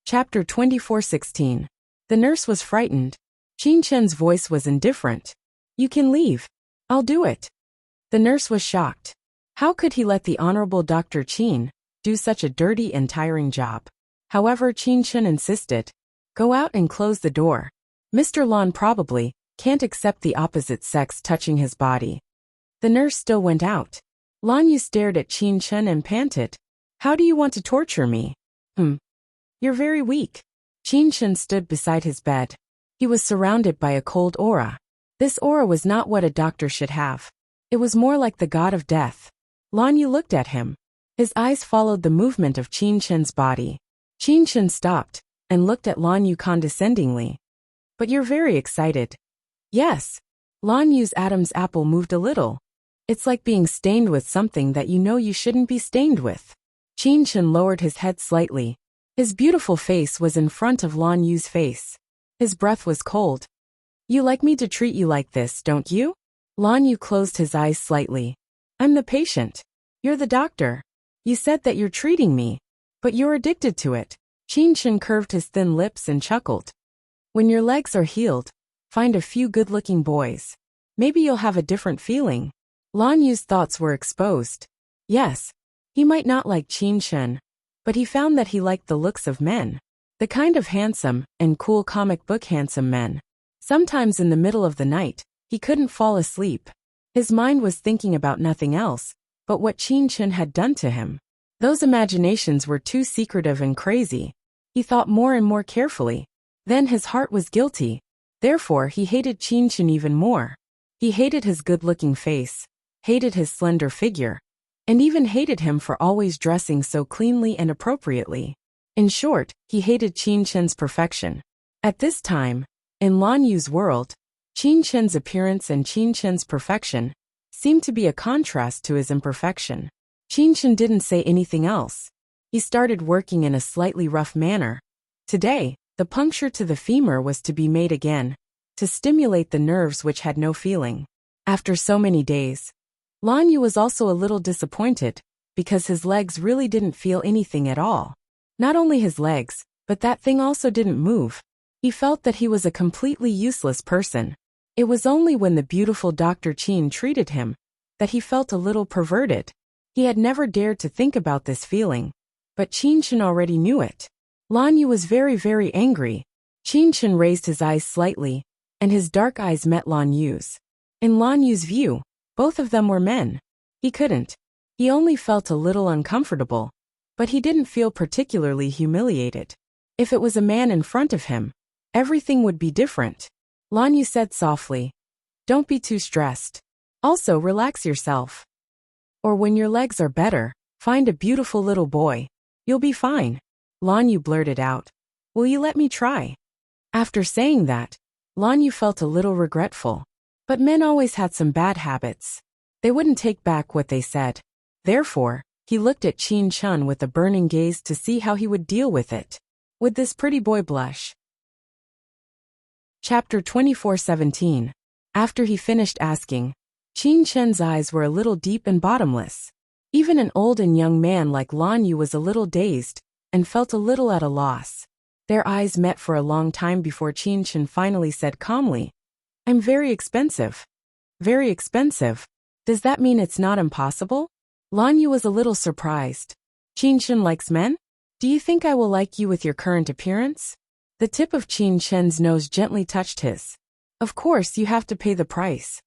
Chapter 24:16. The nurse was frightened. Qin Chen's voice was indifferent. You can leave. I'll do it. The nurse was shocked. How could he let the Honorable Dr. Qin do such a dirty and tiring job? However, Qin Chen insisted. Go out and close the door. Mr. Lan probably can't accept the opposite sex touching his body. The nurse still went out. Lan Yu stared at Qin Chen and panted. How do you want to torture me? You're very weak. Qin Chen stood beside his bed. He was surrounded by a cold aura. This aura was not what a doctor should have. It was more like the god of death. Lan Yu looked at him. His eyes followed the movement of Qin Chen's body. Qin Chen stopped and looked at Lan Yu condescendingly. But you're very excited. Yes. Lan Yu's Adam's apple moved a little. It's like being stained with something that you know you shouldn't be stained with. Qin Chen lowered his head slightly. His beautiful face was in front of Lan Yu's face. His breath was cold. You like me to treat you like this, don't you? Lan Yu closed his eyes slightly. I'm the patient. You're the doctor. You said that you're treating me. But you're addicted to it. Qin Chen curved his thin lips and chuckled. When your legs are healed, find a few good-looking boys. Maybe you'll have a different feeling. Lan Yu's thoughts were exposed. Yes, he might not like Qin Chen, but he found that he liked the looks of men. The kind of handsome and cool comic book handsome men. Sometimes in the middle of the night, he couldn't fall asleep. His mind was thinking about nothing else but what Qin Chen had done to him. Those imaginations were too secretive and crazy. He thought more and more carefully. Then his heart was guilty. Therefore he hated Qin Chen even more. He hated his good-looking face, hated his slender figure, and even hated him for always dressing so cleanly and appropriately. In short, he hated Qin Chen's perfection. At this time, in Lan Yu's world, Qin Chen's appearance and Qin Chen's perfection seemed to be a contrast to his imperfection. Qin Chen didn't say anything else. He started working in a slightly rough manner. Today, the puncture to the femur was to be made again, to stimulate the nerves which had no feeling. After so many days, Lan Yu was also a little disappointed, because his legs really didn't feel anything at all. Not only his legs, but that thing also didn't move. He felt that he was a completely useless person. It was only when the beautiful Dr. Qin treated him that he felt a little perverted. He had never dared to think about this feeling, but Qin Chen already knew it. Lan Yu was very, very angry. Qin Chen raised his eyes slightly, and his dark eyes met Lan Yu's. In Lan Yu's view, both of them were men. He couldn't. He only felt a little uncomfortable, but he didn't feel particularly humiliated. If it was a man in front of him, everything would be different. Lan Yu said softly, don't be too stressed. Also relax yourself. Or when your legs are better, find a beautiful little boy. You'll be fine. Lan Yu blurted out. Will you let me try? After saying that, Lan Yu felt a little regretful. But men always had some bad habits. They wouldn't take back what they said. Therefore, he looked at Qin Chen with a burning gaze to see how he would deal with it. Would this pretty boy blush? Chapter 24:17. After he finished asking, Qin Chen's eyes were a little deep and bottomless. Even an old and young man like Lan Yu was a little dazed and felt a little at a loss. Their eyes met for a long time before Qin Chen finally said calmly, I'm very expensive. Very expensive. Does that mean it's not impossible? Lan Yu was a little surprised. Qin Chen likes men? Do you think I will like you with your current appearance? The tip of Qin Chen's nose gently touched his. Of course you have to pay the price.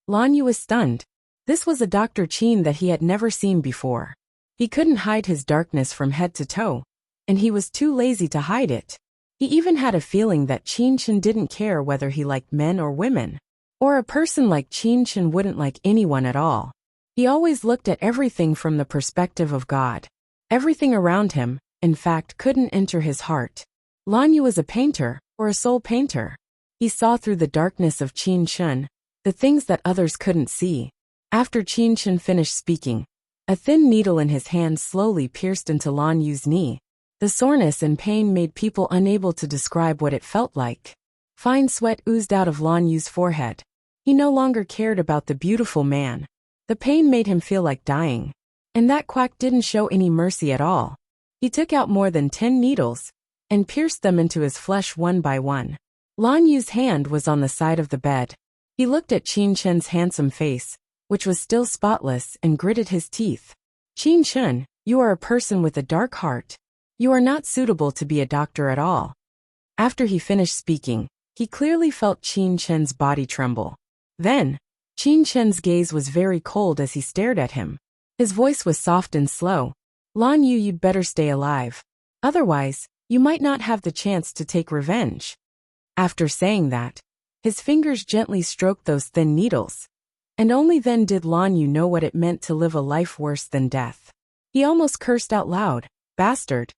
Lan Yu was stunned. This was a Dr. Qin that he had never seen before. He couldn't hide his darkness from head to toe, and he was too lazy to hide it. He even had a feeling that Qin Chen didn't care whether he liked men or women. Or a person like Qin Chen wouldn't like anyone at all. He always looked at everything from the perspective of God. Everything around him, in fact, couldn't enter his heart. Lan Yu was a painter, or a soul painter. He saw through the darkness of Qin Chen, the things that others couldn't see. After Qin Chen finished speaking, a thin needle in his hand slowly pierced into Lan Yu's knee. The soreness and pain made people unable to describe what it felt like. Fine sweat oozed out of Lan Yu's forehead. He no longer cared about the beautiful man. The pain made him feel like dying. And that quack didn't show any mercy at all. He took out more than 10 needles and pierced them into his flesh one by one. Lan Yu's hand was on the side of the bed. He looked at Qin Shen's handsome face, which was still spotless, and gritted his teeth. Qin Shen, you are a person with a dark heart. You are not suitable to be a doctor at all. After he finished speaking, he clearly felt Qin Shen's body tremble. Then, Qin Shen's gaze was very cold as he stared at him. His voice was soft and slow. Lan Yu, you'd better stay alive. Otherwise, you might not have the chance to take revenge. After saying that, his fingers gently stroked those thin needles. And only then did Lan Yu know what it meant to live a life worse than death. He almost cursed out loud, "Bastard!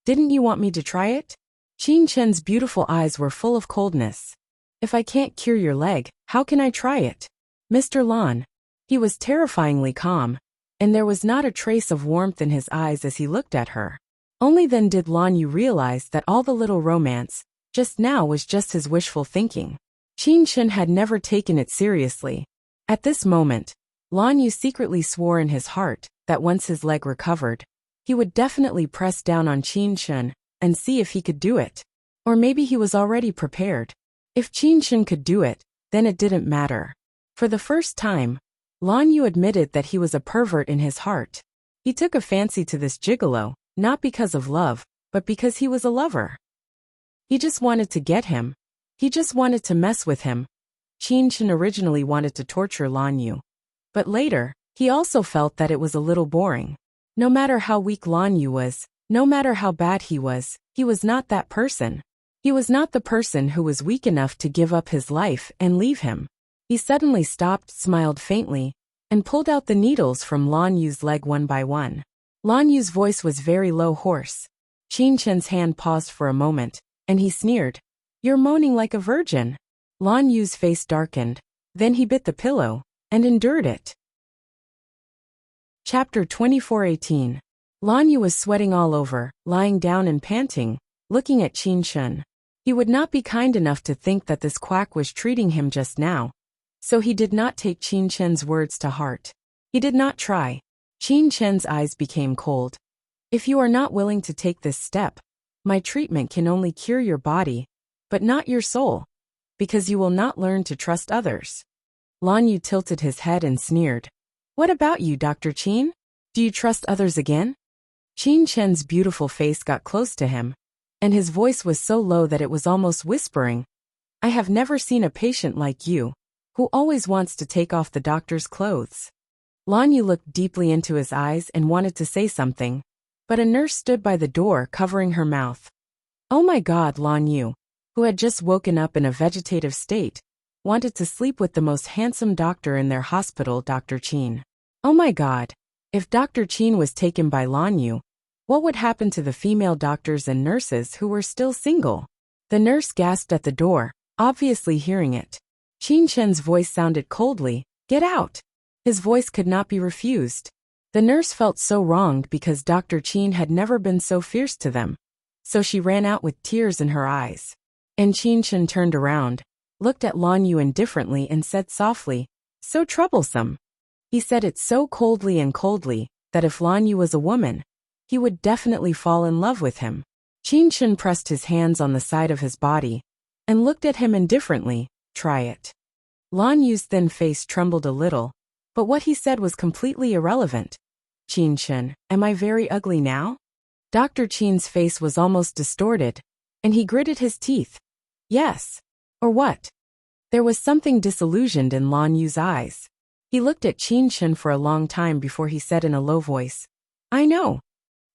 Didn't you want me to try it?" Qin Shen's beautiful eyes were full of coldness. "If I can't cure your leg, how can I try it? Mr. Lan." He was terrifyingly calm, and there was not a trace of warmth in his eyes as he looked at her. Only then did Lan Yu realize that all the little romance, just now, was just his wishful thinking. Qin Shen had never taken it seriously. At this moment, Lan Yu secretly swore in his heart that once his leg recovered, he would definitely press down on Qin Shen and see if he could do it. Or maybe he was already prepared. If Qin Shen could do it, then it didn't matter. For the first time, Lan Yu admitted that he was a pervert in his heart. He took a fancy to this gigolo, not because of love, but because he was a lover. He just wanted to get him. He just wanted to mess with him. Qin Shen originally wanted to torture Lan Yu. But later, he also felt that it was a little boring. No matter how weak Lan Yu was, no matter how bad he was not that person. He was not the person who was weak enough to give up his life and leave him. He suddenly stopped, smiled faintly, and pulled out the needles from Lan Yu's leg one by one. Lan Yu's voice was very low, hoarse. Qin Shen's hand paused for a moment, and he sneered, "You're moaning like a virgin." Lan Yu's face darkened. Then he bit the pillow and endured it. Chapter 24:18. Lan Yu was sweating all over, lying down and panting, looking at Qin Shen. He would not be kind enough to think that this quack was treating him just now. So he did not take Qin Shen's words to heart. He did not try. Qin Shen's eyes became cold. "If you are not willing to take this step, my treatment can only cure your body, but not your soul, because you will not learn to trust others." Lan Yu tilted his head and sneered. "What about you, Dr. Qin? Do you trust others again?" Qin Shen's beautiful face got close to him, and his voice was so low that it was almost whispering. "I have never seen a patient like you, who always wants to take off the doctor's clothes." Lan Yu looked deeply into his eyes and wanted to say something, but a nurse stood by the door covering her mouth. Oh my God, Lan Yu, who had just woken up in a vegetative state, wanted to sleep with the most handsome doctor in their hospital, Dr. Qin. Oh my God, if Dr. Qin was taken by Lan Yu, what would happen to the female doctors and nurses who were still single? The nurse gasped at the door, obviously hearing it. Qin Shen's voice sounded coldly, "Get out." His voice could not be refused. The nurse felt so wronged because Dr. Qin had never been so fierce to them. So she ran out with tears in her eyes. And Qin Shen turned around, looked at Lan Yu indifferently and said softly, "So troublesome." He said it so coldly that if Lan Yu was a woman, he would definitely fall in love with him. Qin Shen pressed his hands on the side of his body and looked at him indifferently. "Try it." Lan Yu's thin face trembled a little, but what he said was completely irrelevant. "Qin Shen, am I very ugly now?" Dr. Qin's face was almost distorted, and he gritted his teeth. "Yes. Or what?" There was something disillusioned in Lan Yu's eyes. He looked at Qin Shen for a long time before he said in a low voice, "I know."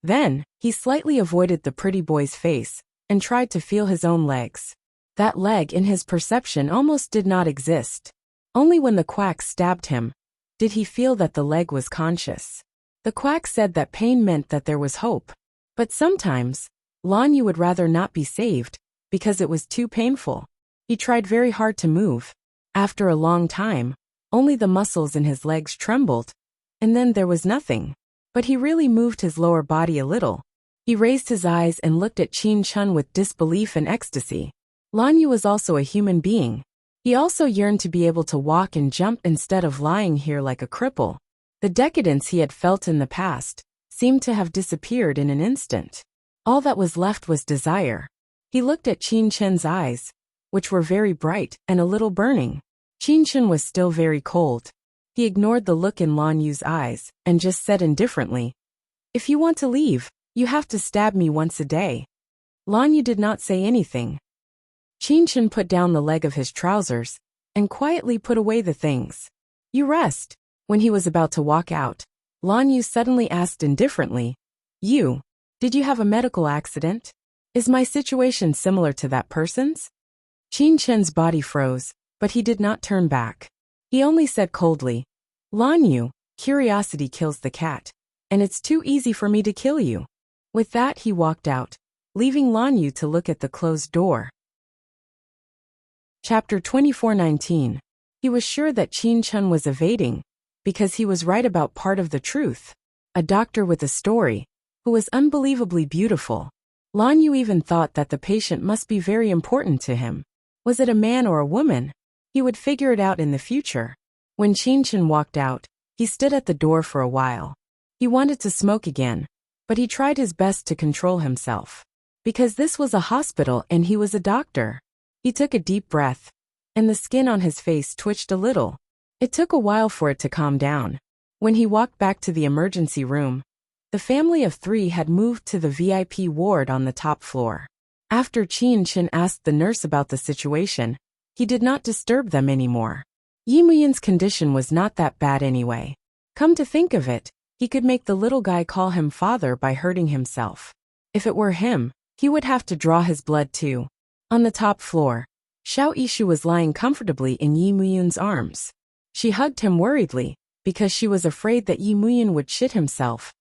Then, he slightly avoided the pretty boy's face and tried to feel his own legs. That leg in his perception almost did not exist. Only when the quack stabbed him did he feel that the leg was conscious. The quack said that pain meant that there was hope. But sometimes, Lan Yu would rather not be saved because it was too painful. He tried very hard to move. After a long time, only the muscles in his legs trembled, and then there was nothing. But he really moved his lower body a little. He raised his eyes and looked at Qin Shen with disbelief and ecstasy. Lan Yu was also a human being. He also yearned to be able to walk and jump instead of lying here like a cripple. The decadence he had felt in the past seemed to have disappeared in an instant. All that was left was desire. He looked at Qin Chen's eyes, which were very bright and a little burning. Qin Chen was still very cold. He ignored the look in Lan Yu's eyes and just said indifferently, "If you want to leave, you have to stab me once a day." Lan Yu did not say anything. Qin Chen put down the leg of his trousers and quietly put away the things. "You rest." When he was about to walk out, Lan Yu suddenly asked indifferently, Did you have a medical accident? Is my situation similar to that person's?" Qin Chen's body froze, but he did not turn back. He only said coldly, "Lan Yu, curiosity kills the cat, and it's too easy for me to kill you." With that he walked out, leaving Lan Yu to look at the closed door. Chapter 24:19. He was sure that Qin Chen was evading, because he was right about part of the truth. A doctor with a story, who was unbelievably beautiful. Lan Yu even thought that the patient must be very important to him. Was it a man or a woman? He would figure it out in the future. When Qin Chen walked out, he stood at the door for a while. He wanted to smoke again, but he tried his best to control himself. Because this was a hospital and he was a doctor. He took a deep breath, and the skin on his face twitched a little. It took a while for it to calm down. When he walked back to the emergency room, the family of 3 had moved to the VIP ward on the top floor. After Qin Chen asked the nurse about the situation, he did not disturb them anymore. Yi Muyan's condition was not that bad anyway. Come to think of it, he could make the little guy call him father by hurting himself. If it were him, he would have to draw his blood too. On the top floor, Xiao Yishu was lying comfortably in Yi Muyan's arms. She hugged him worriedly, because she was afraid that Yi Muyan would shit himself.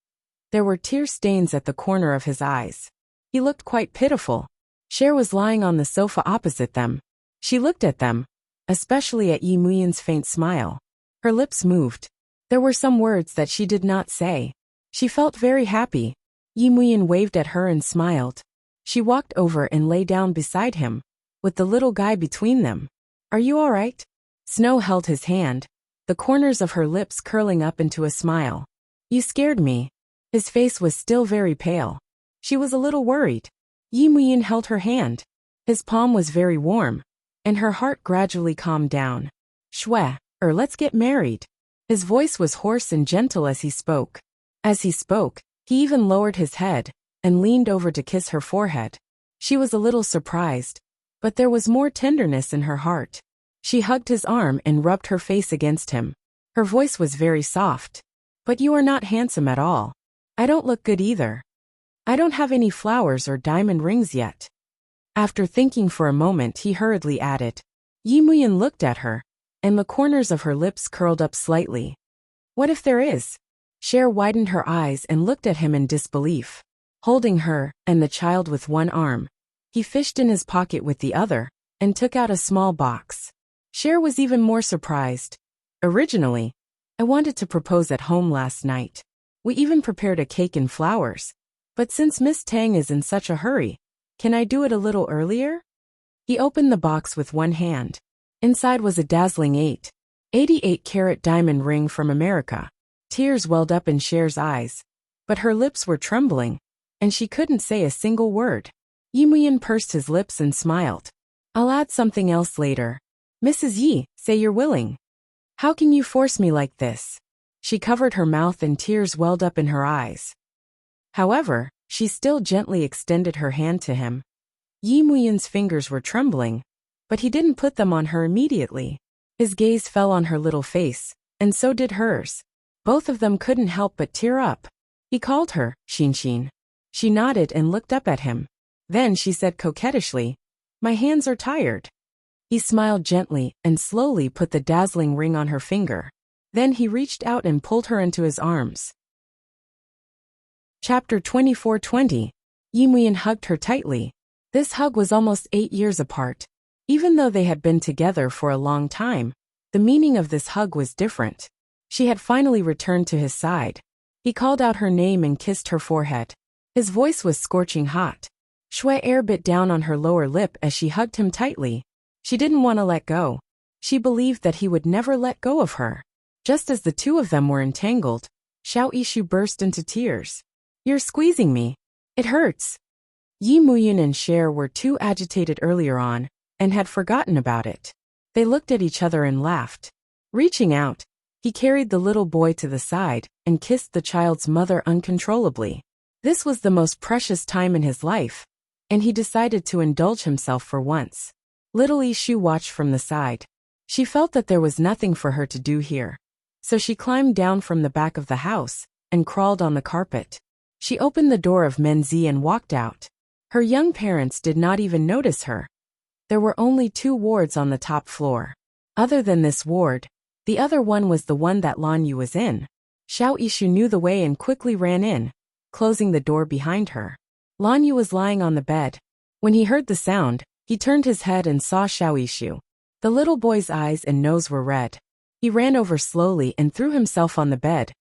There were tear stains at the corner of his eyes. He looked quite pitiful. Cher was lying on the sofa opposite them. She looked at them, especially at Yi Muyan's faint smile. Her lips moved. There were some words that she did not say. She felt very happy. Yi Muyan waved at her and smiled. She walked over and lay down beside him, with the little guy between them. "Are you all right?" Snow held his hand, the corners of her lips curling up into a smile. "You scared me." His face was still very pale. She was a little worried. Yi Muyan held her hand. His palm was very warm, and her heart gradually calmed down. Let's get married." His voice was hoarse and gentle as he spoke. As he spoke, he even lowered his head and leaned over to kiss her forehead. She was a little surprised, but there was more tenderness in her heart. She hugged his arm and rubbed her face against him. Her voice was very soft. "But you are not handsome at all. I don't look good either. I don't have any flowers or diamond rings yet." After thinking for a moment, he hurriedly added. Yi Muyan looked at her, and the corners of her lips curled up slightly. "What if there is?" Cher widened her eyes and looked at him in disbelief. Holding her and the child with one arm, he fished in his pocket with the other and took out a small box. Cher was even more surprised. "Originally, I wanted to propose at home last night. We even prepared a cake and flowers. But since Miss Tang is in such a hurry, can I do it a little earlier?" He opened the box with one hand. Inside was a dazzling 88-carat diamond ring from America. Tears welled up in Cher's eyes, but her lips were trembling, and she couldn't say a single word. Yi Muyan pursed his lips and smiled. "I'll add something else later. Mrs. Yi, say you're willing. How can you force me like this?" She covered her mouth and tears welled up in her eyes. However, she still gently extended her hand to him. Yi Muyan's fingers were trembling, but he didn't put them on her immediately. His gaze fell on her little face, and so did hers. Both of them couldn't help but tear up. He called her, Xin. She nodded and looked up at him. Then she said coquettishly, "My hands are tired." He smiled gently and slowly put the dazzling ring on her finger. Then he reached out and pulled her into his arms. Chapter 24:20. Yi Muyan hugged her tightly. This hug was almost 8 years apart. Even though they had been together for a long time, the meaning of this hug was different. She had finally returned to his side. He called out her name and kissed her forehead. His voice was scorching hot. Shui air bit down on her lower lip as she hugged him tightly. She didn't want to let go. She believed that he would never let go of her. Just as the two of them were entangled, Xiao Yishu burst into tears. "You're squeezing me. It hurts." Yi Muyun and Cher were too agitated earlier on, and had forgotten about it. They looked at each other and laughed. Reaching out, he carried the little boy to the side and kissed the child's mother uncontrollably. This was the most precious time in his life, and he decided to indulge himself for once. Little Ishu watched from the side. She felt that there was nothing for her to do here. So she climbed down from the back of the house and crawled on the carpet. She opened the door of Menzi and walked out. Her young parents did not even notice her. There were only 2 wards on the top floor. Other than this ward, the other one was the one that Lan Yu was in. Xiao Ishu knew the way and quickly ran in, closing the door behind her. Lan Yu was lying on the bed. When he heard the sound, he turned his head and saw Xiao Ishu. The little boy's eyes and nose were red. He ran over slowly and threw himself on the bed,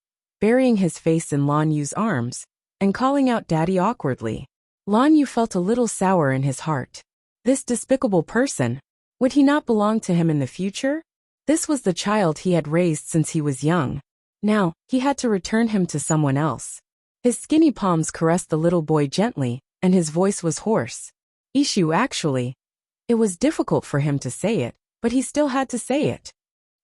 burying his face in Lan Yu's arms, and calling out Daddy awkwardly. Lan Yu felt a little sour in his heart. This despicable person, would he not belong to him in the future? This was the child he had raised since he was young. Now, he had to return him to someone else. His skinny palms caressed the little boy gently, and his voice was hoarse. Ishu actually. It was difficult for him to say it, but he still had to say it.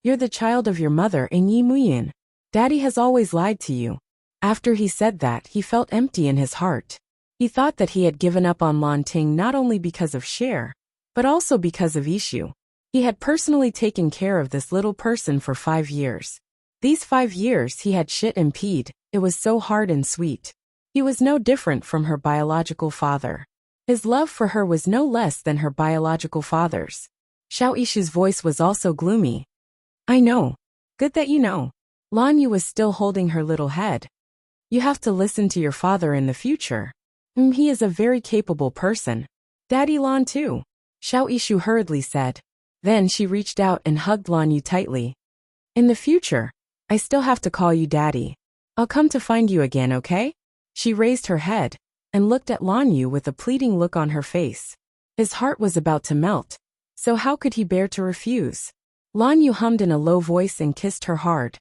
You're the child of your mother in Yi Muyin. Daddy has always lied to you. After he said that, he felt empty in his heart. He thought that he had given up on Lan Ting not only because of Cher, but also because of Ishu. He had personally taken care of this little person for 5 years. These 5 years he had shit and peed. It was so hard and sweet. He was no different from her biological father. His love for her was no less than her biological father's. Xiao Ishu's voice was also gloomy. I know. Good that you know. Lan Yu was still holding her little head. You have to listen to your father in the future. He is a very capable person. Daddy Lan too. Xiao Ishu hurriedly said. Then she reached out and hugged Lan Yu tightly. In the future, I still have to call you Daddy. I'll come to find you again, okay? She raised her head and looked at Lan Yu with a pleading look on her face. His heart was about to melt, so how could he bear to refuse? Lan Yu hummed in a low voice and kissed her hard.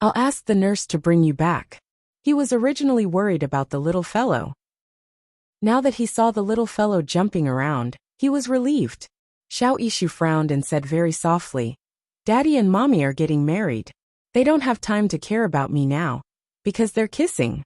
I'll ask the nurse to bring you back. He was originally worried about the little fellow. Now that he saw the little fellow jumping around, he was relieved. Xiao Ishu frowned and said very softly, Daddy and Mommy are getting married. They don't have time to care about me now, because they're kissing.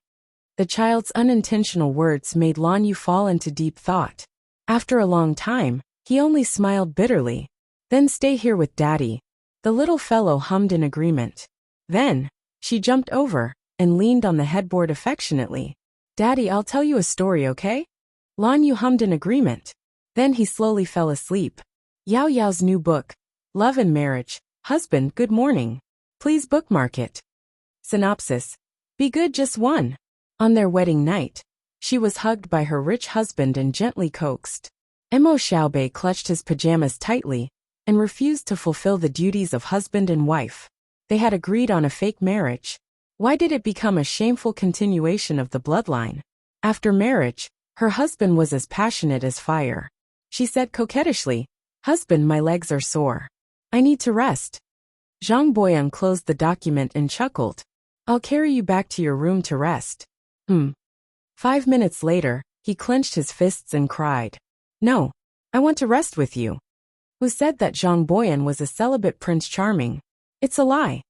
The child's unintentional words made Lan Yu fall into deep thought. After a long time, he only smiled bitterly. Then stay here with Daddy. The little fellow hummed in agreement. Then, she jumped over and leaned on the headboard affectionately. Daddy, I'll tell you a story, okay? Lan Yu hummed in agreement. Then he slowly fell asleep. Yao Yao's new book, Love and Marriage. Husband, good morning. Please bookmark it. Synopsis. Be good just one. On their wedding night, she was hugged by her rich husband and gently coaxed. Mo Xiaobei clutched his pajamas tightly and refused to fulfill the duties of husband and wife. They had agreed on a fake marriage. Why did it become a shameful continuation of the bloodline? After marriage, her husband was as passionate as fire. She said coquettishly, Husband, my legs are sore. I need to rest. Zhang Boyang closed the document and chuckled. I'll carry you back to your room to rest. 5 minutes later, he clenched his fists and cried. No, I want to rest with you. Who said that Zhang Boyan was a celibate Prince Charming? It's a lie.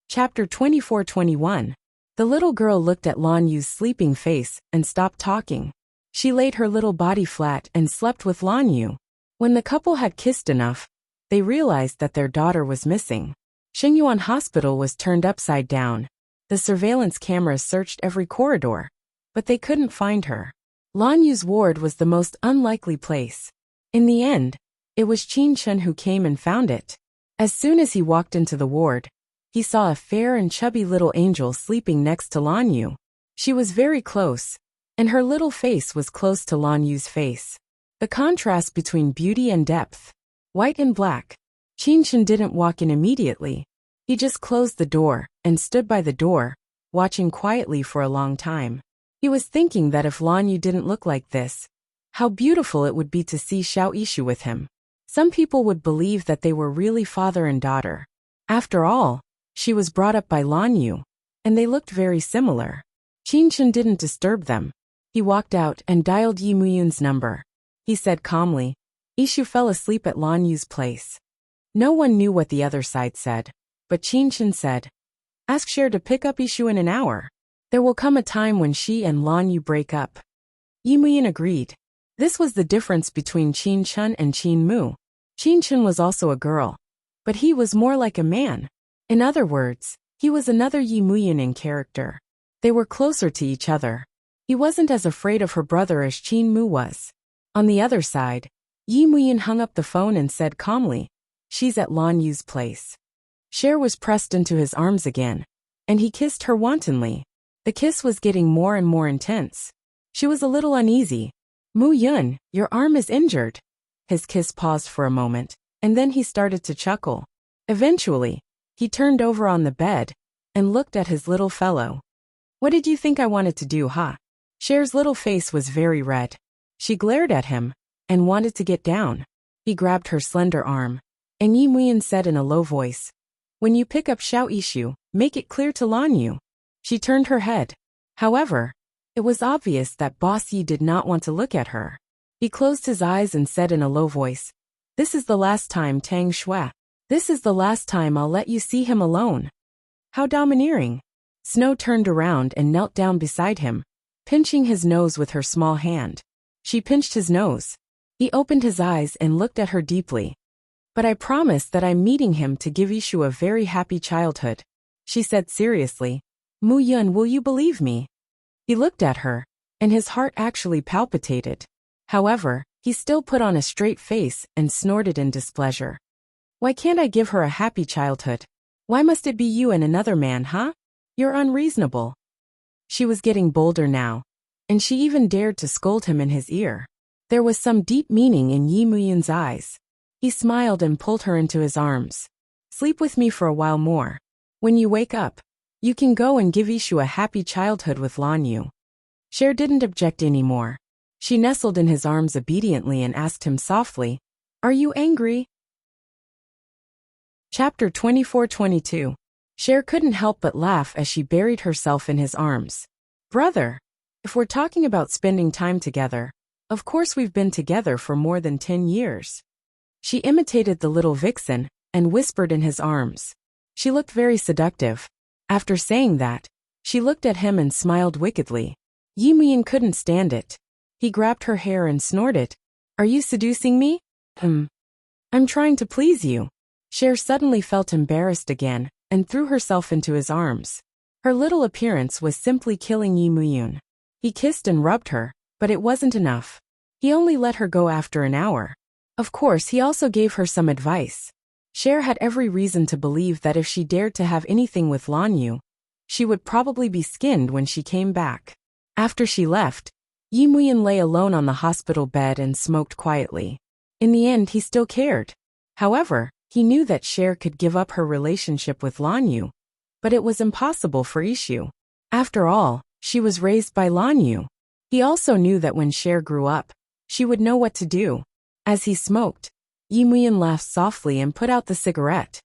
Chapter 24-21. The little girl looked at Lan Yu's sleeping face and stopped talking. She laid her little body flat and slept with Lan Yu. When the couple had kissed enough, they realized that their daughter was missing. Xingyuan Hospital was turned upside down. The surveillance cameras searched every corridor, but they couldn't find her. Lan Yu's ward was the most unlikely place. In the end, it was Qin Chen who came and found it. As soon as he walked into the ward, he saw a fair and chubby little angel sleeping next to Lan Yu. She was very close, and her little face was close to Lan Yu's face. The contrast between beauty and depth. White and black. Qin Chen didn't walk in immediately. He just closed the door and stood by the door, watching quietly for a long time. He was thinking that if Lan Yu didn't look like this, how beautiful it would be to see Xiao Ishu with him. Some people would believe that they were really father and daughter. After all, she was brought up by Lan Yu, and they looked very similar. Qin Chen didn't disturb them. He walked out and dialed Yi Muyun's number. He said calmly, "Ishu fell asleep at Lan Yu's place." No one knew what the other side said, but Qin Chen said, "Ask Cher to pick up Ishu in an hour. There will come a time when she and Lan Yu break up." Yi Muyun agreed. This was the difference between Qin Chen and Qin Mu. Qin Chen was also a girl, but he was more like a man. In other words, he was another Yi Muyun in character. They were closer to each other. He wasn't as afraid of her brother as Qin Mu was. On the other side, Yi Muyun hung up the phone and said calmly, "She's at Lan Yu's place." Cher was pressed into his arms again, and he kissed her wantonly. The kiss was getting more and more intense. She was a little uneasy. "Mu Yun, your arm is injured." His kiss paused for a moment, and then he started to chuckle. Eventually, he turned over on the bed and looked at his little fellow. "What did you think I wanted to do, huh?" Cher's little face was very red. She glared at him and wanted to get down. He grabbed her slender arm, and Yi Muyun said in a low voice, "When you pick up Xiao Ishu, make it clear to Lan Yu." She turned her head. However, it was obvious that Boss Yi did not want to look at her. He closed his eyes and said in a low voice, "This is the last time, Tang Shui. This is the last time I'll let you see him alone." How domineering. Snow turned around and knelt down beside him, pinching his nose with her small hand. She pinched his nose. He opened his eyes and looked at her deeply. "But I promise that I'm meeting him to give Ishu a very happy childhood," she said seriously. "Mu Yun, will you believe me?" He looked at her, and his heart actually palpitated. However, he still put on a straight face and snorted in displeasure. "Why can't I give her a happy childhood? Why must it be you and another man, huh? You're unreasonable." She was getting bolder now, and she even dared to scold him in his ear. There was some deep meaning in Yi Muyun's eyes. He smiled and pulled her into his arms. "Sleep with me for a while more. When you wake up, you can go and give Ishu a happy childhood with Lan Yu." Cher didn't object anymore. She nestled in his arms obediently and asked him softly, "Are you angry?" Chapter 24-22. Cher couldn't help but laugh as she buried herself in his arms. "Brother, if we're talking about spending time together, of course we've been together for more than 10 years. She imitated the little vixen and whispered in his arms. She looked very seductive. After saying that, she looked at him and smiled wickedly. Yi Muyun couldn't stand it. He grabbed her hair and snorted, "Are you seducing me?" "I'm trying to please you." Cher suddenly felt embarrassed again and threw herself into his arms. Her little appearance was simply killing Yi Muyun. He kissed and rubbed her, but it wasn't enough. He only let her go after an hour. Of course, he also gave her some advice. Cher had every reason to believe that if she dared to have anything with Lan Yu, she would probably be skinned when she came back. After she left, Yi Muyun lay alone on the hospital bed and smoked quietly. In the end, he still cared. However, he knew that Cher could give up her relationship with Lan Yu, but it was impossible for Ishu. After all, she was raised by Lan Yu. He also knew that when Cher grew up, she would know what to do. As he smoked, Yi Muyun laughed softly and put out the cigarette.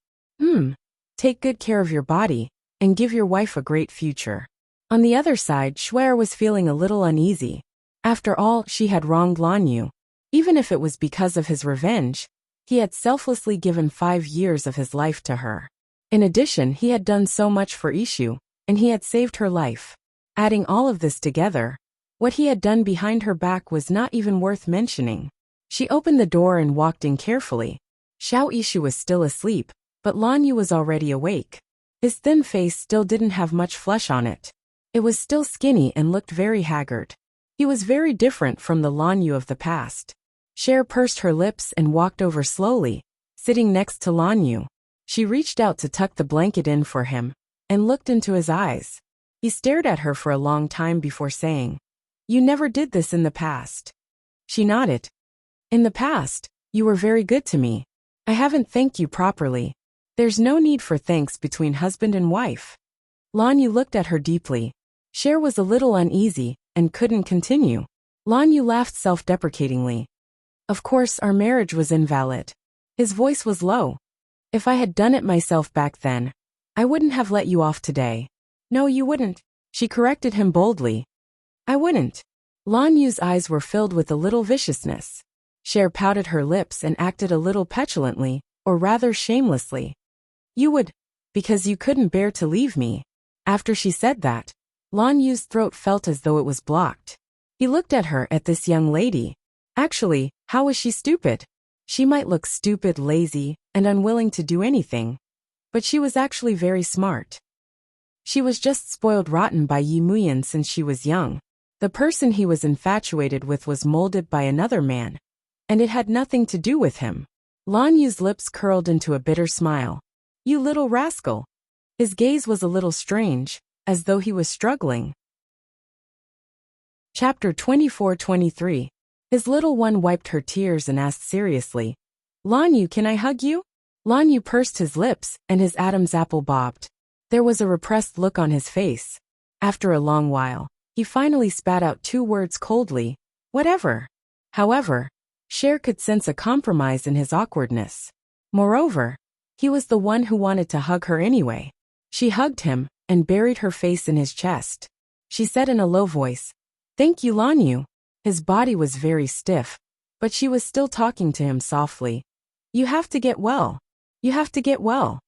Take good care of your body, and give your wife a great future." On the other side, Shuer was feeling a little uneasy. After all, she had wronged Lan Yu. Even if it was because of his revenge, he had selflessly given 5 years of his life to her. In addition, he had done so much for Ishu, and he had saved her life. Adding all of this together, what he had done behind her back was not even worth mentioning. She opened the door and walked in carefully. Xiao Ishu was still asleep, but Lan Yu was already awake. His thin face still didn't have much flesh on it. It was still skinny and looked very haggard. He was very different from the Lan Yu of the past. Cher pursed her lips and walked over slowly, sitting next to Lan Yu. She reached out to tuck the blanket in for him, and looked into his eyes. He stared at her for a long time before saying, "You never did this in the past." She nodded. "In the past, you were very good to me. I haven't thanked you properly. There's no need for thanks between husband and wife." Lan Yu looked at her deeply. Cher was a little uneasy and couldn't continue. Lan Yu laughed self-deprecatingly. "Of course, our marriage was invalid." His voice was low. "If I had done it myself back then, I wouldn't have let you off today." "No, you wouldn't," she corrected him boldly. "I wouldn't." Lan Yu's eyes were filled with a little viciousness. Cher pouted her lips and acted a little petulantly, or rather shamelessly. You would, because you couldn't bear to leave me. After she said that, Lan Yu's throat felt as though it was blocked. He looked at her, at this young lady. Actually, how was she stupid? She might look stupid, lazy, and unwilling to do anything, but she was actually very smart. She was just spoiled rotten by Yi Muyan since she was young. The person he was infatuated with was molded by another man, and it had nothing to do with him. Lan Yu's lips curled into a bitter smile. You little rascal. His gaze was a little strange, as though he was struggling. Chapter 24-23. His little one wiped her tears and asked seriously, Lan Yu, can I hug you? Lan Yu pursed his lips, and his Adam's apple bobbed. There was a repressed look on his face. After a long while, he finally spat out 2 words coldly, whatever. However, Cher could sense a compromise in his awkwardness. Moreover, he was the one who wanted to hug her anyway. She hugged him, and buried her face in his chest. She said in a low voice, Thank you, Lan Yu. His body was very stiff, but she was still talking to him softly. You have to get well. You have to get well.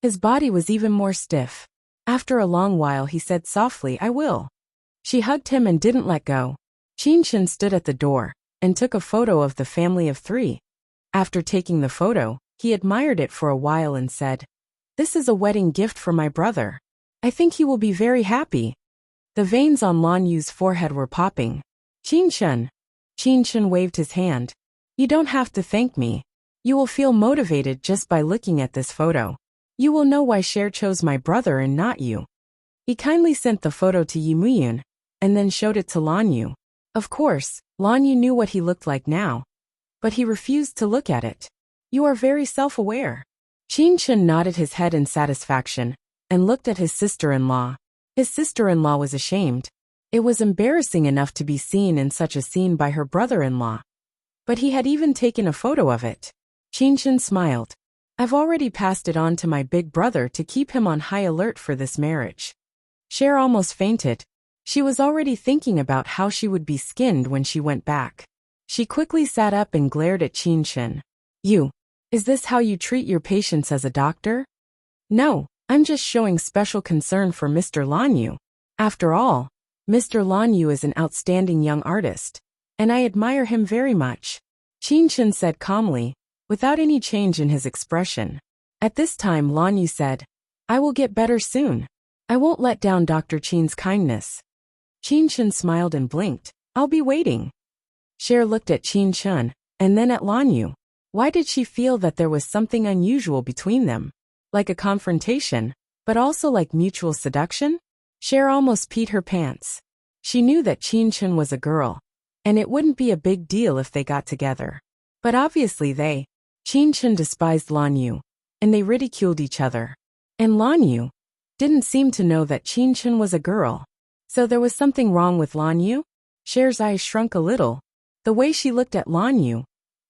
His body was even more stiff. After a long while he said softly, I will. She hugged him and didn't let go. Qinshan stood at the door, and took a photo of the family of 3. After taking the photo, he admired it for a while and said, This is a wedding gift for my brother. I think he will be very happy. The veins on Lan Yu's forehead were popping. Qinshan. Qinshan waved his hand. You don't have to thank me. You will feel motivated just by looking at this photo. You will know why Cher chose my brother and not you. He kindly sent the photo to Yi Muyun, and then showed it to Lan Yu. Of course, Lan Yu knew what he looked like now, but he refused to look at it. You are very self-aware. Qinshan nodded his head in satisfaction, and looked at his sister-in-law. His sister-in-law was ashamed. It was embarrassing enough to be seen in such a scene by her brother-in-law. But he had even taken a photo of it. Qinshan smiled. I've already passed it on to my big brother to keep him on high alert for this marriage. Cher almost fainted. She was already thinking about how she would be skinned when she went back. She quickly sat up and glared at Qinshan. Is this how you treat your patients as a doctor? No, I'm just showing special concern for Mr. Lan Yu. After all, Mr. Lan Yu is an outstanding young artist, and I admire him very much. Qinshan said calmly, without any change in his expression. At this time Lan Yu said, I will get better soon. I won't let down Dr. Qin's kindness. Qinshan smiled and blinked. I'll be waiting. Cher looked at Qinshan, and then at Lan Yu. Why did she feel that there was something unusual between them? Like a confrontation, but also like mutual seduction? Cher almost peed her pants. She knew that Qinshan was a girl, and it wouldn't be a big deal if they got together. But obviously Qinshan despised Lan Yu, and they ridiculed each other. And Lan Yu didn't seem to know that Qinshan was a girl. So there was something wrong with Lan Yu? Cher's eyes shrunk a little. The way she looked at Lan Yu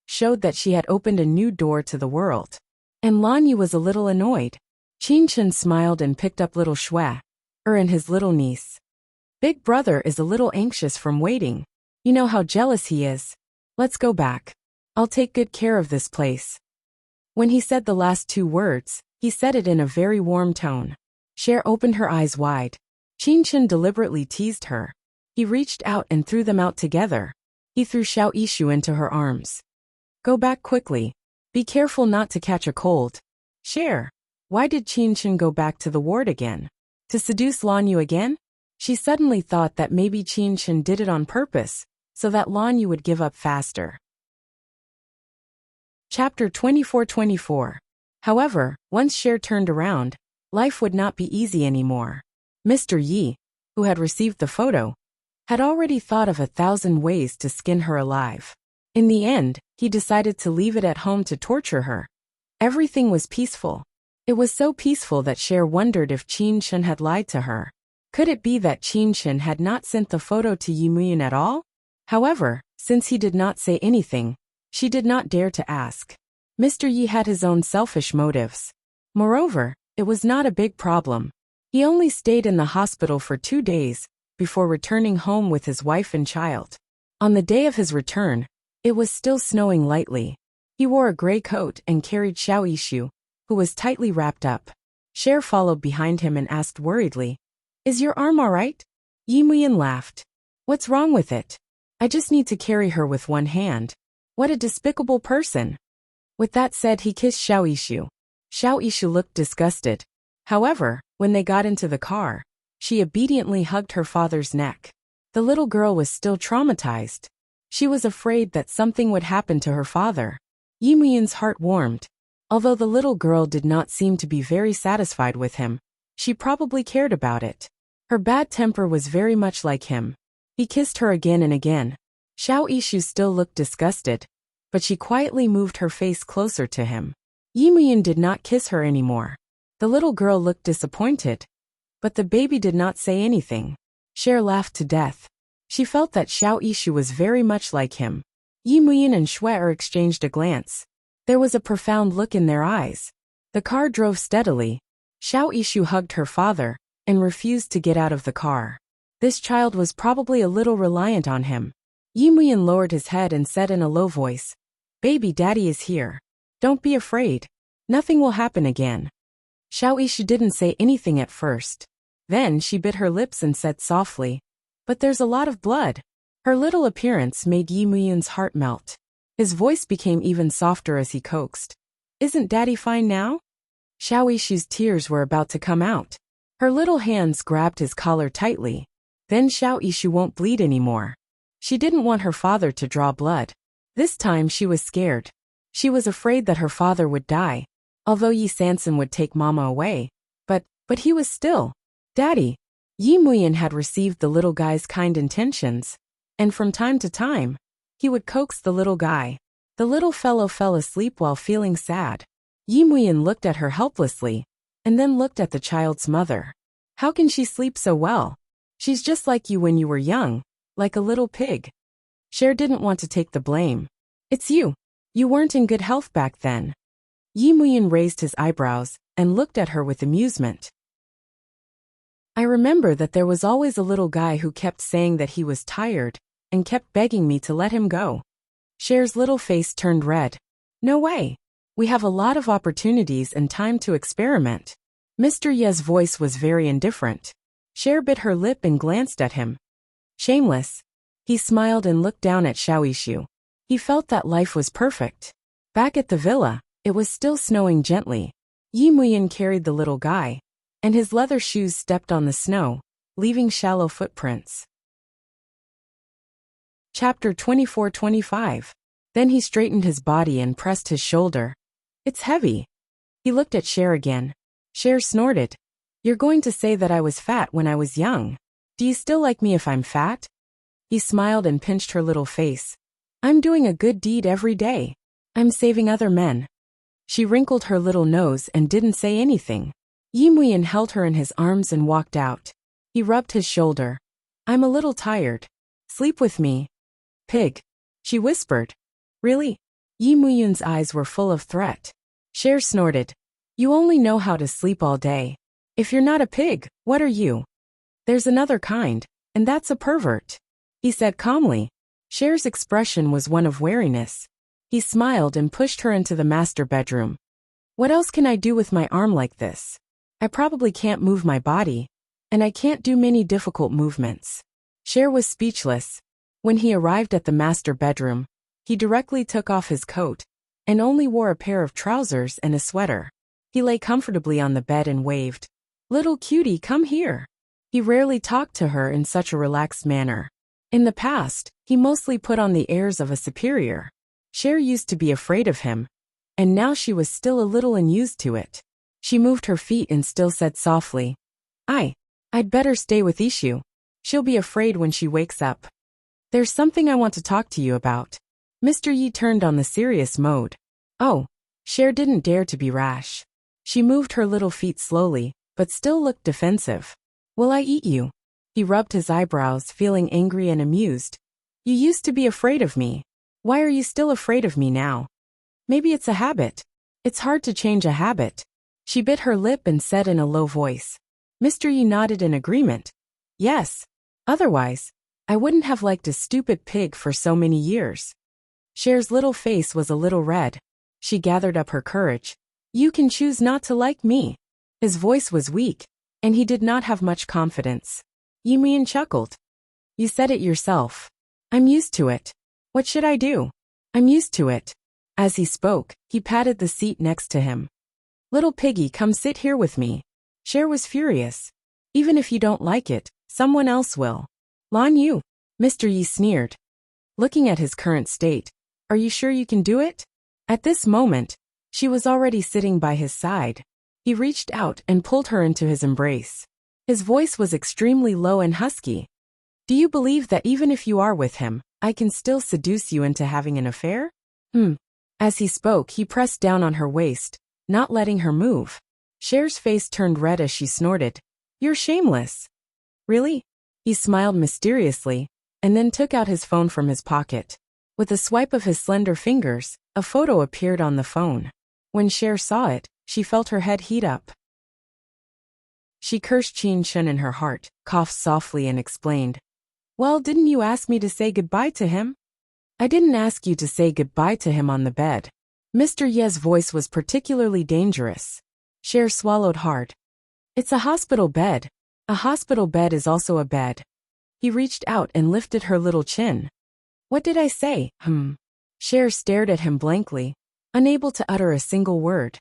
showed that she had opened a new door to the world. And Lan Yu was a little annoyed. Qinshan smiled and picked up little Shui, and his little niece. Big brother is a little anxious from waiting. You know how jealous he is. Let's go back. I'll take good care of this place. When he said the last 2 words, he said it in a very warm tone. Cher opened her eyes wide. Qinshan deliberately teased her. He reached out and threw them out together. He threw Xiao Yishu into her arms. Go back quickly. Be careful not to catch a cold. Cher. Why did Qinshan go back to the ward again? To seduce Lan Yu again? She suddenly thought that maybe Qinshan did it on purpose, so that Lan Yu would give up faster. Chapter 24-24. However, once Cher turned around, life would not be easy anymore. Mr. Yi, who had received the photo, had already thought of 1,000 ways to skin her alive. In the end, he decided to leave it at home to torture her. Everything was peaceful. It was so peaceful that Cher wondered if Qinshan had lied to her. Could it be that Qinshan had not sent the photo to Yi Muyun at all? However, since he did not say anything, she did not dare to ask. Mr. Yi had his own selfish motives. Moreover, it was not a big problem. He only stayed in the hospital for 2 days, before returning home with his wife and child. On the day of his return, it was still snowing lightly. He wore a gray coat and carried Xiao Yishu, who was tightly wrapped up. Cher followed behind him and asked worriedly, "Is your arm all right?" Yi Muyan laughed. "What's wrong with it? I just need to carry her with one hand." What a despicable person. With that said, he kissed Xiao Yishu. Xiao Yishu looked disgusted. However, when they got into the car, she obediently hugged her father's neck. The little girl was still traumatized. She was afraid that something would happen to her father. Yi Muyan's heart warmed. Although the little girl did not seem to be very satisfied with him, she probably cared about it. Her bad temper was very much like him. He kissed her again and again. Xiao Yishu still looked disgusted, but she quietly moved her face closer to him. Yi Muyan did not kiss her anymore. The little girl looked disappointed, but the baby did not say anything. Cher laughed to death. She felt that Xiao Yishu was very much like him. Yi Muyan and Shuer exchanged a glance. There was a profound look in their eyes. The car drove steadily. Xiao Yishu hugged her father and refused to get out of the car. This child was probably a little reliant on him. Yi Muyan lowered his head and said in a low voice, "Baby, daddy is here. Don't be afraid. Nothing will happen again." Xiao Yishu didn't say anything at first. Then she bit her lips and said softly, "But there's a lot of blood." Her little appearance made Yi Muyan's heart melt. His voice became even softer as he coaxed, "Isn't daddy fine now?" Xiao Yishu's tears were about to come out. Her little hands grabbed his collar tightly. Then Xiao Yishu won't bleed anymore. She didn't want her father to draw blood. This time she was scared. She was afraid that her father would die, although Yi Sansan would take Mama away. But he was still Daddy. Yi Muyan had received the little guy's kind intentions, and from time to time, he would coax the little guy. The little fellow fell asleep while feeling sad. Yi Muyan looked at her helplessly, and then looked at the child's mother. How can she sleep so well? She's just like you when you were young, like a little pig. Cher didn't want to take the blame. It's you. You weren't in good health back then. Yi Muyan raised his eyebrows and looked at her with amusement. I remember that there was always a little guy who kept saying that he was tired and kept begging me to let him go. Cher's little face turned red. No way. We have a lot of opportunities and time to experiment. Mr. Ye's voice was very indifferent. Cher bit her lip and glanced at him. Shameless. He smiled and looked down at Xiao Yishu. He felt that life was perfect. Back at the villa, it was still snowing gently. Yi Muyan carried the little guy, and his leather shoes stepped on the snow, leaving shallow footprints. Chapter 24-25. Then he straightened his body and pressed his shoulder. It's heavy. He looked at Cher again. Cher snorted. You're going to say that I was fat when I was young. Do you still like me if I'm fat? He smiled and pinched her little face. I'm doing a good deed every day. I'm saving other men. She wrinkled her little nose and didn't say anything. Yi Muyan held her in his arms and walked out. He rubbed his shoulder. I'm a little tired. Sleep with me. Pig. She whispered. Really? Yi Muyan's eyes were full of threat. Cher snorted. You only know how to sleep all day. If you're not a pig, what are you? There's another kind, and that's a pervert. He said calmly. Cher's expression was one of wariness. He smiled and pushed her into the master bedroom. What else can I do with my arm like this? I probably can't move my body, and I can't do many difficult movements. Cher was speechless. When he arrived at the master bedroom, he directly took off his coat, and only wore a pair of trousers and a sweater. He lay comfortably on the bed and waved. Little cutie, come here. He rarely talked to her in such a relaxed manner. In the past, he mostly put on the airs of a superior. Cher used to be afraid of him, and now she was still a little unused to it. She moved her feet and still said softly, I'd better stay with Ishu. She'll be afraid when she wakes up. There's something I want to talk to you about. Mr. Yi turned on the serious mode. Oh, Cher didn't dare to be rash. She moved her little feet slowly, but still looked defensive. Will I eat you? He rubbed his eyebrows, feeling angry and amused. You used to be afraid of me. Why are you still afraid of me now? Maybe it's a habit. It's hard to change a habit. She bit her lip and said in a low voice. Mr. Yi nodded in agreement. Yes. Otherwise, I wouldn't have liked a stupid pig for so many years. Cher's little face was a little red. She gathered up her courage. You can choose not to like me. His voice was weak, and he did not have much confidence. Yimuyan chuckled. You said it yourself. I'm used to it. What should I do? I'm used to it. As he spoke, he patted the seat next to him. Little piggy, come sit here with me. Cher was furious. Even if you don't like it, someone else will. Lan Yu. Mr. Yi sneered. Looking at his current state, are you sure you can do it? At this moment, she was already sitting by his side. He reached out and pulled her into his embrace. His voice was extremely low and husky. Do you believe that even if you are with him, I can still seduce you into having an affair? As he spoke, he pressed down on her waist, not letting her move. Cher's face turned red as she snorted. You're shameless. Really? He smiled mysteriously, and then took out his phone from his pocket. With a swipe of his slender fingers, a photo appeared on the phone. When Cher saw it, she felt her head heat up. She cursed Qin Shun in her heart, coughed softly and explained. Well, didn't you ask me to say goodbye to him? I didn't ask you to say goodbye to him on the bed. Mr. Ye's voice was particularly dangerous. Cher swallowed hard. It's a hospital bed. A hospital bed is also a bed. He reached out and lifted her little chin. What did I say? Cher stared at him blankly, unable to utter a single word.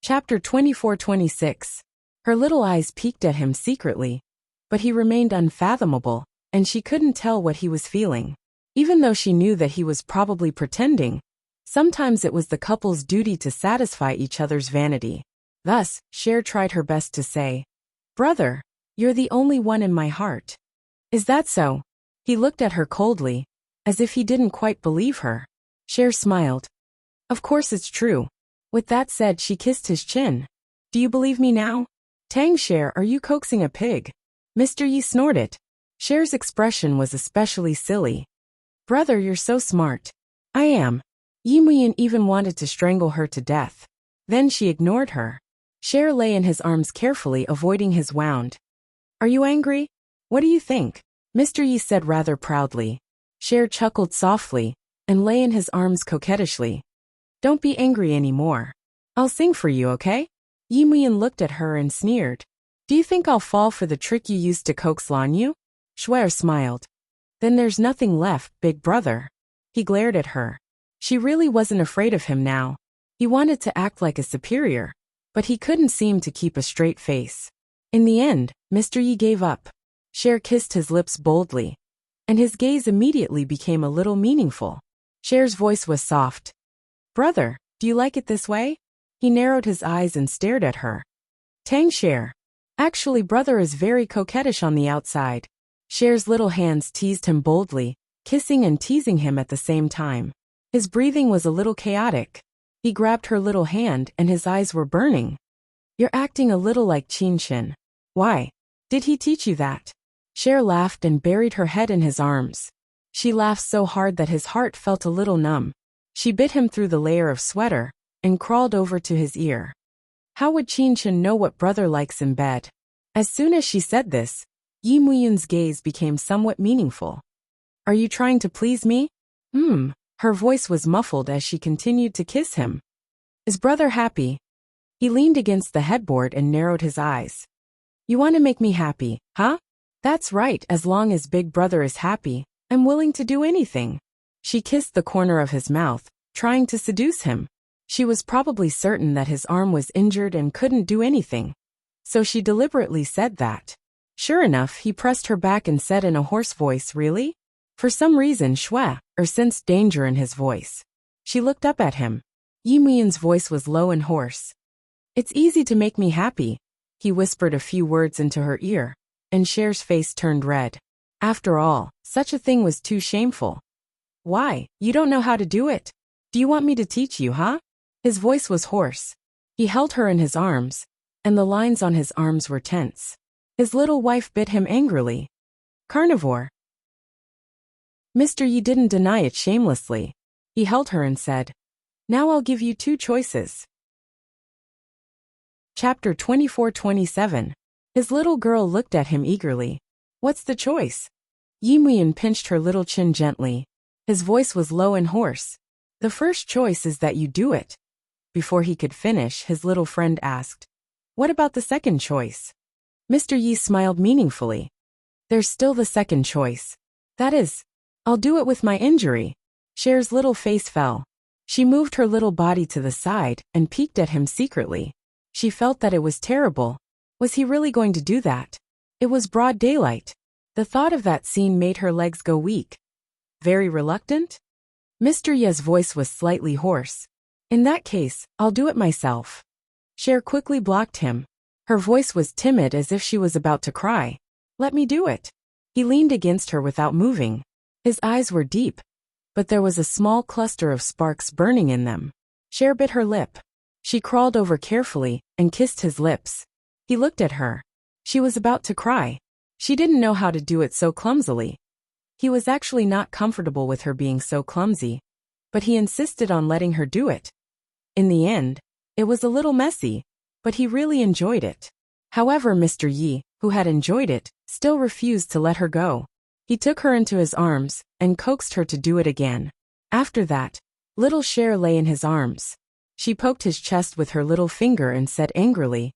Chapter 24-26. Her little eyes peeked at him secretly, but he remained unfathomable, and she couldn't tell what he was feeling. Even though she knew that he was probably pretending, sometimes it was the couple's duty to satisfy each other's vanity. Thus, Cher tried her best to say, Brother, you're the only one in my heart. Is that so? He looked at her coldly, as if he didn't quite believe her. Cher smiled. Of course it's true. With that said, she kissed his chin. Do you believe me now? Tang Cher, are you coaxing a pig? Mr. Yi snorted. Cher's expression was especially silly. Brother, you're so smart. I am. Yimuyan even wanted to strangle her to death. Then she ignored her. Cher lay in his arms carefully, avoiding his wound. Are you angry? What do you think? Mr. Yi said rather proudly. Cher chuckled softly, and lay in his arms coquettishly. Don't be angry anymore. I'll sing for you, okay? Yimuyan looked at her and sneered. Do you think I'll fall for the trick you used to coax Lan Yu? Shuer smiled. Then there's nothing left, big brother. He glared at her. She really wasn't afraid of him now. He wanted to act like a superior, but he couldn't seem to keep a straight face. In the end, Mr. Yi gave up. Cher kissed his lips boldly, and his gaze immediately became a little meaningful. Cher's voice was soft. Brother, do you like it this way? He narrowed his eyes and stared at her. Tang Cher. Actually, brother is very coquettish on the outside. Cher's little hands teased him boldly, kissing and teasing him at the same time. His breathing was a little chaotic. He grabbed her little hand and his eyes were burning. You're acting a little like Qin Shin. Why? Did he teach you that? Cher laughed and buried her head in his arms. She laughed so hard that his heart felt a little numb. She bit him through the layer of sweater and crawled over to his ear. How would Qin Shin know what brother likes in bed? As soon as she said this, Yimuyan's gaze became somewhat meaningful. Are you trying to please me? Her voice was muffled as she continued to kiss him. Is brother happy? He leaned against the headboard and narrowed his eyes. You want to make me happy, huh? That's right, as long as big brother is happy, I'm willing to do anything. She kissed the corner of his mouth, trying to seduce him. She was probably certain that his arm was injured and couldn't do anything. So she deliberately said that. Sure enough, he pressed her back and said in a hoarse voice, really? For some reason, sensed danger in his voice. She looked up at him. Yimuyan's voice was low and hoarse. It's easy to make me happy. He whispered a few words into her ear, and Cher's face turned red. After all, such a thing was too shameful. Why? You don't know how to do it? Do you want me to teach you, huh? His voice was hoarse. He held her in his arms, and the lines on his arms were tense. His little wife bit him angrily. Carnivore. Mr. Yi didn't deny it shamelessly. He held her and said, Now I'll give you two choices. Chapter 24-27. His little girl looked at him eagerly. What's the choice? Yimuyan pinched her little chin gently. His voice was low and hoarse. The first choice is that you do it. Before he could finish, his little friend asked, What about the second choice? Mr. Yi smiled meaningfully. There's still the second choice. That is, I'll do it with my injury. Cher's little face fell. She moved her little body to the side and peeked at him secretly. She felt that it was terrible. Was he really going to do that? It was broad daylight. The thought of that scene made her legs go weak. Very reluctant? Mr. Ye's voice was slightly hoarse. In that case, I'll do it myself. Cher quickly blocked him. Her voice was timid as if she was about to cry. Let me do it. He leaned against her without moving. His eyes were deep, but there was a small cluster of sparks burning in them. Cher bit her lip. She crawled over carefully and kissed his lips. He looked at her. She was about to cry. She didn't know how to do it so clumsily. He was actually not comfortable with her being so clumsy, but he insisted on letting her do it. In the end, it was a little messy, but he really enjoyed it. However, Mr. Yi, who had enjoyed it, still refused to let her go. He took her into his arms and coaxed her to do it again. After that, little Cher lay in his arms. She poked his chest with her little finger and said angrily,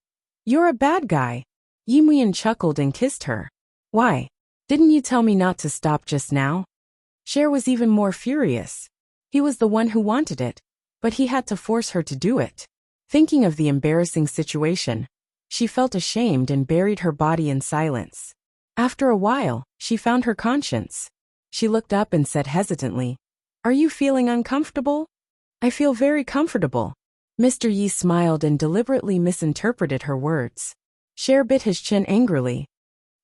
You're a bad guy. Yimuyan chuckled and kissed her. Why? Didn't you tell me not to stop just now? Cher was even more furious. He was the one who wanted it, but he had to force her to do it. Thinking of the embarrassing situation, she felt ashamed and buried her body in silence. After a while, she found her conscience. She looked up and said hesitantly, Are you feeling uncomfortable? I feel very comfortable. Mr. Yi smiled and deliberately misinterpreted her words. Cher bit his chin angrily.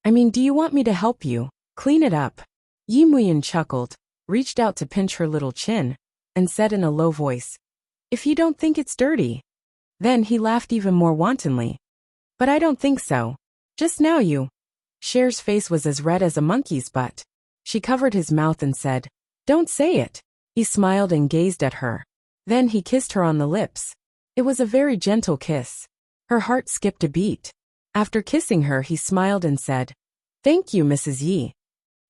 I mean, do you want me to help you? Clean it up. Yimuyan chuckled, reached out to pinch her little chin, and said in a low voice, If you don't think it's dirty. Then he laughed even more wantonly. But I don't think so. Just now you. Cher's face was as red as a monkey's butt. She covered his mouth and said, Don't say it. He smiled and gazed at her. Then he kissed her on the lips. It was a very gentle kiss. Her heart skipped a beat. After kissing her, he smiled and said, Thank you, Mrs. Yi.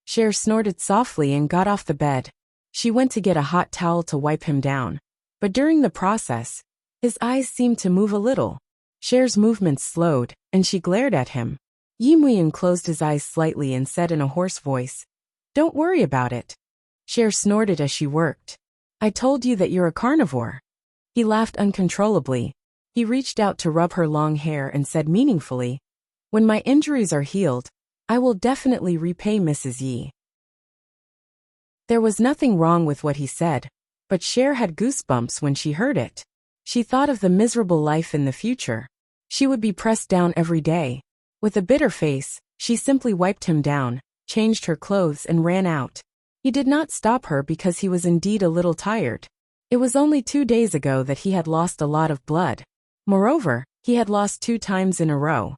Cher snorted softly and got off the bed. She went to get a hot towel to wipe him down. But during the process, his eyes seemed to move a little. Cher's movements slowed, and she glared at him. Yimuyan closed his eyes slightly and said in a hoarse voice, Don't worry about it. Cher snorted as she worked. I told you that you're a carnivore. He laughed uncontrollably. He reached out to rub her long hair and said meaningfully, When my injuries are healed, I will definitely repay Mrs. Yi. There was nothing wrong with what he said, but Cher had goosebumps when she heard it. She thought of the miserable life in the future. She would be pressed down every day. With a bitter face, she simply wiped him down, changed her clothes and ran out. He did not stop her because he was indeed a little tired. It was only 2 days ago that he had lost a lot of blood. Moreover, he had lost 2 times in a row.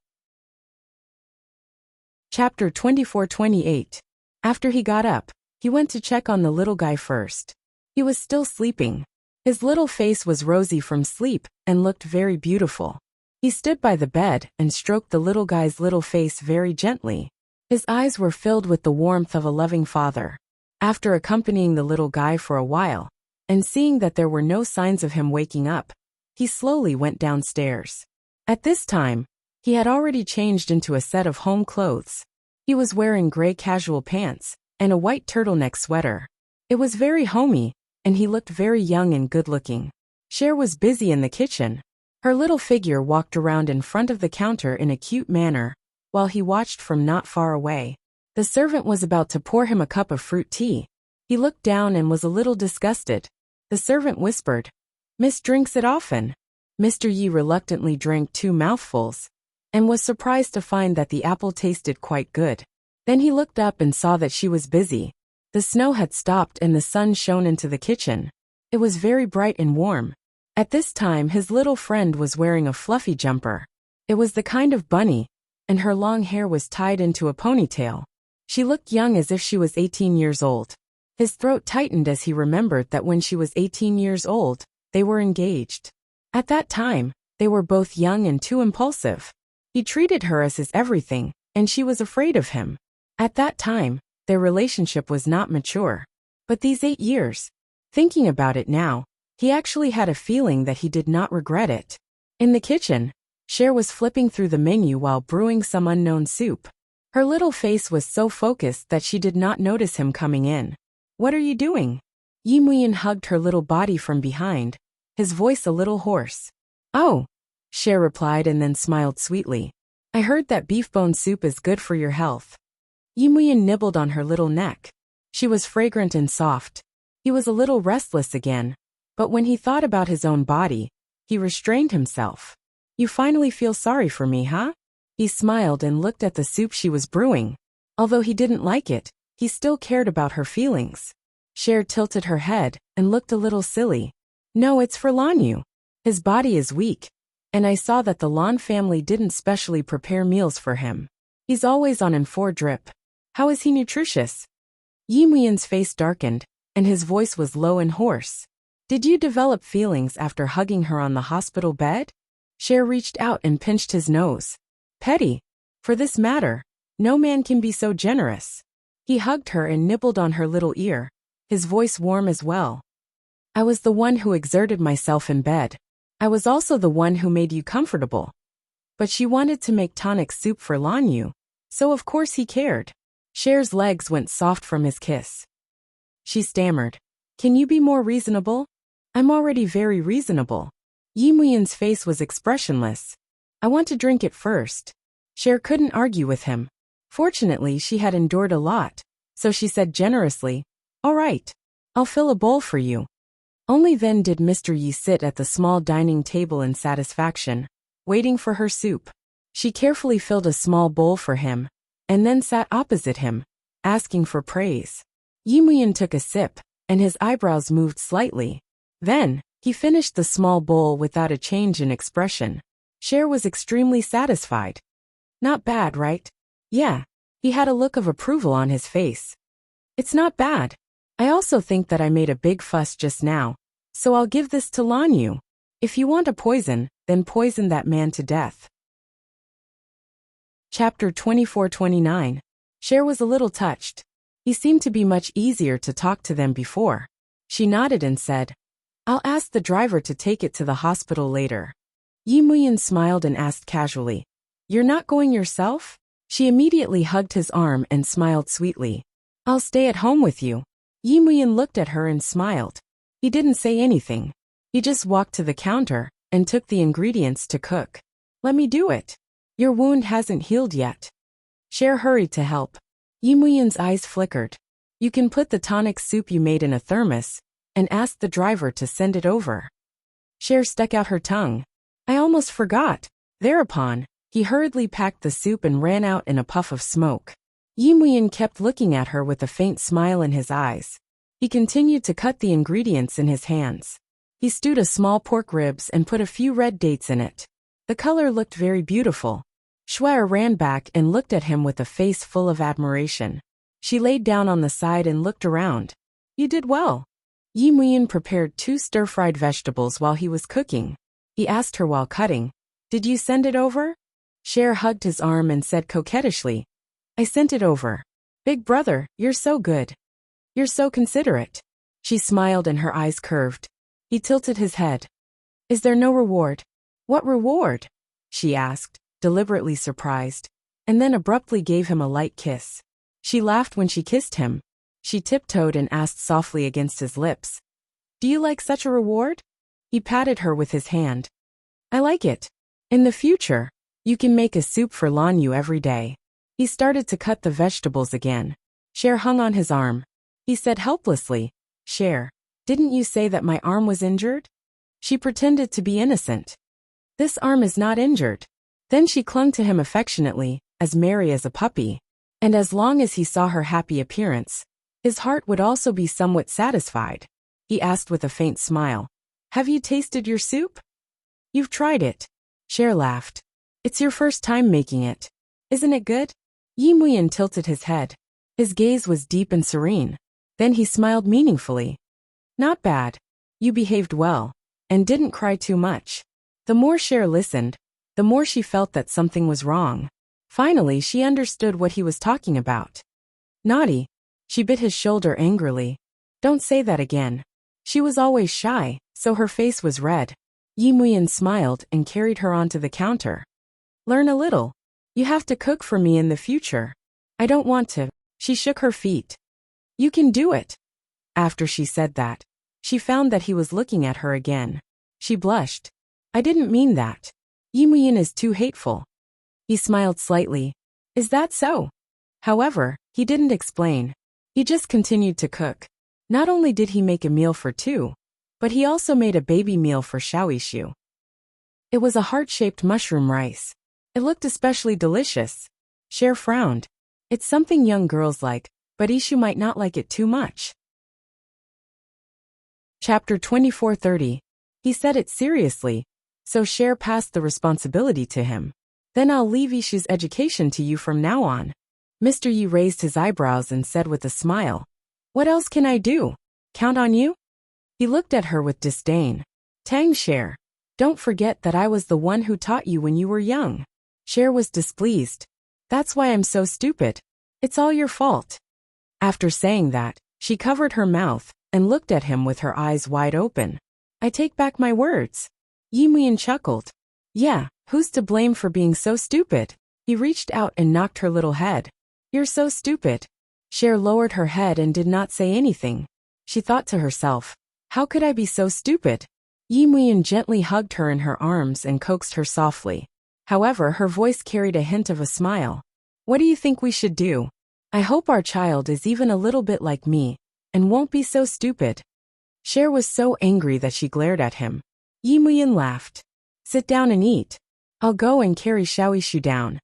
Chapter 24-28. After he got up, he went to check on the little guy first. He was still sleeping. His little face was rosy from sleep and looked very beautiful. He stood by the bed and stroked the little guy's little face very gently. His eyes were filled with the warmth of a loving father. After accompanying the little guy for a while, and seeing that there were no signs of him waking up, he slowly went downstairs. At this time, he had already changed into a set of home clothes. He was wearing gray casual pants and a white turtleneck sweater. It was very homey, and he looked very young and good-looking. Cher was busy in the kitchen. Her little figure walked around in front of the counter in a cute manner, while he watched from not far away. The servant was about to pour him a cup of fruit tea. He looked down and was a little disgusted. The servant whispered, Miss drinks it often. Mr. Yi reluctantly drank 2 mouthfuls, and was surprised to find that the apple tasted quite good. Then he looked up and saw that she was busy. The snow had stopped and the sun shone into the kitchen. It was very bright and warm. At this time his little friend was wearing a fluffy jumper. It was the kind of bunny, and her long hair was tied into a ponytail. She looked young as if she was 18 years old. His throat tightened as he remembered that when she was 18 years old, they were engaged. At that time, they were both young and too impulsive. He treated her as his everything, and she was afraid of him. At that time, their relationship was not mature. But these 8 years, thinking about it now, he actually had a feeling that he did not regret it. In the kitchen, Cher was flipping through the menu while brewing some unknown soup. Her little face was so focused that she did not notice him coming in. "What are you doing?" Yimuyan hugged her little body from behind, his voice a little hoarse. "Oh," Cher replied and then smiled sweetly. "I heard that beef bone soup is good for your health." Yimuyan nibbled on her little neck. She was fragrant and soft. He was a little restless again, but when he thought about his own body, he restrained himself. "You finally feel sorry for me, huh?" He smiled and looked at the soup she was brewing. Although he didn't like it, he still cared about her feelings. Cher tilted her head and looked a little silly. "No, it's for Lanyu. His body is weak, and I saw that the Lan family didn't specially prepare meals for him. He's always on N4 drip. How is he nutritious?" Yimuyan's face darkened, and his voice was low and hoarse. "Did you develop feelings after hugging her on the hospital bed?" Cher reached out and pinched his nose. "Petty. For this matter, no man can be so generous." He hugged her and nibbled on her little ear, his voice warm as well. "I was the one who exerted myself in bed. I was also the one who made you comfortable." But she wanted to make tonic soup for Lanyu, so of course he cared. Cher's legs went soft from his kiss. She stammered, "Can you be more reasonable?" "I'm already very reasonable." Yimuyan's face was expressionless. "I want to drink it first." Cher couldn't argue with him. Fortunately, she had endured a lot, so she said generously, "All right, I'll fill a bowl for you." Only then did Mr. Yi sit at the small dining table in satisfaction, waiting for her soup. She carefully filled a small bowl for him, and then sat opposite him, asking for praise. Yimuyan took a sip, and his eyebrows moved slightly. Then, he finished the small bowl without a change in expression. Cher was extremely satisfied. "Not bad, right?" "Yeah." He had a look of approval on his face. "It's not bad. I also think that I made a big fuss just now, so I'll give this to Lanyu. If you want a poison, then poison that man to death." Chapter 24-29. Cher was a little touched. He seemed to be much easier to talk to than before. She nodded and said, "I'll ask the driver to take it to the hospital later." Yimuyan smiled and asked casually, "You're not going yourself?" She immediately hugged his arm and smiled sweetly. "I'll stay at home with you." Yimuyan looked at her and smiled. He didn't say anything. He just walked to the counter and took the ingredients to cook. "Let me do it. Your wound hasn't healed yet." Cher hurried to help. Yimuyan's eyes flickered. "You can put the tonic soup you made in a thermos and ask the driver to send it over." Cher stuck out her tongue. "I almost forgot." Thereupon, he hurriedly packed the soup and ran out in a puff of smoke. Yimuyan kept looking at her with a faint smile in his eyes. He continued to cut the ingredients in his hands. He stewed a small pork ribs and put a few red dates in it. The color looked very beautiful. Shuai ran back and looked at him with a face full of admiration. She laid down on the side and looked around. "You did well." Yimuyan prepared 2 stir-fried vegetables while he was cooking. He asked her while cutting, "Did you send it over?" Cher hugged his arm and said coquettishly, "I sent it over." "Big brother, you're so good. You're so considerate." She smiled and her eyes curved. He tilted his head. "Is there no reward?" "What reward?" she asked, deliberately surprised, and then abruptly gave him a light kiss. She laughed when she kissed him. She tiptoed and asked softly against his lips, "Do you like such a reward?" He patted her with his hand. "I like it. In the future, you can make a soup for Lanyu every day." He started to cut the vegetables again. Cher hung on his arm. He said helplessly, "Cher, didn't you say that my arm was injured?" She pretended to be innocent. "This arm is not injured." Then she clung to him affectionately, as merry as a puppy. And as long as he saw her happy appearance, his heart would also be somewhat satisfied. He asked with a faint smile, "Have you tasted your soup?" "You've tried it." Cher laughed. "It's your first time making it. Isn't it good?" Yimuyan tilted his head. His gaze was deep and serene. Then he smiled meaningfully. "Not bad. You behaved well, and didn't cry too much." The more Cher listened, the more she felt that something was wrong. Finally, she understood what he was talking about. Naughty. She bit his shoulder angrily. Don't say that again. She was always shy, so her face was red. Yi Muyan smiled and carried her onto the counter. Learn a little. You have to cook for me in the future. I don't want to. She shook her feet. You can do it. After she said that, she found that he was looking at her again. She blushed. I didn't mean that. Yi Muyan is too hateful. He smiled slightly. Is that so? However, he didn't explain. He just continued to cook. Not only did he make a meal for two, but he also made a baby meal for Xiaoishu. It was a heart-shaped mushroom rice. It looked especially delicious. Cher frowned. It's something young girls like, but Ishu might not like it too much. Chapter 24:30. He said it seriously, so Cher passed the responsibility to him. Then I'll leave Ishu's education to you from now on. Mr. Yi raised his eyebrows and said with a smile. What else can I do? Count on you? He looked at her with disdain. Tang Cher. Don't forget that I was the one who taught you when you were young. Cher was displeased. That's why I'm so stupid. It's all your fault. After saying that, she covered her mouth and looked at him with her eyes wide open. I take back my words. Yi Muyan chuckled. Yeah, who's to blame for being so stupid? He reached out and knocked her little head. You're so stupid. Cher lowered her head and did not say anything. She thought to herself, how could I be so stupid? Yi Muyan gently hugged her in her arms and coaxed her softly. However, her voice carried a hint of a smile. What do you think we should do? I hope our child is even a little bit like me, and won't be so stupid. Cher was so angry that she glared at him. Yi Muyan laughed. Sit down and eat. I'll go and carry Xiaoishu down.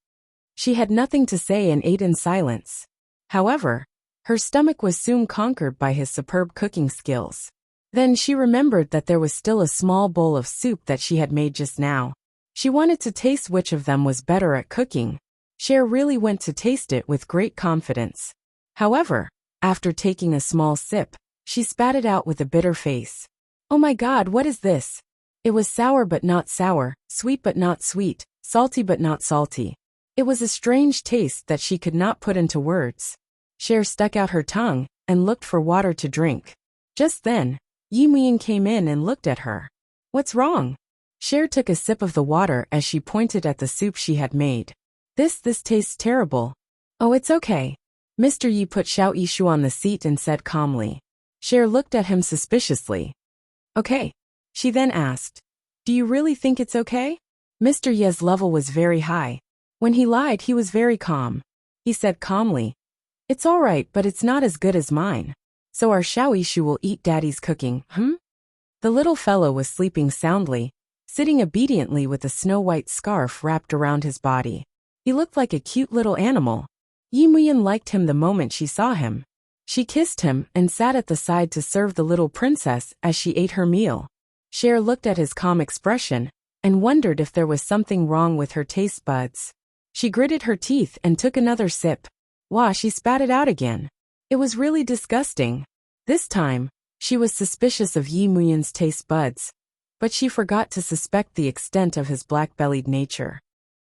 She had nothing to say and ate in silence. However, her stomach was soon conquered by his superb cooking skills. Then she remembered that there was still a small bowl of soup that she had made just now. She wanted to taste which of them was better at cooking. Cher really went to taste it with great confidence. However, after taking a small sip, she spat it out with a bitter face. Oh my God, what is this? It was sour but not sour, sweet but not sweet, salty but not salty. It was a strange taste that she could not put into words. Cher stuck out her tongue and looked for water to drink. Just then, Yi Muyan came in and looked at her. What's wrong? Cher took a sip of the water as she pointed at the soup she had made. This tastes terrible. Oh, it's okay. Mr. Yi put Xiaoishu on the seat and said calmly. Cher looked at him suspiciously. Okay. She then asked. Do you really think it's okay? Mr. Yi's level was very high. When he lied, he was very calm. He said calmly. It's all right, but it's not as good as mine. So our Xiaoishu will eat Daddy's cooking, The little fellow was sleeping soundly, sitting obediently with a snow-white scarf wrapped around his body. He looked like a cute little animal. Yi Muyan liked him the moment she saw him. She kissed him and sat at the side to serve the little princess as she ate her meal. Cher looked at his calm expression and wondered if there was something wrong with her taste buds. She gritted her teeth and took another sip. Wah, she spat it out again. It was really disgusting. This time, she was suspicious of Yi Muyan's taste buds, but she forgot to suspect the extent of his black-bellied nature.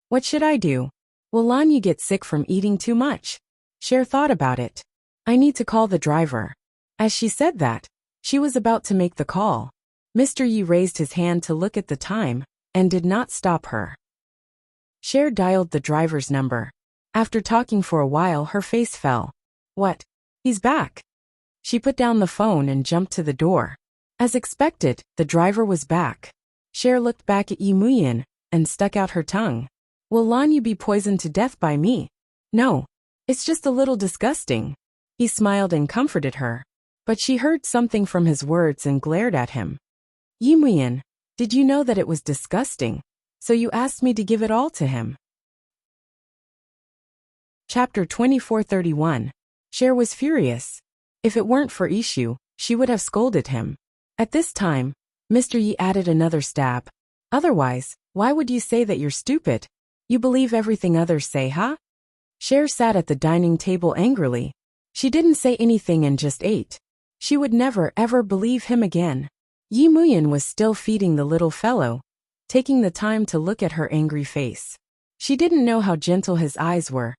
What should I do? Will Lanyu get sick from eating too much? Cher thought about it. I need to call the driver. As she said that, she was about to make the call. Mr. Yi raised his hand to look at the time and did not stop her. Cher dialed the driver's number. After talking for a while, her face fell. What? He's back. She put down the phone and jumped to the door. As expected, the driver was back. Cher looked back at Yi Muyan and stuck out her tongue. Will Lanyu be poisoned to death by me? No. It's just a little disgusting. He smiled and comforted her. But she heard something from his words and glared at him. Yi Muyan, did you know that it was disgusting? So you asked me to give it all to him. Chapter 24:31. Cher was furious. If it weren't for Ishu, she would have scolded him. At this time, Mr. Yi added another stab. Otherwise, why would you say that you're stupid? You believe everything others say, huh? Cher sat at the dining table angrily. She didn't say anything and just ate. She would never ever believe him again. Yi Muyan was still feeding the little fellow, taking the time to look at her angry face. She didn't know how gentle his eyes were.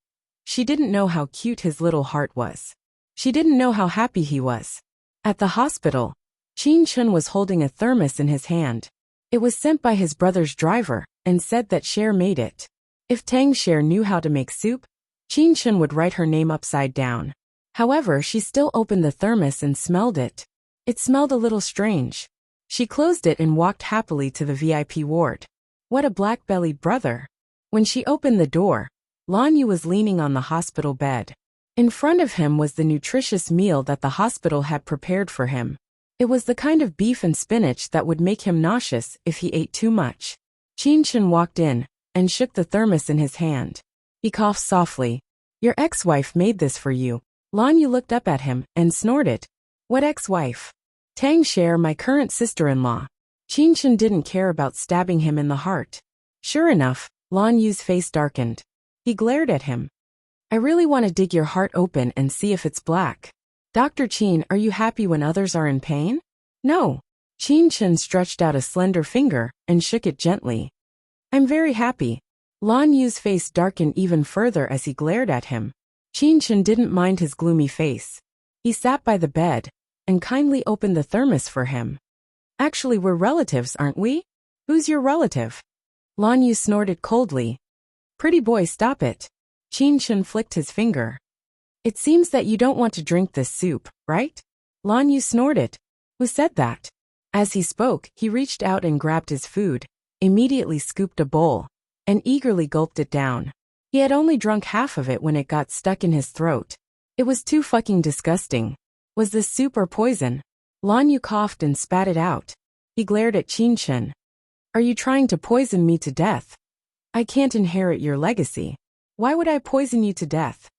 She didn't know how cute his little heart was. She didn't know how happy he was. At the hospital, Chun was holding a thermos in his hand. It was sent by his brother's driver and said that Cher made it. If Tang Cher knew how to make soup, Chun would write her name upside down. However, she still opened the thermos and smelled it. It smelled a little strange. She closed it and walked happily to the VIP ward. What a black-bellied brother. When she opened the door, Lan Yu was leaning on the hospital bed. In front of him was the nutritious meal that the hospital had prepared for him. It was the kind of beef and spinach that would make him nauseous if he ate too much. Chun walked in and shook the thermos in his hand. He coughed softly. Your ex-wife made this for you. Lan Yu looked up at him and snorted. What ex-wife? Tang Cher, my current sister-in-law. Chun didn't care about stabbing him in the heart. Sure enough, Lan Yu's face darkened. He glared at him. I really want to dig your heart open and see if it's black. Dr. Chen, are you happy when others are in pain? No. Chun stretched out a slender finger and shook it gently. I'm very happy. Lan Yu's face darkened even further as he glared at him. Chun didn't mind his gloomy face. He sat by the bed and kindly opened the thermos for him. Actually, we're relatives, aren't we? Who's your relative? Lan Yu snorted coldly. Pretty boy, stop it. Chun flicked his finger. It seems that you don't want to drink this soup, right? Lan Yu snorted. Who said that? As he spoke, he reached out and grabbed his food, immediately scooped a bowl, and eagerly gulped it down. He had only drunk half of it when it got stuck in his throat. It was too fucking disgusting. Was this soup or poison? Lan Yu coughed and spat it out. He glared at Chun. Are you trying to poison me to death? I can't inherit your legacy. Why would I poison you to death?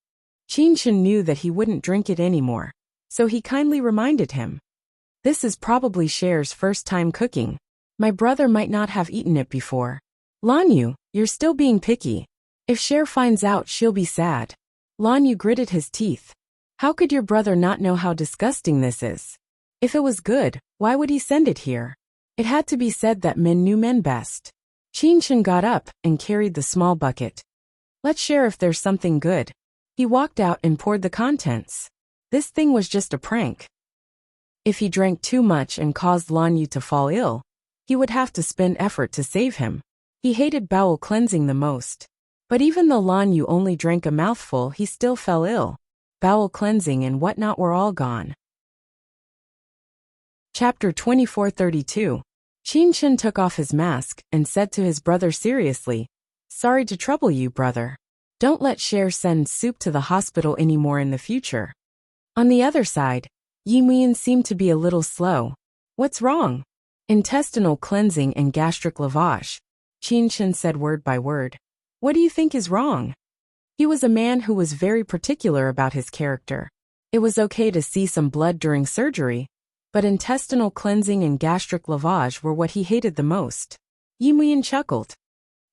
Chun knew that he wouldn't drink it anymore, so he kindly reminded him. This is probably Cher's first time cooking. My brother might not have eaten it before. Lan Yu, you're still being picky. If Cher finds out, she'll be sad. Lan Yu gritted his teeth. How could your brother not know how disgusting this is? If it was good, why would he send it here? It had to be said that men knew men best. Chun got up and carried the small bucket. Let's share if there's something good. He walked out and poured the contents. This thing was just a prank. If he drank too much and caused Lan Yu to fall ill, he would have to spend effort to save him. He hated bowel cleansing the most. But even though Lan Yu only drank a mouthful, he still fell ill. Bowel cleansing and whatnot were all gone. Chapter 2432. Chun took off his mask and said to his brother seriously, Sorry to trouble you, brother. Don't let Cher send soup to the hospital anymore in the future. On the other side, Yimuyan seemed to be a little slow. What's wrong? Intestinal cleansing and gastric lavage. Chun said word by word. What do you think is wrong? He was a man who was very particular about his character. It was okay to see some blood during surgery, but intestinal cleansing and gastric lavage were what he hated the most. Yimuyan chuckled.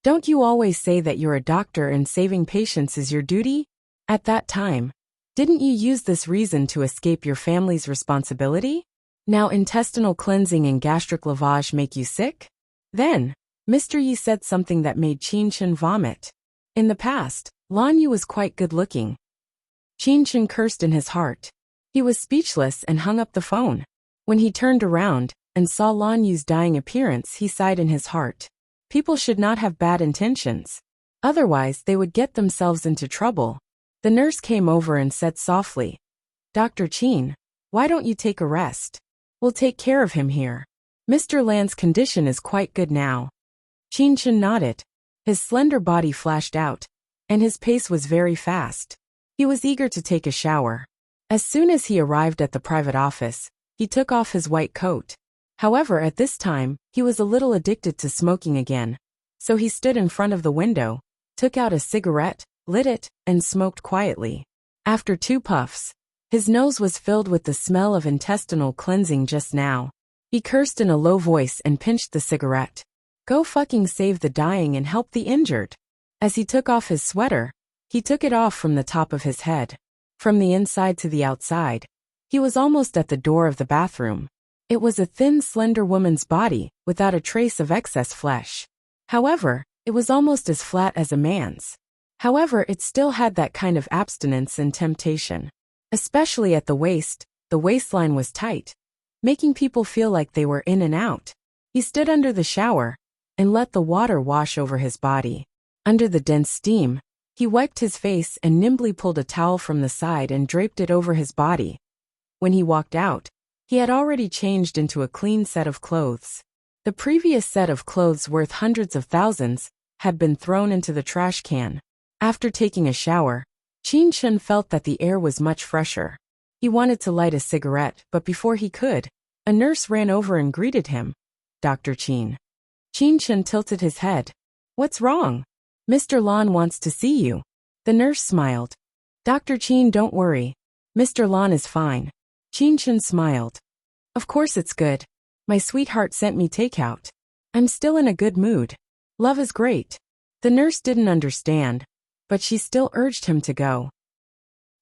Don't you always say that you're a doctor and saving patients is your duty? At that time, didn't you use this reason to escape your family's responsibility? Now intestinal cleansing and gastric lavage make you sick? Then, Mr. Yi said something that made Chun vomit. In the past, Lan Yu was quite good-looking. Chun cursed in his heart. He was speechless and hung up the phone. When he turned around and saw Lan Yu's dying appearance, he sighed in his heart. People should not have bad intentions. Otherwise, they would get themselves into trouble. The nurse came over and said softly, Dr. Chen, why don't you take a rest? We'll take care of him here. Mr. Lan's condition is quite good now. Chun nodded. His slender body flashed out, and his pace was very fast. He was eager to take a shower. As soon as he arrived at the private office, he took off his white coat. However, at this time, he was a little addicted to smoking again, so he stood in front of the window, took out a cigarette, lit it, and smoked quietly. After 2 puffs, his nose was filled with the smell of intestinal cleansing just now. He cursed in a low voice and pinched the cigarette. Go fucking save the dying and help the injured. As he took off his sweater, he took it off from the top of his head. From the inside to the outside, he was almost at the door of the bathroom. It was a thin, slender woman's body, without a trace of excess flesh. However, it was almost as flat as a man's. However, it still had that kind of abstinence and temptation. Especially at the waistline was tight, making people feel like they were in and out. He stood under the shower and let the water wash over his body. Under the dense steam, he wiped his face and nimbly pulled a towel from the side and draped it over his body. When he walked out, he had already changed into a clean set of clothes. The previous set of clothes worth hundreds of thousands had been thrown into the trash can. After taking a shower, Qin felt that the air was much fresher. He wanted to light a cigarette, but before he could, a nurse ran over and greeted him. Dr. Qin. Qin tilted his head. What's wrong? Mr. Lan wants to see you. The nurse smiled. Dr. Qin, don't worry. Mr. Lan is fine. Qin smiled. Of course it's good. My sweetheart sent me takeout. I'm still in a good mood. Love is great. The nurse didn't understand, but she still urged him to go.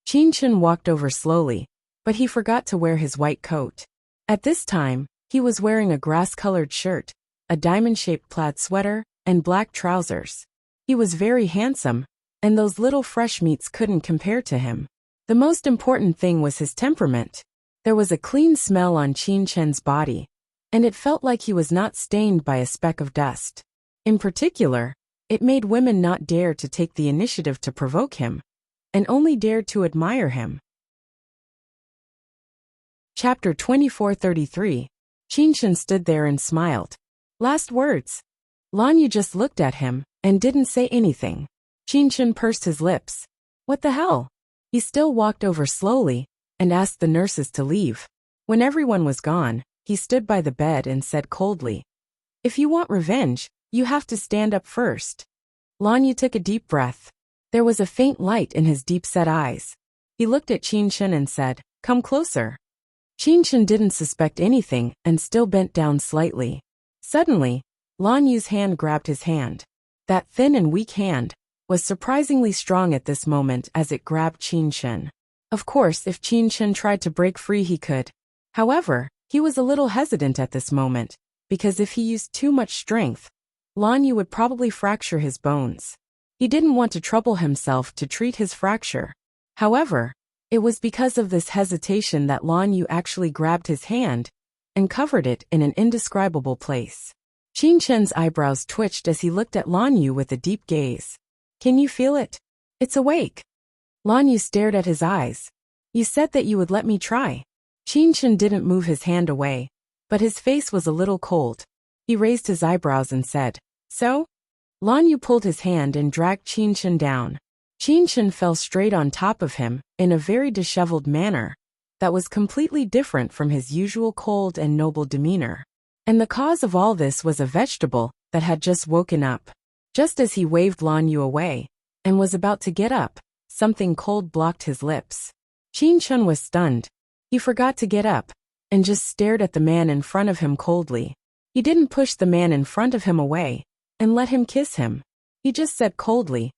Qin walked over slowly, but he forgot to wear his white coat. At this time, he was wearing a grass-colored shirt, a diamond-shaped plaid sweater, and black trousers. He was very handsome, and those little fresh meats couldn't compare to him. The most important thing was his temperament. There was a clean smell on Qin's body, and it felt like he was not stained by a speck of dust. In particular, it made women not dare to take the initiative to provoke him, and only dared to admire him. Chapter 2433. Qin stood there and smiled. Last words. Lan Yu just looked at him and didn't say anything. Qin pursed his lips. What the hell? He still walked over slowly and asked the nurses to leave. When everyone was gone, he stood by the bed and said coldly, If you want revenge, you have to stand up first. Lan Yu took a deep breath. There was a faint light in his deep-set eyes. He looked at Qin and said, Come closer. Qin didn't suspect anything and still bent down slightly. Suddenly, Lan Yu's hand grabbed his hand. That thin and weak hand was surprisingly strong at this moment as it grabbed Qin. Of course, if Qin tried to break free he could. However, he was a little hesitant at this moment, because if he used too much strength, Lan Yu would probably fracture his bones. He didn't want to trouble himself to treat his fracture. However, it was because of this hesitation that Lan Yu actually grabbed his hand and covered it in an indescribable place. Qin's eyebrows twitched as he looked at Lan Yu with a deep gaze. Can you feel it? It's awake. Lan Yu stared at his eyes. You said that you would let me try. Qin didn't move his hand away, but his face was a little cold. He raised his eyebrows and said, So? Lan Yu pulled his hand and dragged Qin down. Qin fell straight on top of him, in a very disheveled manner, that was completely different from his usual cold and noble demeanor. And the cause of all this was a vegetable that had just woken up. Just as he waved Lan Yu away, and was about to get up, something cold blocked his lips. Qin was stunned. He forgot to get up, and just stared at the man in front of him coldly. He didn't push the man in front of him away, and let him kiss him. He just said coldly,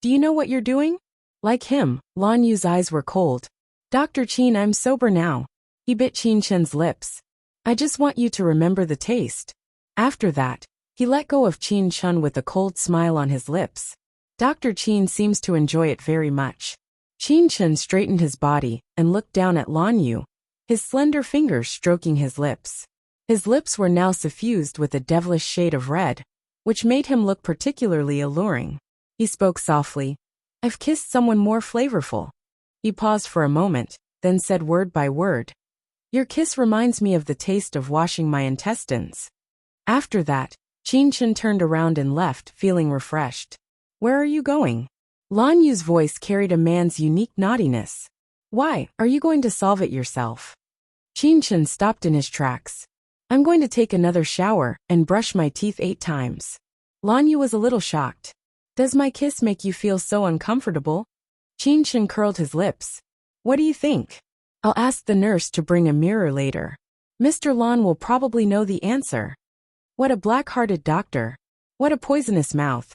Do you know what you're doing? Like him, Lan Yu's eyes were cold. Dr. Qin, I'm sober now. He bit Qin's lips. I just want you to remember the taste. After that, he let go of Qin with a cold smile on his lips. Dr. Qin seems to enjoy it very much. Qin straightened his body and looked down at Lan Yu, his slender fingers stroking his lips. His lips were now suffused with a devilish shade of red, which made him look particularly alluring. He spoke softly. I've kissed someone more flavorful. He paused for a moment, then said word by word. Your kiss reminds me of the taste of washing my intestines. After that, Qin turned around and left, feeling refreshed. Where are you going? Lan Yu's voice carried a man's unique naughtiness. Why, are you going to solve it yourself? Qin stopped in his tracks. I'm going to take another shower and brush my teeth 8 times. Lan Yu was a little shocked. Does my kiss make you feel so uncomfortable? Qin curled his lips. What do you think? I'll ask the nurse to bring a mirror later. Mr. Lan will probably know the answer. What a black-hearted doctor. What a poisonous mouth.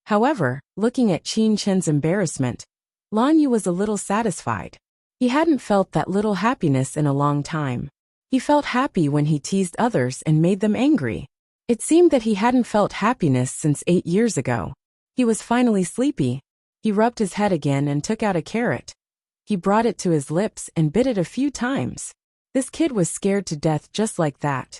However, looking at Qin's embarrassment, Lan Yu was a little satisfied. He hadn't felt that little happiness in a long time. He felt happy when he teased others and made them angry. It seemed that he hadn't felt happiness since 8 years ago. He was finally sleepy. He rubbed his head again and took out a carrot. He brought it to his lips and bit it a few times. This kid was scared to death just like that.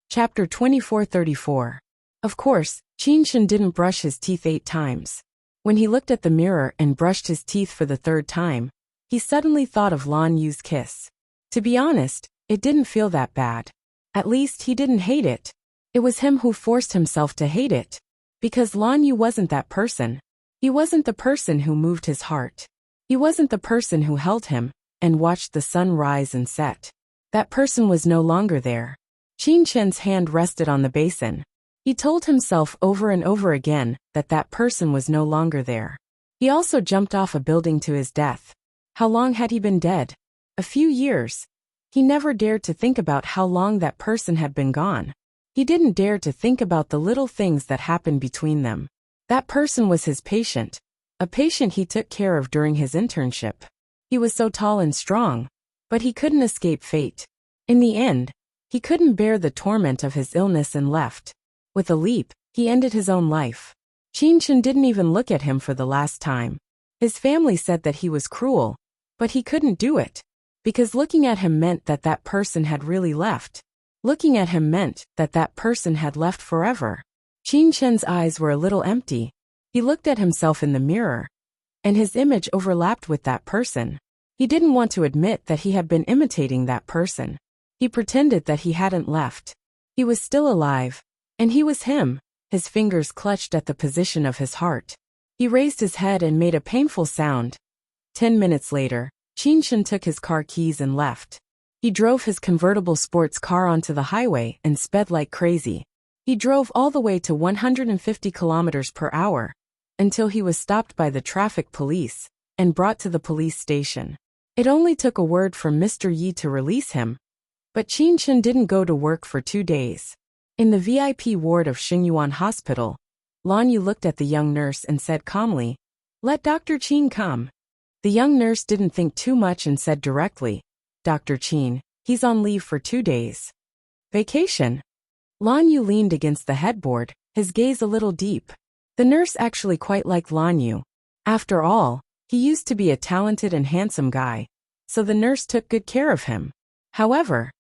Chapter 2434. Of course, Qinshan didn't brush his teeth 8 times. When he looked at the mirror and brushed his teeth for the 3rd time, he suddenly thought of Lan Yu's kiss. To be honest, it didn't feel that bad. At least he didn't hate it. It was him who forced himself to hate it. Because Lan Yu wasn't that person. He wasn't the person who moved his heart. He wasn't the person who held him and watched the sun rise and set. That person was no longer there. Qinshan's hand rested on the basin. He told himself over and over again that that person was no longer there. He also jumped off a building to his death. How long had he been dead? A few years. He never dared to think about how long that person had been gone. He didn't dare to think about the little things that happened between them. That person was his patient, a patient he took care of during his internship. He was so tall and strong, but he couldn't escape fate. In the end, he couldn't bear the torment of his illness and left. With a leap, he ended his own life. Qinshan didn't even look at him for the last time. His family said that he was cruel, but he couldn't do it. Because looking at him meant that that person had really left. Looking at him meant that that person had left forever. Qinshan's eyes were a little empty. He looked at himself in the mirror, and his image overlapped with that person. He didn't want to admit that he had been imitating that person. He pretended that he hadn't left. He was still alive, and he was him. His fingers clutched at the position of his heart. He raised his head and made a painful sound. 10 minutes later, Qinshan took his car keys and left. He drove his convertible sports car onto the highway and sped like crazy. He drove all the way to 150 kilometers per hour until he was stopped by the traffic police and brought to the police station. It only took a word from Mr. Yi to release him, but Qinshan didn't go to work for 2 days. In the VIP ward of Xingyuan Hospital, Lan Yu looked at the young nurse and said calmly, "Let Dr. Qin come." The young nurse didn't think too much and said directly, "Dr. Qin, he's on leave for 2 days. Vacation." Lan Yu leaned against the headboard, his gaze a little deep. The nurse actually quite liked Lan Yu. After all, he used to be a talented and handsome guy, so the nurse took good care of him. However,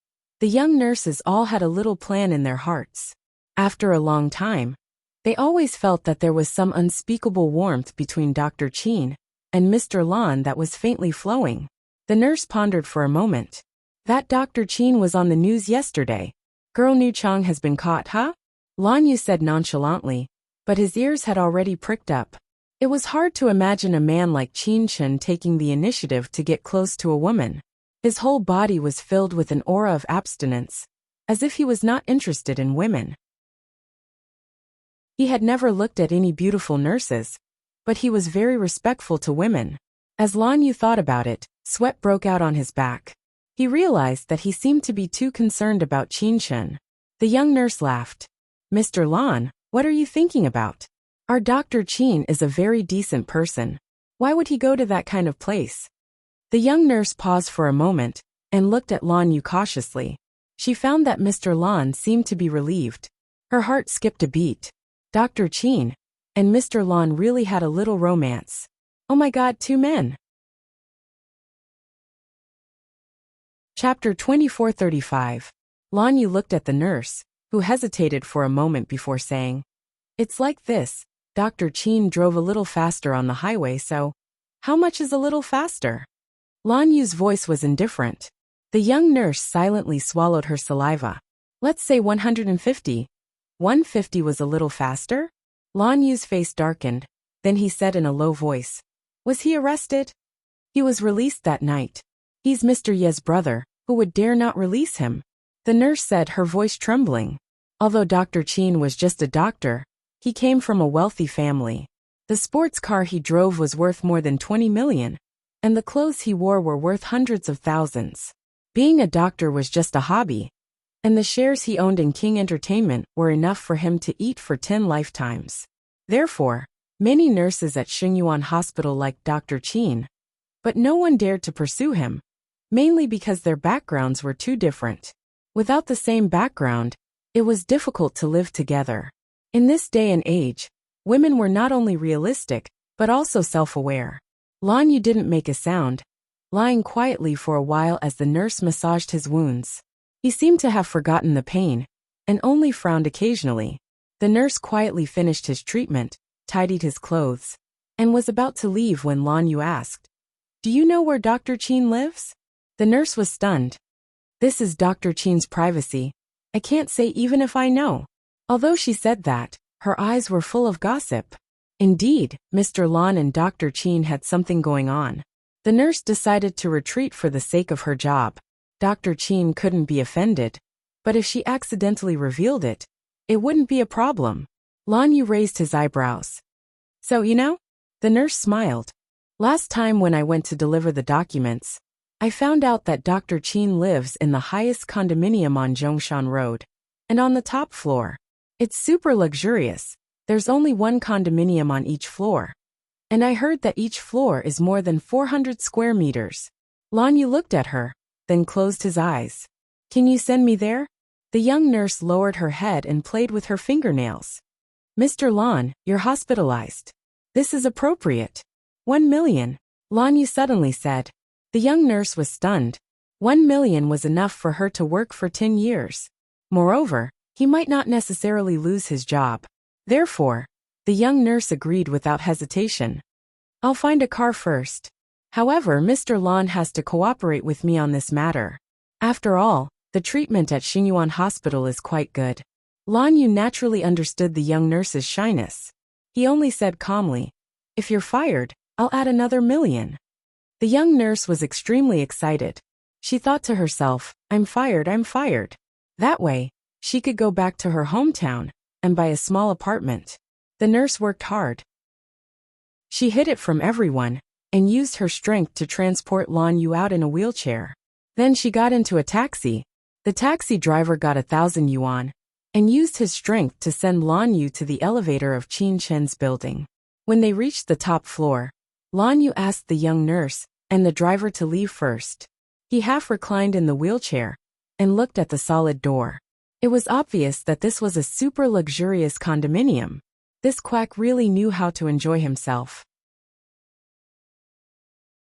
the young nurses all had a little plan in their hearts. After a long time, they always felt that there was some unspeakable warmth between Dr. Qin and Mr. Lan that was faintly flowing. The nurse pondered for a moment. That Dr. Qin was on the news yesterday. Girl Nu Chang has been caught, huh? Lan Yu said nonchalantly, but his ears had already pricked up. It was hard to imagine a man like Qinshan taking the initiative to get close to a woman. His whole body was filled with an aura of abstinence, as if he was not interested in women. He had never looked at any beautiful nurses, but he was very respectful to women. As Lan Yu thought about it, sweat broke out on his back. He realized that he seemed to be too concerned about Qinshan. The young nurse laughed. "Mr. Lan, what are you thinking about? Our Dr. Qin is a very decent person. Why would he go to that kind of place?" The young nurse paused for a moment and looked at Lan Yu cautiously. She found that Mr. Lan seemed to be relieved. Her heart skipped a beat. Dr. Qin and Mr. Lan really had a little romance. Oh my God, 2 men. Chapter 2435. Lan Yu looked at the nurse, who hesitated for a moment before saying, "It's like this, Dr. Qin drove a little faster on the highway, so how much is a little faster?" Lan Yu's voice was indifferent. The young nurse silently swallowed her saliva. "Let's say 150. 150 was a little faster?" Lan Yu's face darkened. Then he said in a low voice, "Was he arrested?" "He was released that night. He's Mr. Ye's brother, who would dare not release him?" The nurse said, her voice trembling. Although Dr. Qin was just a doctor, he came from a wealthy family. The sports car he drove was worth more than 20 million, and the clothes he wore were worth hundreds of thousands. Being a doctor was just a hobby, and the shares he owned in King Entertainment were enough for him to eat for 10 lifetimes. Therefore, many nurses at Xingyuan Hospital liked Dr. Qin, but no one dared to pursue him, mainly because their backgrounds were too different. Without the same background, it was difficult to live together. In this day and age, women were not only realistic, but also self-aware. Lan Yu didn't make a sound, lying quietly for a while as the nurse massaged his wounds. He seemed to have forgotten the pain, and only frowned occasionally. The nurse quietly finished his treatment, tidied his clothes, and was about to leave when Lan Yu asked, "Do you know where Dr. Qin lives?" The nurse was stunned. "This is Dr. Qin's privacy. I can't say even if I know." Although she said that, her eyes were full of gossip. Indeed, Mr. Lan and Dr. Qin had something going on. The nurse decided to retreat for the sake of her job. Dr. Qin couldn't be offended, but if she accidentally revealed it, it wouldn't be a problem. Lan Yu raised his eyebrows. "So, you know?" The nurse smiled. "Last time when I went to deliver the documents, I found out that Dr. Qin lives in the highest condominium on Zhongshan Road, and on the top floor. It's super luxurious. There's only one condominium on each floor. And I heard that each floor is more than 400 square meters." Lan Yu looked at her, then closed his eyes. "Can you send me there?" The young nurse lowered her head and played with her fingernails. "Mr. Lan, you're hospitalized. This is appropriate." 1 million, Lan Yu suddenly said. The young nurse was stunned. 1 million was enough for her to work for 10 years. Moreover, he might not necessarily lose his job. Therefore, the young nurse agreed without hesitation. "I'll find a car first. However, Mr. Lan has to cooperate with me on this matter. After all, the treatment at Xingyuan Hospital is quite good." Lan Yu naturally understood the young nurse's shyness. He only said calmly, "If you're fired, I'll add another 1 million. The young nurse was extremely excited. She thought to herself, I'm fired. That way, she could go back to her hometown and buy a small apartment. The nurse worked hard. She hid it from everyone and used her strength to transport Lan Yu out in a wheelchair. Then she got into a taxi. The taxi driver got 1,000 yuan and used his strength to send Lan Yu to the elevator of Qin Chen's building. When they reached the top floor, Lan Yu asked the young nurse and the driver to leave first. He half reclined in the wheelchair and looked at the solid door. It was obvious that this was a super luxurious condominium. This quack really knew how to enjoy himself.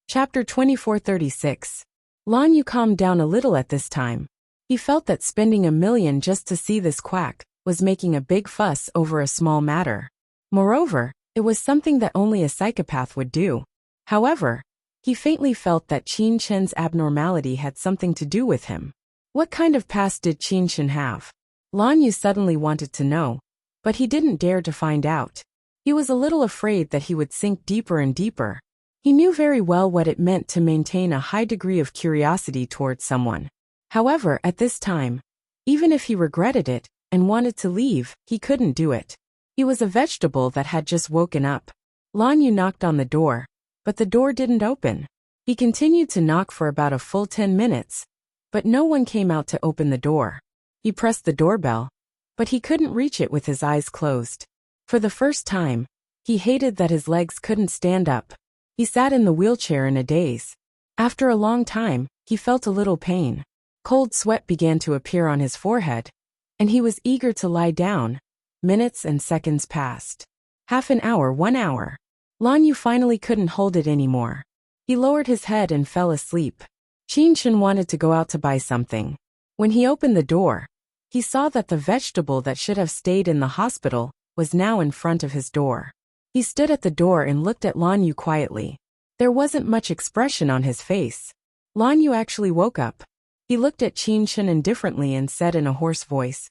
Chapter 2436. Lan Yu calmed down a little at this time. He felt that spending 1 million just to see this quack was making a big fuss over a small matter. Moreover, it was something that only a psychopath would do. However, he faintly felt that Qin Chen's abnormality had something to do with him. What kind of past did Qin Chen have? Lan Yu suddenly wanted to know, but he didn't dare to find out. He was a little afraid that he would sink deeper and deeper. He knew very well what it meant to maintain a high degree of curiosity towards someone. However, at this time, even if he regretted it and wanted to leave, he couldn't do it. He was a vegetable that had just woken up. Lan Yu knocked on the door, but the door didn't open. He continued to knock for about a full 10 minutes, but no one came out to open the door. He pressed the doorbell, but he couldn't reach it with his eyes closed. For the first time, he hated that his legs couldn't stand up. He sat in the wheelchair in a daze. After a long time, he felt a little pain. Cold sweat began to appear on his forehead, and he was eager to lie down. Minutes and seconds passed. Half an hour, 1 hour. Lan Yu finally couldn't hold it anymore. He lowered his head and fell asleep. Qin Chen wanted to go out to buy something. When he opened the door, he saw that the vegetable that should have stayed in the hospital was now in front of his door. He stood at the door and looked at Lan Yu quietly. There wasn't much expression on his face. Lan Yu actually woke up. He looked at Qin Chen indifferently and said in a hoarse voice,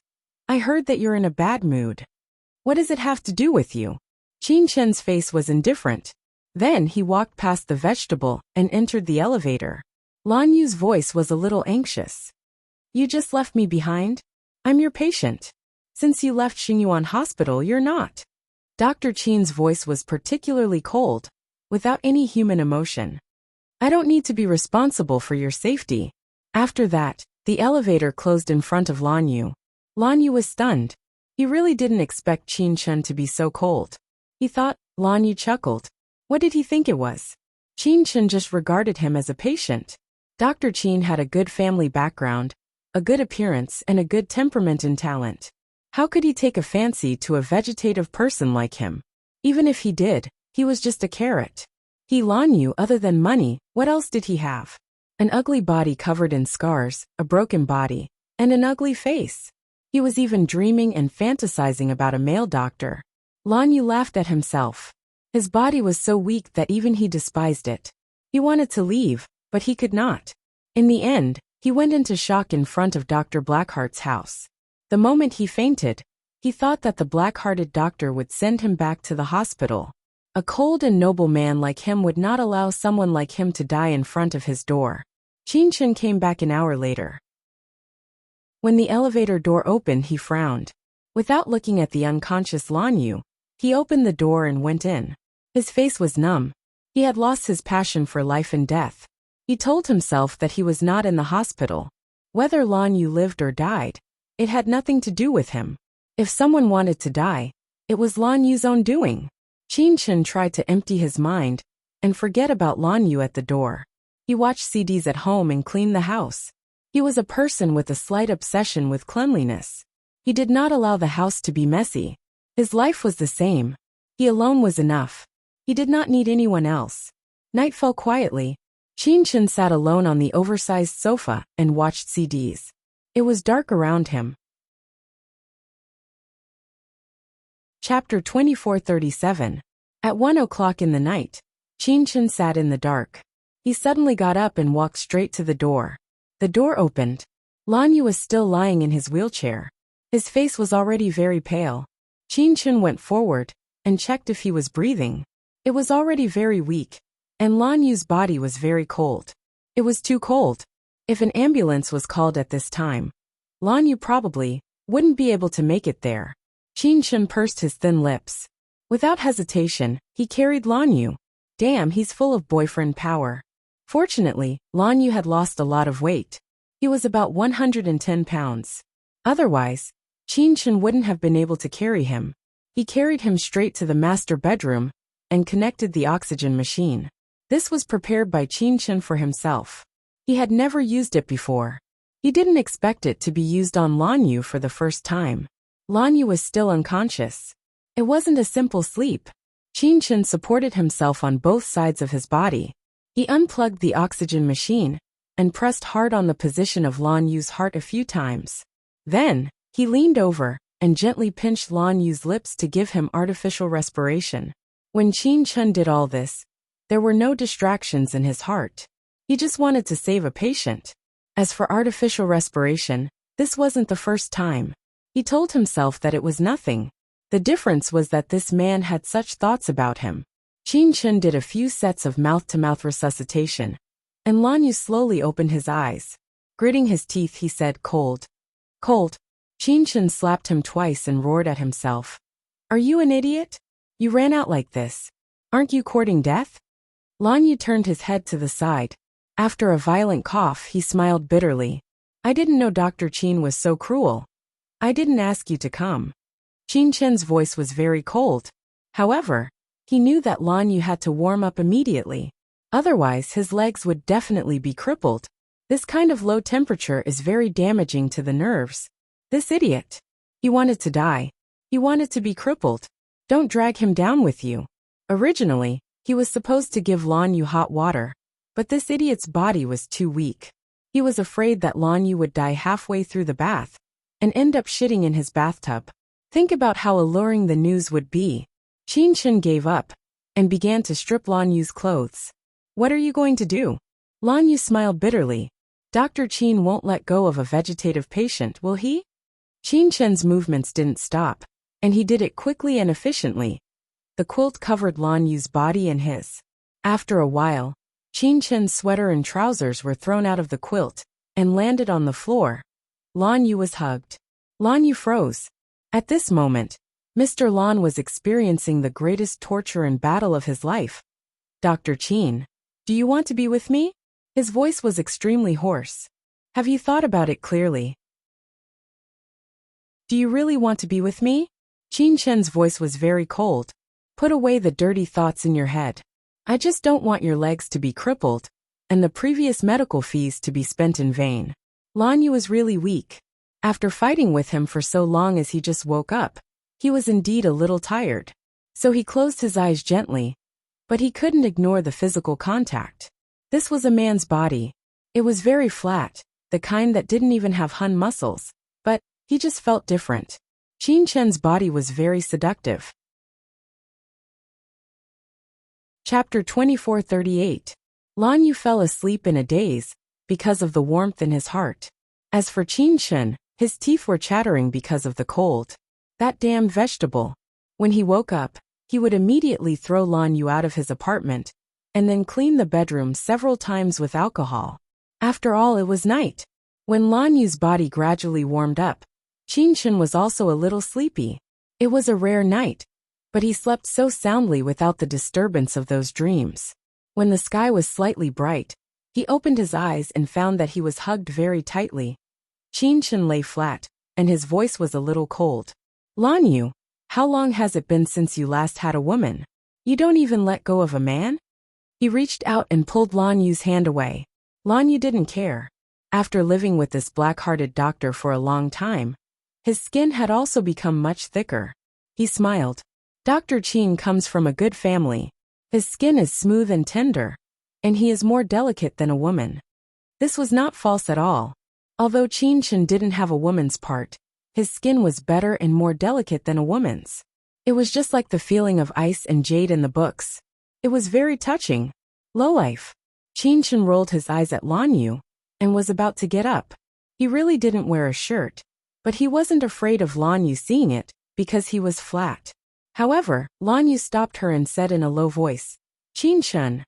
I heard that you're in a bad mood. What does it have to do with you? Qin Chen's face was indifferent. Then he walked past the vegetable and entered the elevator. Lan Yu's voice was a little anxious. You just left me behind? I'm your patient. Since you left Xingyuan Hospital, you're not. Dr. Qin's voice was particularly cold, without any human emotion. I don't need to be responsible for your safety. After that, the elevator closed in front of Lan Yu. Lan Yu was stunned. He really didn't expect Qin Chen to be so cold. He thought. Lan Yu chuckled. What did he think it was? Qin Chen just regarded him as a patient. Dr. Qin had a good family background, a good appearance and a good temperament and talent. How could he take a fancy to a vegetative person like him? Even if he did, he was just a carrot. Lan Yu, other than money, what else did he have? An ugly body covered in scars, a broken body, and an ugly face. He was even dreaming and fantasizing about a male doctor. Lan Yu laughed at himself. His body was so weak that even he despised it. He wanted to leave, but he could not. In the end, he went into shock in front of Dr. Blackheart's house. The moment he fainted, he thought that the black-hearted doctor would send him back to the hospital. A cold and noble man like him would not allow someone like him to die in front of his door. Chen came back an hour later. When the elevator door opened, he frowned. Without looking at the unconscious Lan Yu, he opened the door and went in. His face was numb. He had lost his passion for life and death. He told himself that he was not in the hospital. Whether Lan Yu lived or died, it had nothing to do with him. If someone wanted to die, it was Lan Yu's own doing. Chen tried to empty his mind and forget about Lan Yu at the door. He watched CDs at home and cleaned the house. He was a person with a slight obsession with cleanliness. He did not allow the house to be messy. His life was the same. He alone was enough. He did not need anyone else. Night fell quietly. Chen sat alone on the oversized sofa and watched CDs. It was dark around him. Chapter 2437. At 1 o'clock in the night, Chen sat in the dark. He suddenly got up and walked straight to the door. The door opened. Lan Yu was still lying in his wheelchair. His face was already very pale. Chen went forward and checked if he was breathing. It was already very weak, and Lan Yu's body was very cold. It was too cold. If an ambulance was called at this time, Lan Yu probably wouldn't be able to make it there. Chen pursed his thin lips. Without hesitation, he carried Lan Yu. Damn, he's full of boyfriend power. Fortunately, Lan Yu had lost a lot of weight. He was about 110 pounds. Otherwise, Chen wouldn't have been able to carry him. He carried him straight to the master bedroom and connected the oxygen machine. This was prepared by Chen for himself. He had never used it before. He didn't expect it to be used on Lan Yu for the first time. Lan Yu was still unconscious. It wasn't a simple sleep. Chen supported himself on both sides of his body. He unplugged the oxygen machine and pressed hard on the position of Lan Yu's heart a few times. Then, he leaned over and gently pinched Lan Yu's lips to give him artificial respiration. When Chen did all this, there were no distractions in his heart. He just wanted to save a patient. As for artificial respiration, this wasn't the first time. He told himself that it was nothing. The difference was that this man had such thoughts about him. Chen did a few sets of mouth-to-mouth resuscitation, and Lan Yu slowly opened his eyes. Gritting his teeth, he said, "Cold. Cold." Chen slapped him twice and roared at himself. "Are you an idiot? You ran out like this. Aren't you courting death?" Lan Yu turned his head to the side. After a violent cough, he smiled bitterly. "I didn't know Dr. Chen was so cruel. I didn't ask you to come." Chen's voice was very cold. However, he knew that Lan Yu had to warm up immediately. Otherwise, his legs would definitely be crippled. This kind of low temperature is very damaging to the nerves. This idiot. He wanted to die. He wanted to be crippled. Don't drag him down with you. Originally, he was supposed to give Lan Yu hot water, but this idiot's body was too weak. He was afraid that Lan Yu would die halfway through the bath and end up shitting in his bathtub. Think about how alluring the news would be. Chen gave up and began to strip Lan Yu's clothes. "What are you going to do?" Lan Yu smiled bitterly. "Dr. Chen won't let go of a vegetative patient, will he?" Chen's movements didn't stop, and he did it quickly and efficiently. The quilt covered Lan Yu's body and his. After a while, Chen's sweater and trousers were thrown out of the quilt and landed on the floor. Lan Yu was hugged. Lan Yu froze. At this moment, Mr. Lan was experiencing the greatest torture and battle of his life. "Dr. Chen, do you want to be with me?" His voice was extremely hoarse. "Have you thought about it clearly? Do you really want to be with me?" Chen's voice was very cold. "Put away the dirty thoughts in your head. I just don't want your legs to be crippled, and the previous medical fees to be spent in vain." Lan Yu was really weak. After fighting with him for so long as he just woke up, he was indeed a little tired. So he closed his eyes gently, but he couldn't ignore the physical contact. This was a man's body. It was very flat, the kind that didn't even have hun muscles, but he just felt different. Qin Chen's body was very seductive. Chapter 2438. Lan Yu fell asleep in a daze, because of the warmth in his heart. As for Qin Chen, his teeth were chattering because of the cold. That damn vegetable. When he woke up, he would immediately throw Lan Yu out of his apartment, and then clean the bedroom several times with alcohol. After all, it was night. When Lan Yu's body gradually warmed up, Qin Chen was also a little sleepy. It was a rare night, but he slept so soundly without the disturbance of those dreams. When the sky was slightly bright, he opened his eyes and found that he was hugged very tightly. Qin Chen lay flat, and his voice was a little cold. Lan Yu, how long has it been since you last had a woman? You don't even let go of a man? He reached out and pulled Lan Yu's hand away. Lan Yu didn't care. After living with this black-hearted doctor for a long time, his skin had also become much thicker. He smiled. Dr. Qin comes from a good family. His skin is smooth and tender, and he is more delicate than a woman. This was not false at all. Although Qin Chen didn't have a woman's part, his skin was better and more delicate than a woman's. It was just like the feeling of ice and jade in the books. It was very touching. Lowlife. Qin Chen rolled his eyes at Lan Yu, and was about to get up. He really didn't wear a shirt, but he wasn't afraid of Lan Yu seeing it, because he was flat. However, Lan Yu stopped her and said in a low voice, Qin Chen.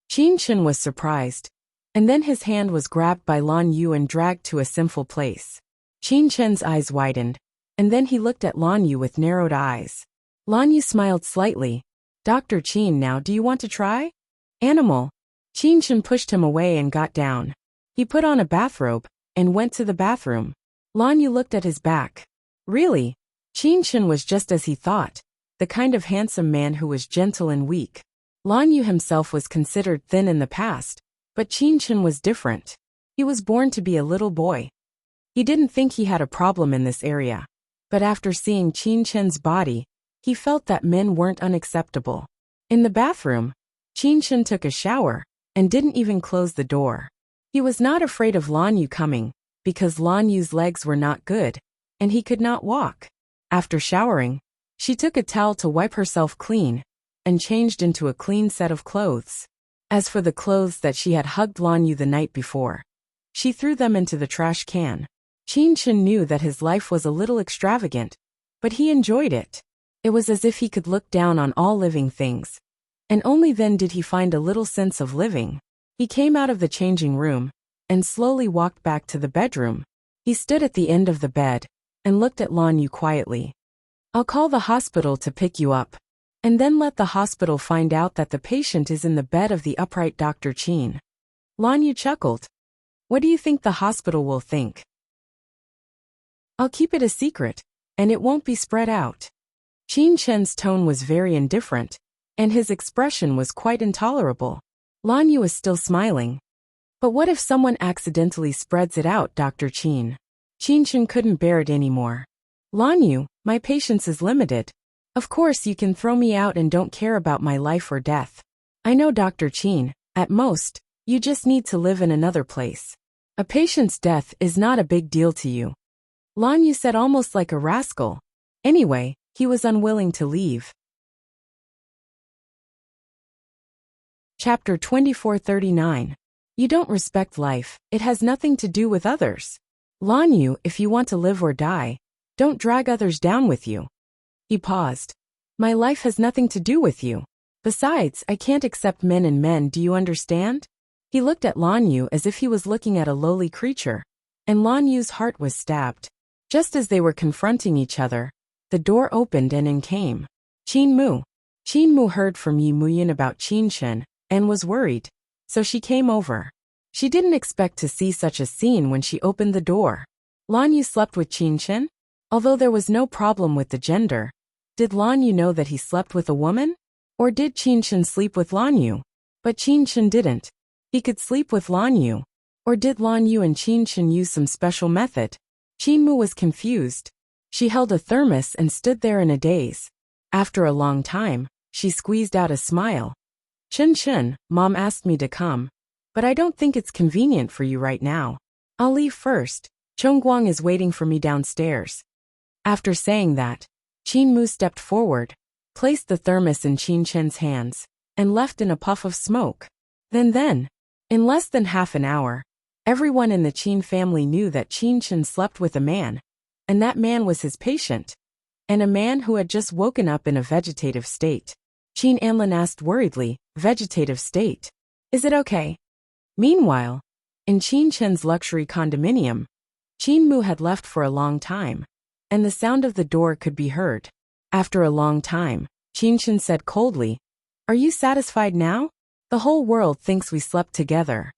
Qin Chen was surprised, and then his hand was grabbed by Lan Yu and dragged to a sinful place. Qin Chen's eyes widened, and then he looked at Lan Yu with narrowed eyes. Lan Yu smiled slightly. Dr. Qin, now do you want to try? Animal. Qin Chen pushed him away and got down. He put on a bathrobe, and went to the bathroom. Lan Yu looked at his back. Really? Qin Chen was just as he thought, the kind of handsome man who was gentle and weak. Lan Yu himself was considered thin in the past, but Qin Chen was different. He was born to be a little boy. He didn't think he had a problem in this area, but after seeing Qin Chen's body, he felt that men weren't unacceptable. In the bathroom, Qin Chen took a shower, and didn't even close the door. He was not afraid of Lan Yu coming, because Lan Yu's legs were not good, and he could not walk. After showering, she took a towel to wipe herself clean, and changed into a clean set of clothes. As for the clothes that she had hugged Lan Yu the night before, she threw them into the trash can. Qin Chen knew that his life was a little extravagant, but he enjoyed it. It was as if he could look down on all living things, and only then did he find a little sense of living. He came out of the changing room, and slowly walked back to the bedroom. He stood at the end of the bed, and looked at Lan Yu quietly. I'll call the hospital to pick you up, and then let the hospital find out that the patient is in the bed of the upright Dr. Qin. Lan Yu chuckled. What do you think the hospital will think? I'll keep it a secret, and it won't be spread out. Qin Chen's tone was very indifferent, and his expression was quite intolerable. Lan Yu was still smiling. But what if someone accidentally spreads it out, Dr. Qin? Qin Chen couldn't bear it anymore. Lan Yu, my patience is limited. Of course you can throw me out and don't care about my life or death. I know, Dr. Qin, at most, you just need to live in another place. A patient's death is not a big deal to you. Lan Yu said almost like a rascal. Anyway, he was unwilling to leave. Chapter 2439. You don't respect life, it has nothing to do with others. Lan Yu, if you want to live or die, don't drag others down with you. He paused. My life has nothing to do with you. Besides, I can't accept men and men, do you understand? He looked at Lan Yu as if he was looking at a lowly creature, and Lan Yu's heart was stabbed. Just as they were confronting each other, the door opened and in came Qin Mu. Qin Mu heard from Yi Muyin about Qin Chen, and was worried, so she came over. She didn't expect to see such a scene when she opened the door. Lan Yu slept with Qin Chen? Although there was no problem with the gender, did Lan Yu know that he slept with a woman? Or did Qin Chen sleep with Lan Yu? But Qin Chen didn't. He could sleep with Lan Yu. Or did Lan Yu and Qin Chen use some special method? Chinmu was confused. She held a thermos and stood there in a daze. After a long time, she squeezed out a smile. Chen, Mom asked me to come. But I don't think it's convenient for you right now. I'll leave first. Chongguang is waiting for me downstairs. After saying that, Chinmu stepped forward, placed the thermos in Qin Chen's hands, and left in a puff of smoke. Then, in less than half an hour, everyone in the Qin family knew that Qin Chen slept with a man, and that man was his patient, and a man who had just woken up in a vegetative state. Qin Anlin asked worriedly, "Vegetative state? Is it okay?" Meanwhile, in Qin Chen's luxury condominium, Qin Mu had left for a long time, and the sound of the door could be heard. After a long time, Qin Chen said coldly, "Are you satisfied now? The whole world thinks we slept together."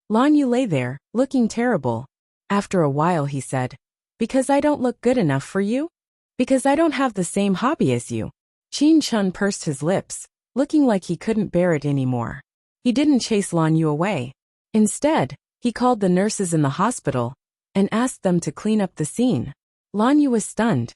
Lan Yu lay there, looking terrible. After a while he said, "Because I don't look good enough for you? Because I don't have the same hobby as you?" Qin Chen pursed his lips, looking like he couldn't bear it anymore. He didn't chase Lan Yu away. Instead, he called the nurses in the hospital and asked them to clean up the scene. Lan Yu was stunned.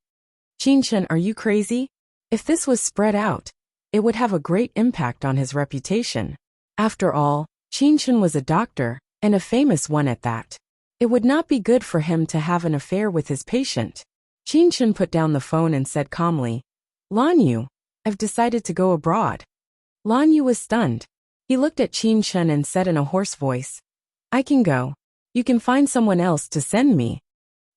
"Qin Chen, are you crazy? If this was spread out, it would have a great impact on his reputation. After all, Qin Chen was a doctor, and a famous one at that. It would not be good for him to have an affair with his patient." Qin Chen put down the phone and said calmly, "Lan Yu, I've decided to go abroad." Lan Yu was stunned. He looked at Qin Chen and said in a hoarse voice, "I can go. You can find someone else to send me."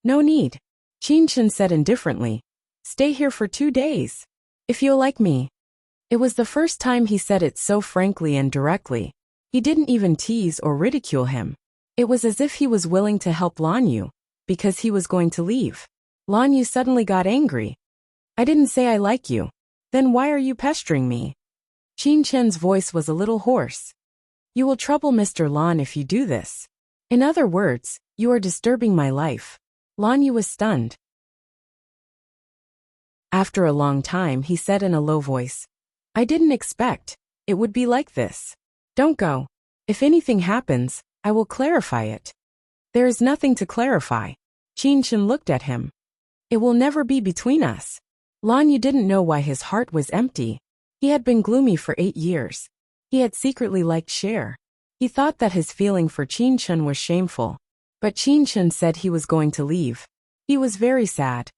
"No need." Qin Chen said indifferently, "Stay here for 2 days. If you'll like me." It was the first time he said it so frankly and directly. He didn't even tease or ridicule him. It was as if he was willing to help Lan Yu, because he was going to leave. Lan Yu suddenly got angry. "I didn't say I like you. Then why are you pestering me?" Qin Chen's voice was a little hoarse. "You will trouble Mr. Lan if you do this. In other words, you are disturbing my life." Lan Yu was stunned. After a long time he said in a low voice, "I didn't expect it would be like this. Don't go. If anything happens, I will clarify it." "There is nothing to clarify." Qin Chen looked at him. "It will never be between us." Lan Yu didn't know why his heart was empty. He had been gloomy for 8 years. He had secretly liked Cher. He thought that his feeling for Qin Chen was shameful. But Qin Chen said he was going to leave. He was very sad.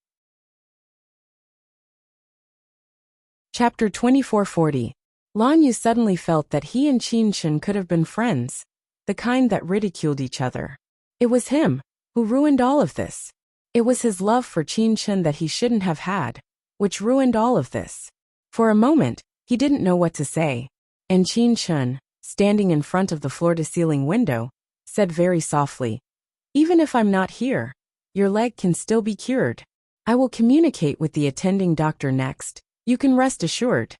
Chapter 2440. Lan Yu suddenly felt that he and Qin Chen could have been friends, the kind that ridiculed each other. It was him who ruined all of this. It was his love for Qin Chen that he shouldn't have had, which ruined all of this. For a moment, he didn't know what to say, and Qin Chen, standing in front of the floor-to-ceiling window, said very softly, "Even if I'm not here, your leg can still be cured. I will communicate with the attending doctor next. You can rest assured."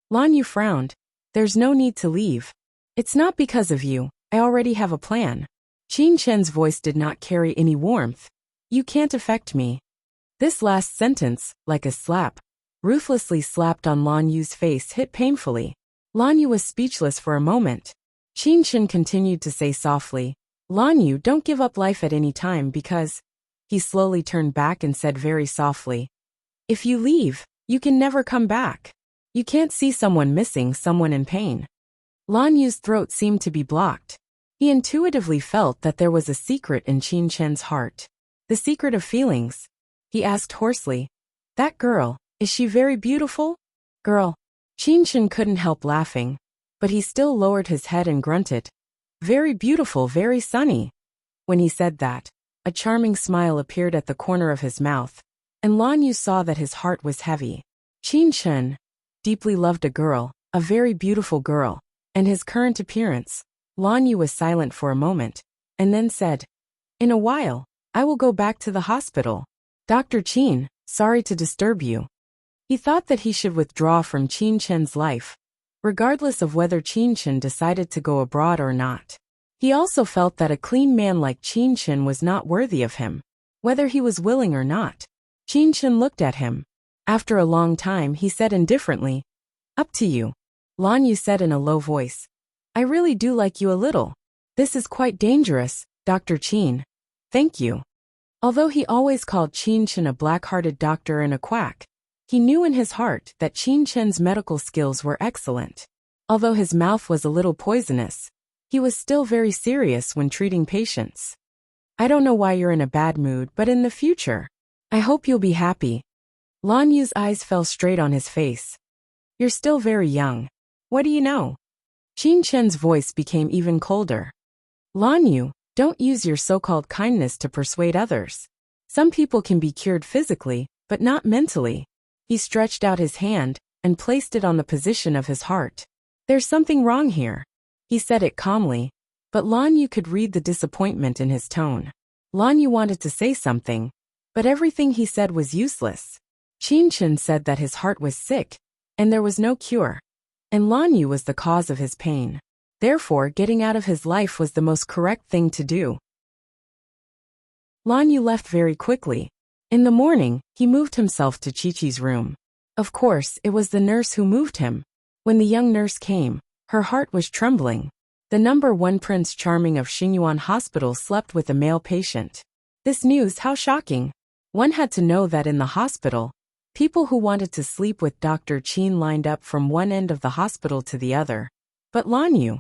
Lan Yu frowned. "There's no need to leave. It's not because of you. I already have a plan." Qin Chen's voice did not carry any warmth. "You can't affect me." This last sentence, like a slap, ruthlessly slapped on Lan Yu's face, hit painfully. Lan Yu was speechless for a moment. Qin Chen continued to say softly, "Lan Yu, don't give up life at any time because..." He slowly turned back and said very softly, "If you leave, you can never come back. You can't see someone missing, someone in pain." Lan Yu's throat seemed to be blocked. He intuitively felt that there was a secret in Qin Chen's heart. The secret of feelings. He asked hoarsely, "That girl, is she very beautiful?" "Girl." Qin Chen couldn't help laughing, but he still lowered his head and grunted, "Very beautiful, very sunny." When he said that, a charming smile appeared at the corner of his mouth, and Lan Yu saw that his heart was heavy. Qin Chen deeply loved a girl, a very beautiful girl, and his current appearance. Lan Yu was silent for a moment, and then said, "In a while, I will go back to the hospital. Dr. Qin, sorry to disturb you." He thought that he should withdraw from Qin Chen's life, regardless of whether Qin Chen decided to go abroad or not. He also felt that a clean man like Qin Chen was not worthy of him, whether he was willing or not. Qin Chen looked at him. After a long time he said indifferently, "Up to you." Lan Yu said in a low voice, "I really do like you a little. This is quite dangerous, Dr. Qin." "Thank you." Although he always called Qin Chen a black-hearted doctor and a quack, he knew in his heart that Qin Chen's medical skills were excellent. Although his mouth was a little poisonous, he was still very serious when treating patients. I don't know why you're in a bad mood, but in the future, I hope you'll be happy. Lan Yu's eyes fell straight on his face. You're still very young. What do you know? Qin Chen's voice became even colder. Lan Yu, don't use your so-called kindness to persuade others. Some people can be cured physically, but not mentally. He stretched out his hand and placed it on the position of his heart. There's something wrong here. He said it calmly, but Lan Yu could read the disappointment in his tone. Lan Yu wanted to say something, but everything he said was useless. Qin Chen said that his heart was sick, and there was no cure, and Lan Yu was the cause of his pain. Therefore, getting out of his life was the most correct thing to do. Lan Yu left very quickly. In the morning, he moved himself to Chi-Chi's room. Of course, it was the nurse who moved him. When the young nurse came, her heart was trembling. The number 1 Prince Charming of Xingyuan Hospital slept with a male patient. This news, how shocking! One had to know that in the hospital, people who wanted to sleep with Dr. Qin lined up from one end of the hospital to the other. But Lan Yu.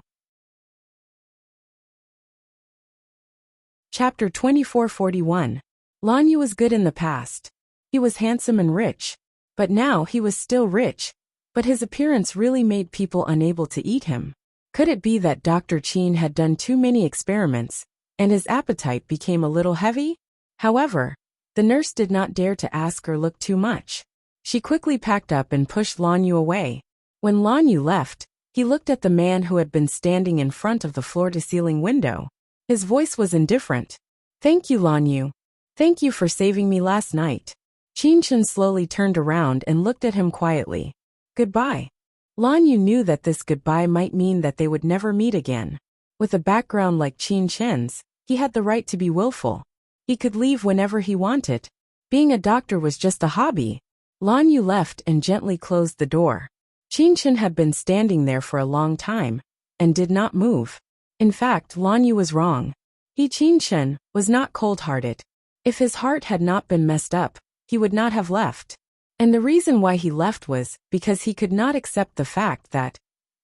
Chapter 2441. Lan Yu was good in the past. He was handsome and rich. But now he was still rich. But his appearance really made people unable to eat him. Could it be that Dr. Qin had done too many experiments, and his appetite became a little heavy? However, the nurse did not dare to ask or look too much. She quickly packed up and pushed Lan Yu away. When Lan Yu left, he looked at the man who had been standing in front of the floor-to-ceiling window. His voice was indifferent. Thank you, Lan Yu. Thank you for saving me last night. Qin Chen slowly turned around and looked at him quietly. Goodbye. Lan Yu knew that this goodbye might mean that they would never meet again. With a background like Qin Chen's, he had the right to be willful. He could leave whenever he wanted. Being a doctor was just a hobby. Lan Yu left and gently closed the door. Qin Chen had been standing there for a long time, and did not move. In fact, Lan Yu was wrong. Qin Chen was not cold-hearted. If his heart had not been messed up, he would not have left. And the reason why he left was because he could not accept the fact that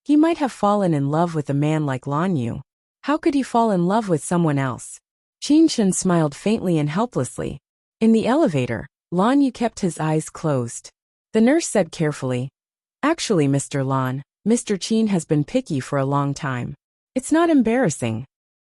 he might have fallen in love with a man like Lan Yu. How could he fall in love with someone else? Qin Chen smiled faintly and helplessly. In the elevator, Lan Yu kept his eyes closed. The nurse said carefully, Actually, Mr. Lan, Mr. Qin has been picky for a long time. It's not embarrassing.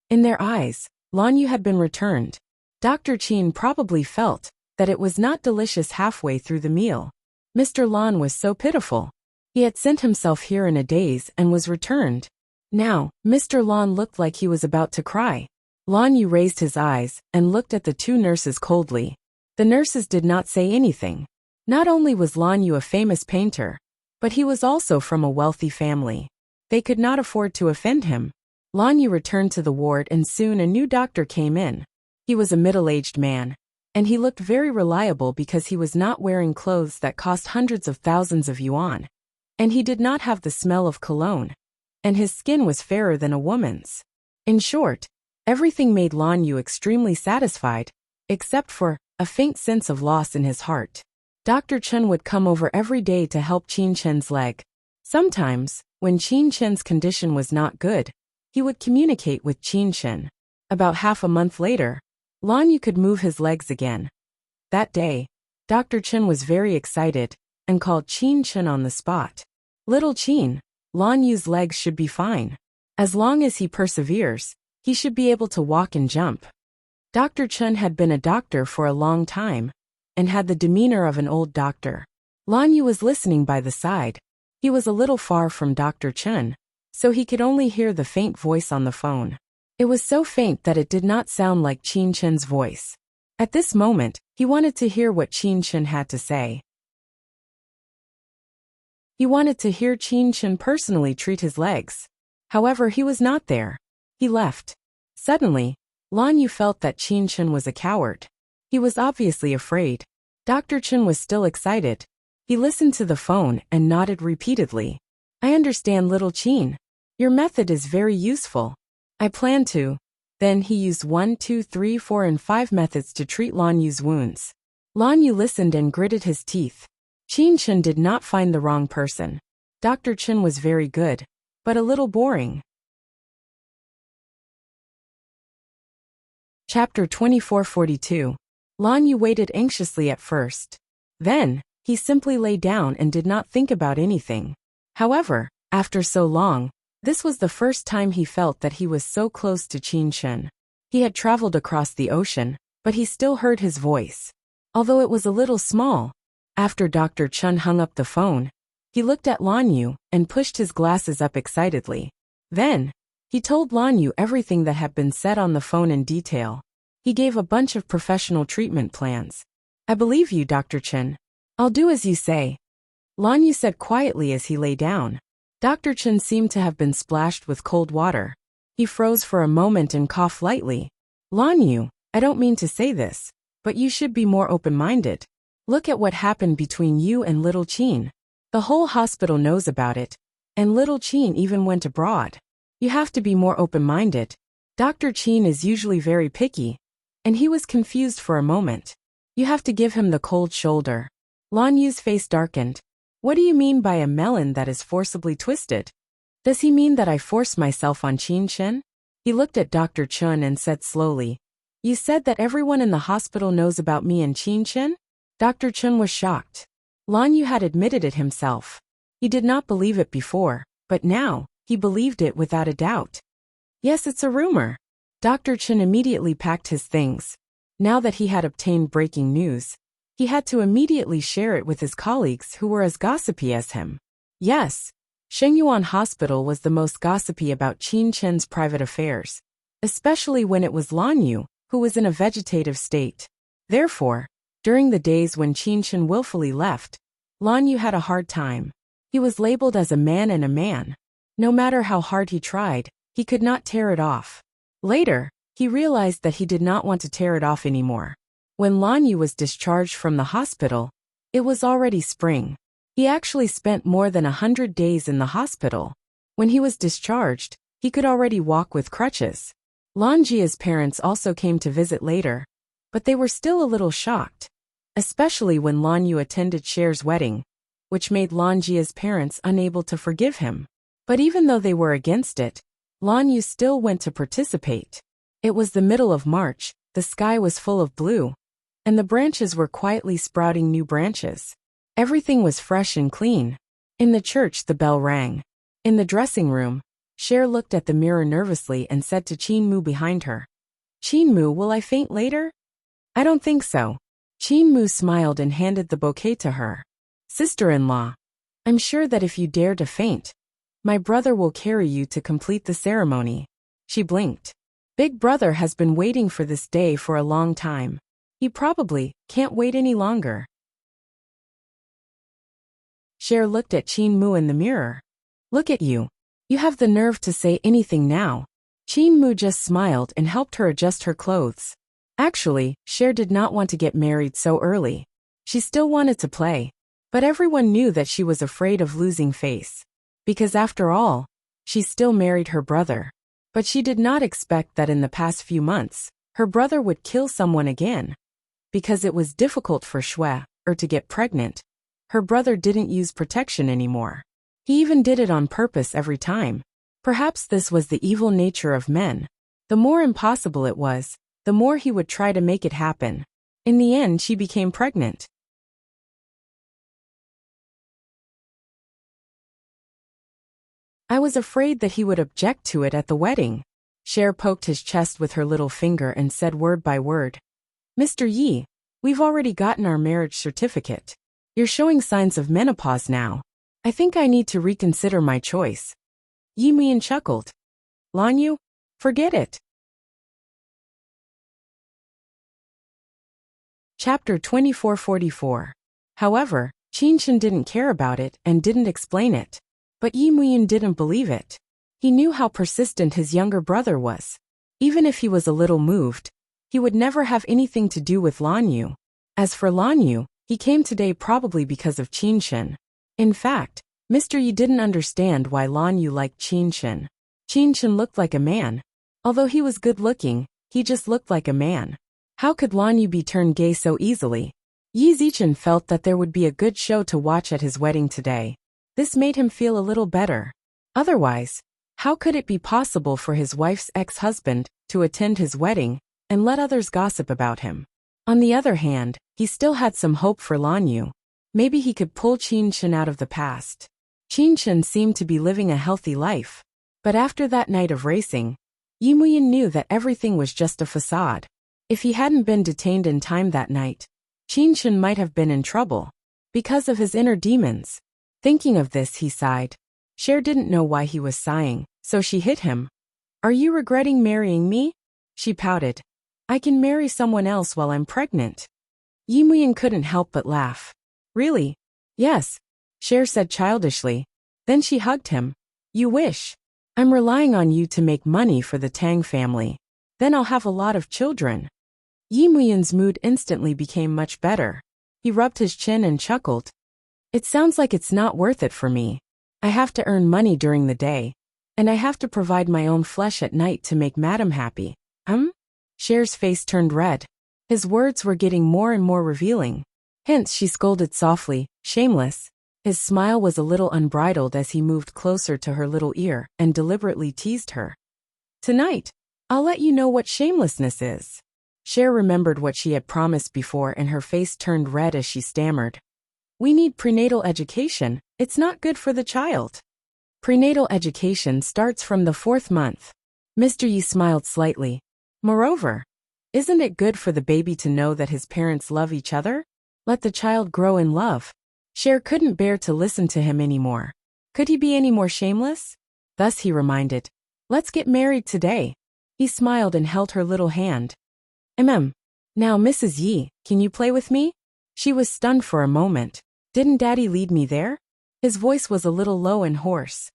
In their eyes, Lan Yu had been returned. Dr. Qin probably felt that it was not delicious halfway through the meal. Mr. Lan was so pitiful. He had sent himself here in a daze and was returned. Now, Mr. Lan looked like he was about to cry. Lan Yu raised his eyes and looked at the 2 nurses coldly. The nurses did not say anything. Not only was Lan Yu a famous painter, but he was also from a wealthy family. They could not afford to offend him. Lan Yu returned to the ward and soon a new doctor came in. He was a middle-aged man, and he looked very reliable because he was not wearing clothes that cost hundreds of thousands of yuan. And he did not have the smell of cologne. And his skin was fairer than a woman's. In short, everything made Lan Yu extremely satisfied, except for a faint sense of loss in his heart. Dr. Chen would come over every day to help Qin Chen's leg. Sometimes, when Qin Chen's condition was not good, he would communicate with Qin Chen. About half a month later, Lan Yu could move his legs again. That day, Dr. Chen was very excited and called Qin Chen on the spot. Little Qin, Lan Yu's legs should be fine. As long as he perseveres, he should be able to walk and jump. Dr. Chen had been a doctor for a long time and had the demeanor of an old doctor. Lan Yu was listening by the side. He was a little far from Dr. Chen, so he could only hear the faint voice on the phone. It was so faint that it did not sound like Qin Chen's voice. At this moment, he wanted to hear what Qin Chen had to say. He wanted to hear Qin Chen personally treat his legs. However, he was not there. He left. Suddenly, Lan Yu felt that Qin Chen was a coward. He was obviously afraid. Dr. Chen was still excited. He listened to the phone and nodded repeatedly. I understand, little Qin. Your method is very useful. I plan to Then he used 1, 2, 3, 4, and 5 methods to treat Lan Yu's wounds. Lan Yu listened and gritted his teeth. Qin Chen did not find the wrong person. Dr. Chen was very good, but a little boring. Chapter 2442. Lan Yu waited anxiously at first. Then, he simply lay down and did not think about anything. However, after so long, this was the first time he felt that he was so close to Qin Chen. He had traveled across the ocean, but he still heard his voice. Although it was a little small. After Dr. Chen hung up the phone, he looked at Lan Yu and pushed his glasses up excitedly. Then, he told Lan Yu everything that had been said on the phone in detail. He gave a bunch of professional treatment plans. I believe you, Dr. Chen. I'll do as you say. Lan Yu said quietly as he lay down. Dr. Chen seemed to have been splashed with cold water. He froze for a moment and coughed lightly. Lan Yu, I don't mean to say this, but you should be more open-minded. Look at what happened between you and little Qin. The whole hospital knows about it, and little Qin even went abroad. You have to be more open-minded. Dr. Qin is usually very picky, and he was confused for a moment. You have to give him the cold shoulder. Lan Yu's face darkened. What do you mean by a melon that is forcibly twisted? Does he mean that I force myself on Qin Chen? He looked at Dr. Chen and said slowly, You said that everyone in the hospital knows about me and Qin Chen? Dr. Chen was shocked. Lan Yu had admitted it himself. He did not believe it before, but now, he believed it without a doubt. Yes, it's a rumor. Dr. Chen immediately packed his things. Now that he had obtained breaking news, he had to immediately share it with his colleagues who were as gossipy as him. Yes, Shengyuan Hospital was the most gossipy about Qin Chen's private affairs, especially when it was Lan Yu, who was in a vegetative state. Therefore, during the days when Qin Chen willfully left, Lan Yu had a hard time. He was labeled as a man and a man. No matter how hard he tried, he could not tear it off. Later, he realized that he did not want to tear it off anymore. When Lan Yu was discharged from the hospital, it was already spring. He actually spent more than 100 days in the hospital. When he was discharged, he could already walk with crutches. Lan Jia's parents also came to visit later, but they were still a little shocked, especially when Lan Yu attended Cher's wedding, which made Lan Jia's parents unable to forgive him. But even though they were against it, Lan Yu still went to participate. It was the middle of March, the sky was full of blue, and the branches were quietly sprouting new branches. Everything was fresh and clean. In the church the bell rang. In the dressing room, Cher looked at the mirror nervously and said to Qin Mu behind her, Qin Mu, will I faint later? I don't think so. Qin Mu smiled and handed the bouquet to her. Sister-in-law, I'm sure that if you dare to faint, my brother will carry you to complete the ceremony. She blinked. Big brother has been waiting for this day for a long time. He probably can't wait any longer. Cher looked at Qin Mu in the mirror. Look at you. You have the nerve to say anything now. Qin Mu just smiled and helped her adjust her clothes. Actually, Cher did not want to get married so early. She still wanted to play. But everyone knew that she was afraid of losing face. Because after all, she still married her brother. But she did not expect that in the past few months, her brother would kill someone again. Because it was difficult for Shui, to get pregnant, her brother didn't use protection anymore. He even did it on purpose every time. Perhaps this was the evil nature of men. The more impossible it was, the more he would try to make it happen. In the end, she became pregnant. I was afraid that he would object to it at the wedding. Cher poked his chest with her little finger and said word by word. Mr. Yi, we've already gotten our marriage certificate. You're showing signs of menopause now. I think I need to reconsider my choice. Yi Mian chuckled. Lan Yu? Forget it. Chapter 2444. However, Qin Chen didn't care about it and didn't explain it. But Yi Muyin didn't believe it. He knew how persistent his younger brother was. Even if he was a little moved, he would never have anything to do with Lan Yu. As for Lan Yu, he came today probably because of Qin Chen. In fact, Mr. Yi didn't understand why Lan Yu liked Qin Chen. Qin Chen looked like a man. Although he was good-looking, he just looked like a man. How could Lan Yu be turned gay so easily? Yi Zichen felt that there would be a good show to watch at his wedding today. This made him feel a little better. Otherwise, how could it be possible for his wife's ex-husband to attend his wedding and let others gossip about him? On the other hand, he still had some hope for Lan Yu. Maybe he could pull Qin Shen out of the past. Qin Shen seemed to be living a healthy life. But after that night of racing, Yi Muyin knew that everything was just a facade. If he hadn't been detained in time that night, Qin Shen might have been in trouble. Because of his inner demons. Thinking of this, he sighed. Cher didn't know why he was sighing, so she hit him. Are you regretting marrying me? She pouted. I can marry someone else while I'm pregnant. Yi Muyin couldn't help but laugh. Really? Yes, Cher said childishly. Then she hugged him. You wish. I'm relying on you to make money for the Tang family. Then I'll have a lot of children. Yi Muyin's mood instantly became much better. He rubbed his chin and chuckled. It sounds like it's not worth it for me. I have to earn money during the day. And I have to provide my own flesh at night to make Madam happy. Cher's face turned red. His words were getting more and more revealing. Hence she scolded softly, shameless. His smile was a little unbridled as he moved closer to her little ear and deliberately teased her. Tonight, I'll let you know what shamelessness is. Cher remembered what she had promised before and her face turned red as she stammered. We need prenatal education. It's not good for the child. Prenatal education starts from the 4th month. Mr. Yi smiled slightly. Moreover, isn't it good for the baby to know that his parents love each other? Let the child grow in love. Cher couldn't bear to listen to him anymore. Could he be any more shameless? Thus he reminded. Let's get married today. He smiled and held her little hand. Now Mrs. Yi, can you play with me? She was stunned for a moment. Didn't Daddy lead me there? His voice was a little low and hoarse.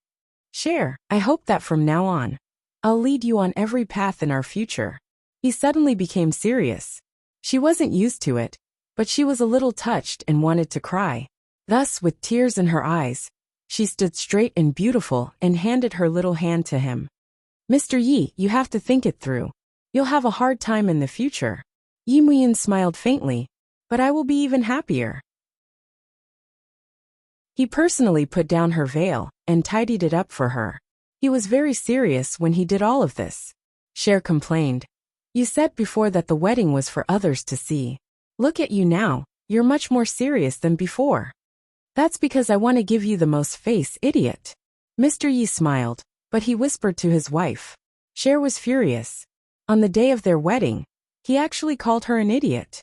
Cher, I hope that from now on, I'll lead you on every path in our future. He suddenly became serious. She wasn't used to it, but she was a little touched and wanted to cry. Thus, with tears in her eyes, she stood straight and beautiful and handed her little hand to him. Mr. Yi, you have to think it through. You'll have a hard time in the future. Yi Muyin smiled faintly, but I will be even happier. He personally put down her veil and tidied it up for her. He was very serious when he did all of this. Cher complained. You said before that the wedding was for others to see. Look at you now, you're much more serious than before. That's because I want to give you the most face, idiot. Mr. Yi smiled, but he whispered to his wife. Cher was furious. On the day of their wedding, he actually called her an idiot.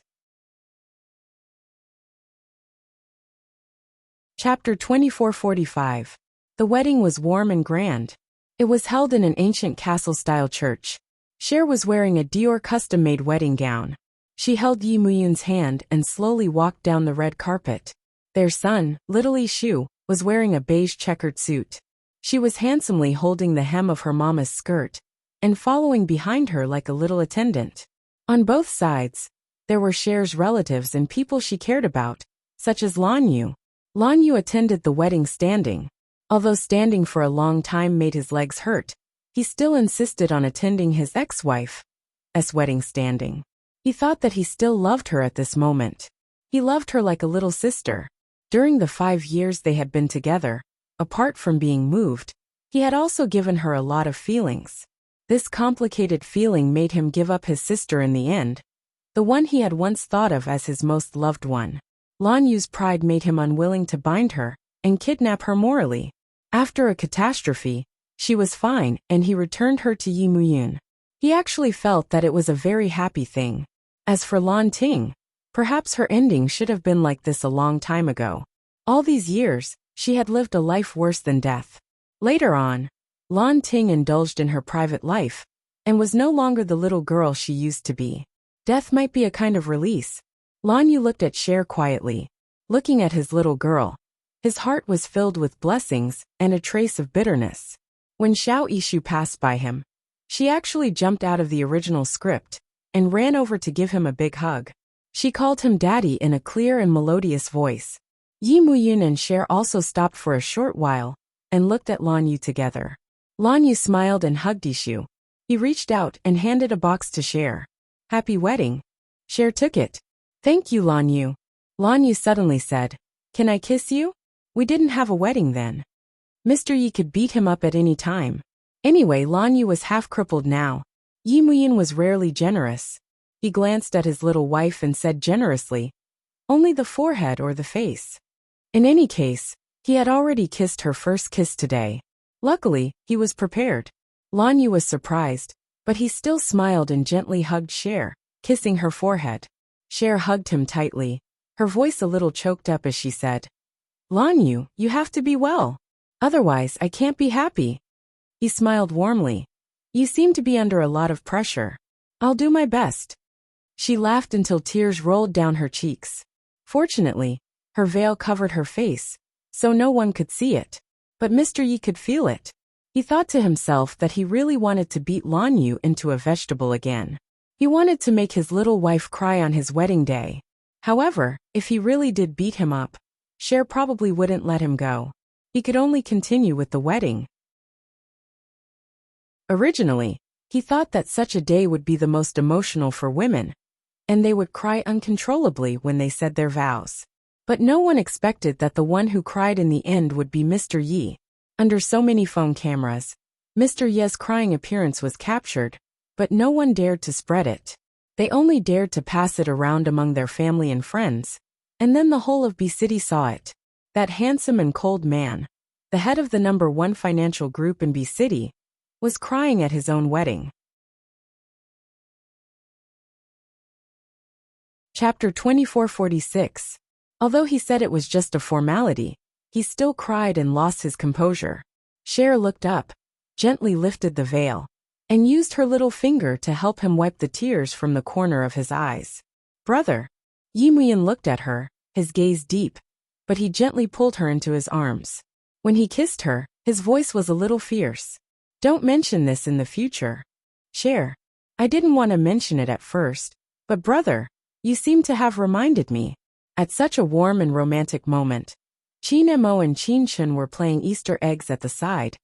Chapter 2445. The wedding was warm and grand. It was held in an ancient castle-style church. Cher was wearing a Dior custom-made wedding gown. She held Yi Muyun's hand and slowly walked down the red carpet. Their son, little Yi Shu, was wearing a beige checkered suit. She was handsomely holding the hem of her mama's skirt and following behind her like a little attendant. On both sides, there were Cher's relatives and people she cared about, such as Lan Yu. Lan Yu attended the wedding standing. Although standing for a long time made his legs hurt, he still insisted on attending his ex-wife's wedding standing. He thought that he still loved her at this moment. He loved her like a little sister. During the 5 years they had been together, apart from being moved, he had also given her a lot of feelings. This complicated feeling made him give up his sister in the end, the one he had once thought of as his most loved one. Lan Yu's pride made him unwilling to bind her and kidnap her morally. After a catastrophe, she was fine and he returned her to Yi Muyun. He actually felt that it was a very happy thing. As for Lan Ting, perhaps her ending should have been like this a long time ago. All these years, she had lived a life worse than death. Later on, Lan Ting indulged in her private life and was no longer the little girl she used to be. Death might be a kind of release. Lan Yu looked at Cher quietly. Looking at his little girl, his heart was filled with blessings and a trace of bitterness. When Xiao Yishu passed by him, she actually jumped out of the original script and ran over to give him a big hug. She called him Daddy in a clear and melodious voice. Yi Muyun and Cher also stopped for a short while and looked at Lan Yu together. Lan Yu smiled and hugged Yishu. He reached out and handed a box to Cher. Happy wedding. Cher took it. Thank you, Lan Yu. Lan Yu suddenly said, Can I kiss you? We didn't have a wedding then. Mr. Yi could beat him up at any time. Anyway, Lan Yu was half crippled now. Yi Muyin was rarely generous. He glanced at his little wife and said generously, Only the forehead or the face. In any case, he had already kissed her first kiss today. Luckily, he was prepared. Lan Yu was surprised, but he still smiled and gently hugged Cher, kissing her forehead. Cher hugged him tightly, her voice a little choked up as she said, Lan Yu, you have to be well. Otherwise, I can't be happy. He smiled warmly. You seem to be under a lot of pressure. I'll do my best. She laughed until tears rolled down her cheeks. Fortunately, her veil covered her face, so no one could see it. But Mr. Yi could feel it. He thought to himself that he really wanted to beat Lan Yu into a vegetable again. He wanted to make his little wife cry on his wedding day. However, if he really did beat him up, Cher probably wouldn't let him go. He could only continue with the wedding. Originally, he thought that such a day would be the most emotional for women, and they would cry uncontrollably when they said their vows. But no one expected that the one who cried in the end would be Mr. Yi. Under so many phone cameras, Mr. Ye's crying appearance was captured, but no one dared to spread it. They only dared to pass it around among their family and friends, and then the whole of B City saw it. That handsome and cold man, the head of the #1 financial group in B City, was crying at his own wedding. Chapter 2446. Although he said it was just a formality, he still cried and lost his composure. Cher looked up, gently lifted the veil, and used her little finger to help him wipe the tears from the corner of his eyes. Brother. Yi Muyin looked at her, his gaze deep, but he gently pulled her into his arms. When he kissed her, his voice was a little fierce. Don't mention this in the future. Cher. I didn't want to mention it at first, but brother, you seem to have reminded me. At such a warm and romantic moment, Qin Mo and Qin Chen were playing Easter eggs at the side,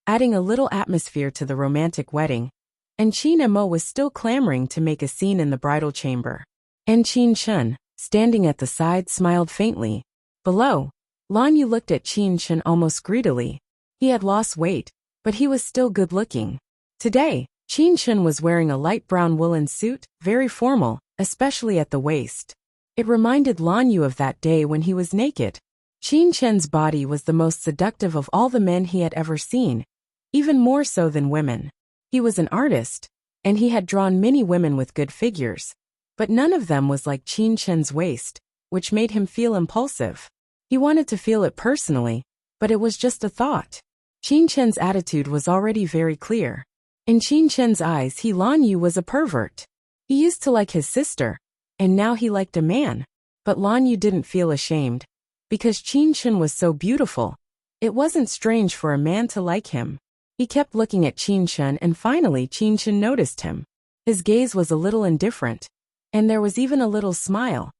adding a little atmosphere to the romantic wedding, and Qin Mo was still clamoring to make a scene in the bridal chamber. And Qin Chen, standing at the side, smiled faintly. Below, Lan Yu looked at Qin Chen almost greedily. He had lost weight, but he was still good-looking. Today, Qin Chen was wearing a light brown woolen suit, very formal, especially at the waist. It reminded Lan Yu of that day when he was naked. Qin Chen's body was the most seductive of all the men he had ever seen, even more so than women. He was an artist, and he had drawn many women with good figures, but none of them was like Qin Chen's waist, which made him feel impulsive. He wanted to feel it personally, but it was just a thought. Qin Chen's attitude was already very clear. In Qin Chen's eyes, Lan Yu was a pervert. He used to like his sister, and now he liked a man. But Lan Yu didn't feel ashamed, because Qin Chen was so beautiful. It wasn't strange for a man to like him. He kept looking at Qin Chen, and finally Qin Chen noticed him. His gaze was a little indifferent, and there was even a little smile.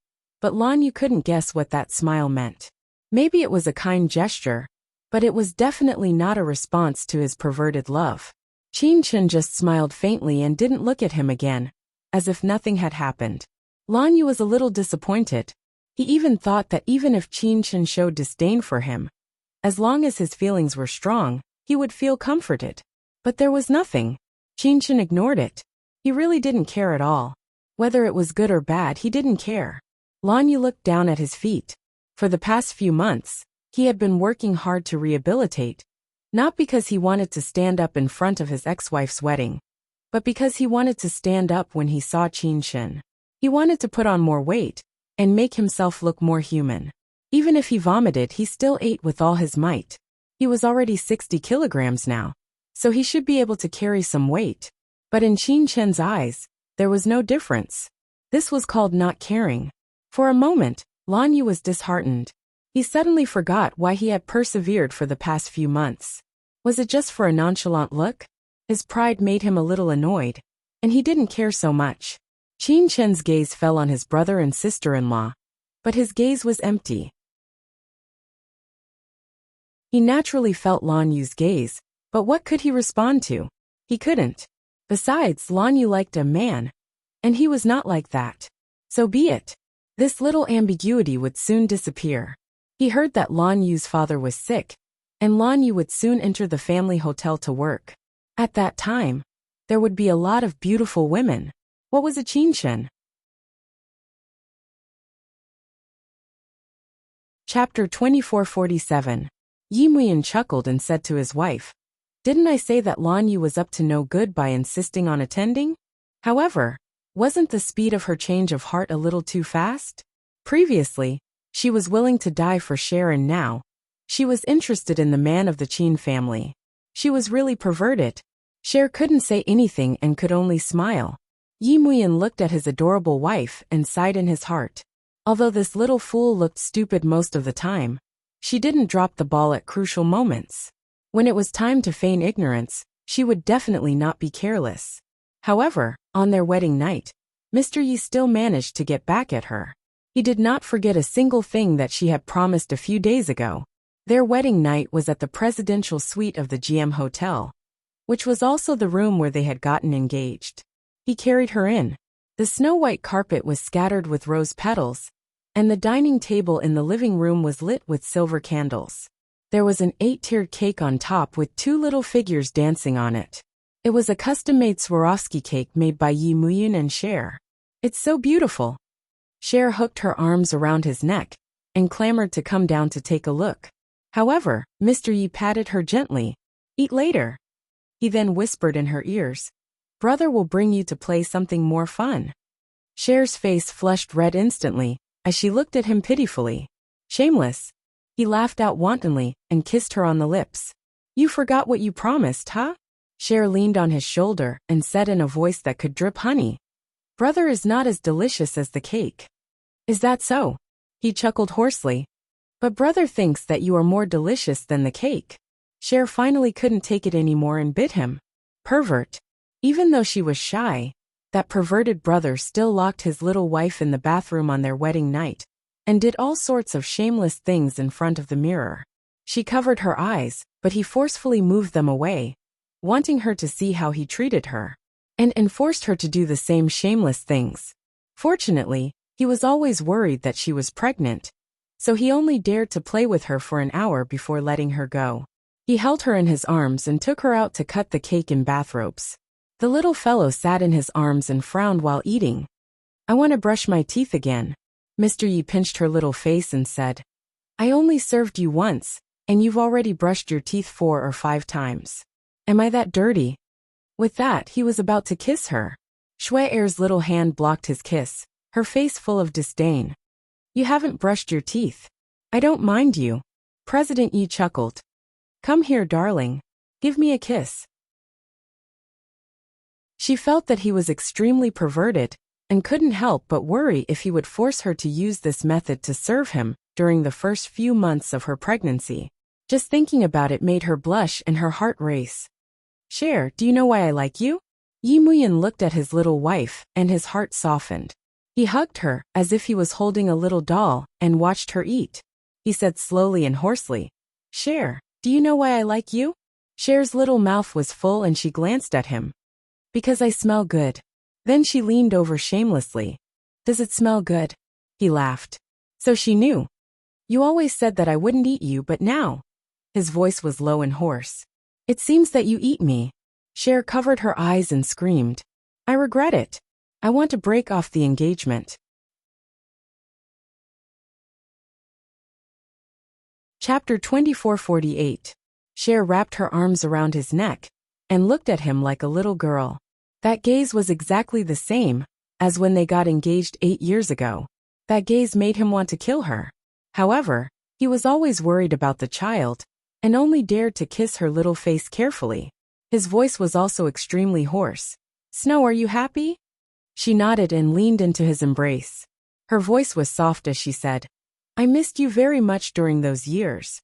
But Lan Yu couldn't guess what that smile meant. Maybe it was a kind gesture, but it was definitely not a response to his perverted love. Qin Chen just smiled faintly and didn't look at him again, as if nothing had happened. Lan Yu was a little disappointed. He even thought that even if Qin Chen showed disdain for him, as long as his feelings were strong, he would feel comforted. But there was nothing. Qin Chen ignored it. He really didn't care at all. Whether it was good or bad, he didn't care. Lan Yu looked down at his feet. For the past few months, he had been working hard to rehabilitate, not because he wanted to stand up in front of his ex-wife's wedding, but because he wanted to stand up when he saw Qin Chen. He wanted to put on more weight and make himself look more human. Even if he vomited, he still ate with all his might. He was already 60 kilograms now, so he should be able to carry some weight. But in Qin Chen's eyes, there was no difference. This was called not caring. For a moment, Lan Yu was disheartened. He suddenly forgot why he had persevered for the past few months. Was it just for a nonchalant look? His pride made him a little annoyed, and he didn't care so much. Qin Chen's gaze fell on his brother and sister-in-law, but his gaze was empty. He naturally felt Lan Yu's gaze, but what could he respond to? He couldn't. Besides, Lan Yu liked a man, and he was not like that. So be it. This little ambiguity would soon disappear. He heard that Lan Yu's father was sick, and Lan Yu would soon enter the family hotel to work. At that time, there would be a lot of beautiful women. What was a Qinshen? Chapter 2447. Yi Muyan chuckled and said to his wife, "Didn't I say that Lan Yu was up to no good by insisting on attending?" However, wasn't the speed of her change of heart a little too fast? Previously, she was willing to die for Cher, and now, she was interested in the man of the Qin family. She was really perverted. Cher couldn't say anything and could only smile. Yi Muyan looked at his adorable wife and sighed in his heart. Although this little fool looked stupid most of the time, she didn't drop the ball at crucial moments. When it was time to feign ignorance, she would definitely not be careless. However, on their wedding night, Mr. Yi still managed to get back at her. He did not forget a single thing that she had promised a few days ago. Their wedding night was at the presidential suite of the GM Hotel, which was also the room where they had gotten engaged. He carried her in. The snow-white carpet was scattered with rose petals, and the dining table in the living room was lit with silver candles. There was an 8-tiered cake on top with 2 little figures dancing on it. It was a custom-made Swarovski cake made by Yi Muyan and Cher. "It's so beautiful." Cher hooked her arms around his neck and clamored to come down to take a look. However, Mr. Yi patted her gently. "Eat later." He then whispered in her ears, "Brother will bring you to play something more fun." Cher's face flushed red instantly as she looked at him pitifully. "Shameless." He laughed out wantonly and kissed her on the lips. "You forgot what you promised, huh?" Cher leaned on his shoulder and said in a voice that could drip honey, "Brother is not as delicious as the cake." "Is that so?" He chuckled hoarsely. "But brother thinks that you are more delicious than the cake." Cher finally couldn't take it anymore and bit him. Pervert. Even though she was shy, that perverted brother still locked his little wife in the bathroom on their wedding night, and did all sorts of shameless things in front of the mirror. She covered her eyes, but he forcefully moved them away, wanting her to see how he treated her, and enforced her to do the same shameless things. Fortunately, he was always worried that she was pregnant, so he only dared to play with her for an hour before letting her go. He held her in his arms and took her out to cut the cake in bathrobes. The little fellow sat in his arms and frowned while eating. "I want to brush my teeth again." Mr. Yi pinched her little face and said, "I only served you once, and you've already brushed your teeth 4 or 5 times. Am I that dirty?" With that, he was about to kiss her. Shui Er's little hand blocked his kiss, her face full of disdain. "You haven't brushed your teeth. I don't mind you." President Yi chuckled. "Come here, darling. Give me a kiss." She felt that he was extremely perverted, and couldn't help but worry if he would force her to use this method to serve him during the first few months of her pregnancy. Just thinking about it made her blush and her heart race. "Cher, do you know why I like you?" Yi Muyan looked at his little wife, and his heart softened. He hugged her, as if he was holding a little doll, and watched her eat. He said slowly and hoarsely, "Cher, do you know why I like you?" Cher's little mouth was full and she glanced at him. "Because I smell good." Then she leaned over shamelessly. "Does it smell good?" He laughed. So she knew. "You always said that I wouldn't eat you, but now." His voice was low and hoarse. "It seems that you eat me." Cher covered her eyes and screamed. "I regret it. I want to break off the engagement." Chapter 2448. Cher wrapped her arms around his neck and looked at him like a little girl. That gaze was exactly the same as when they got engaged 8 years ago. That gaze made him want to kill her. However, he was always worried about the child, and only dared to kiss her little face carefully. His voice was also extremely hoarse. "Snow, are you happy?" She nodded and leaned into his embrace. Her voice was soft as she said, "I missed you very much during those years."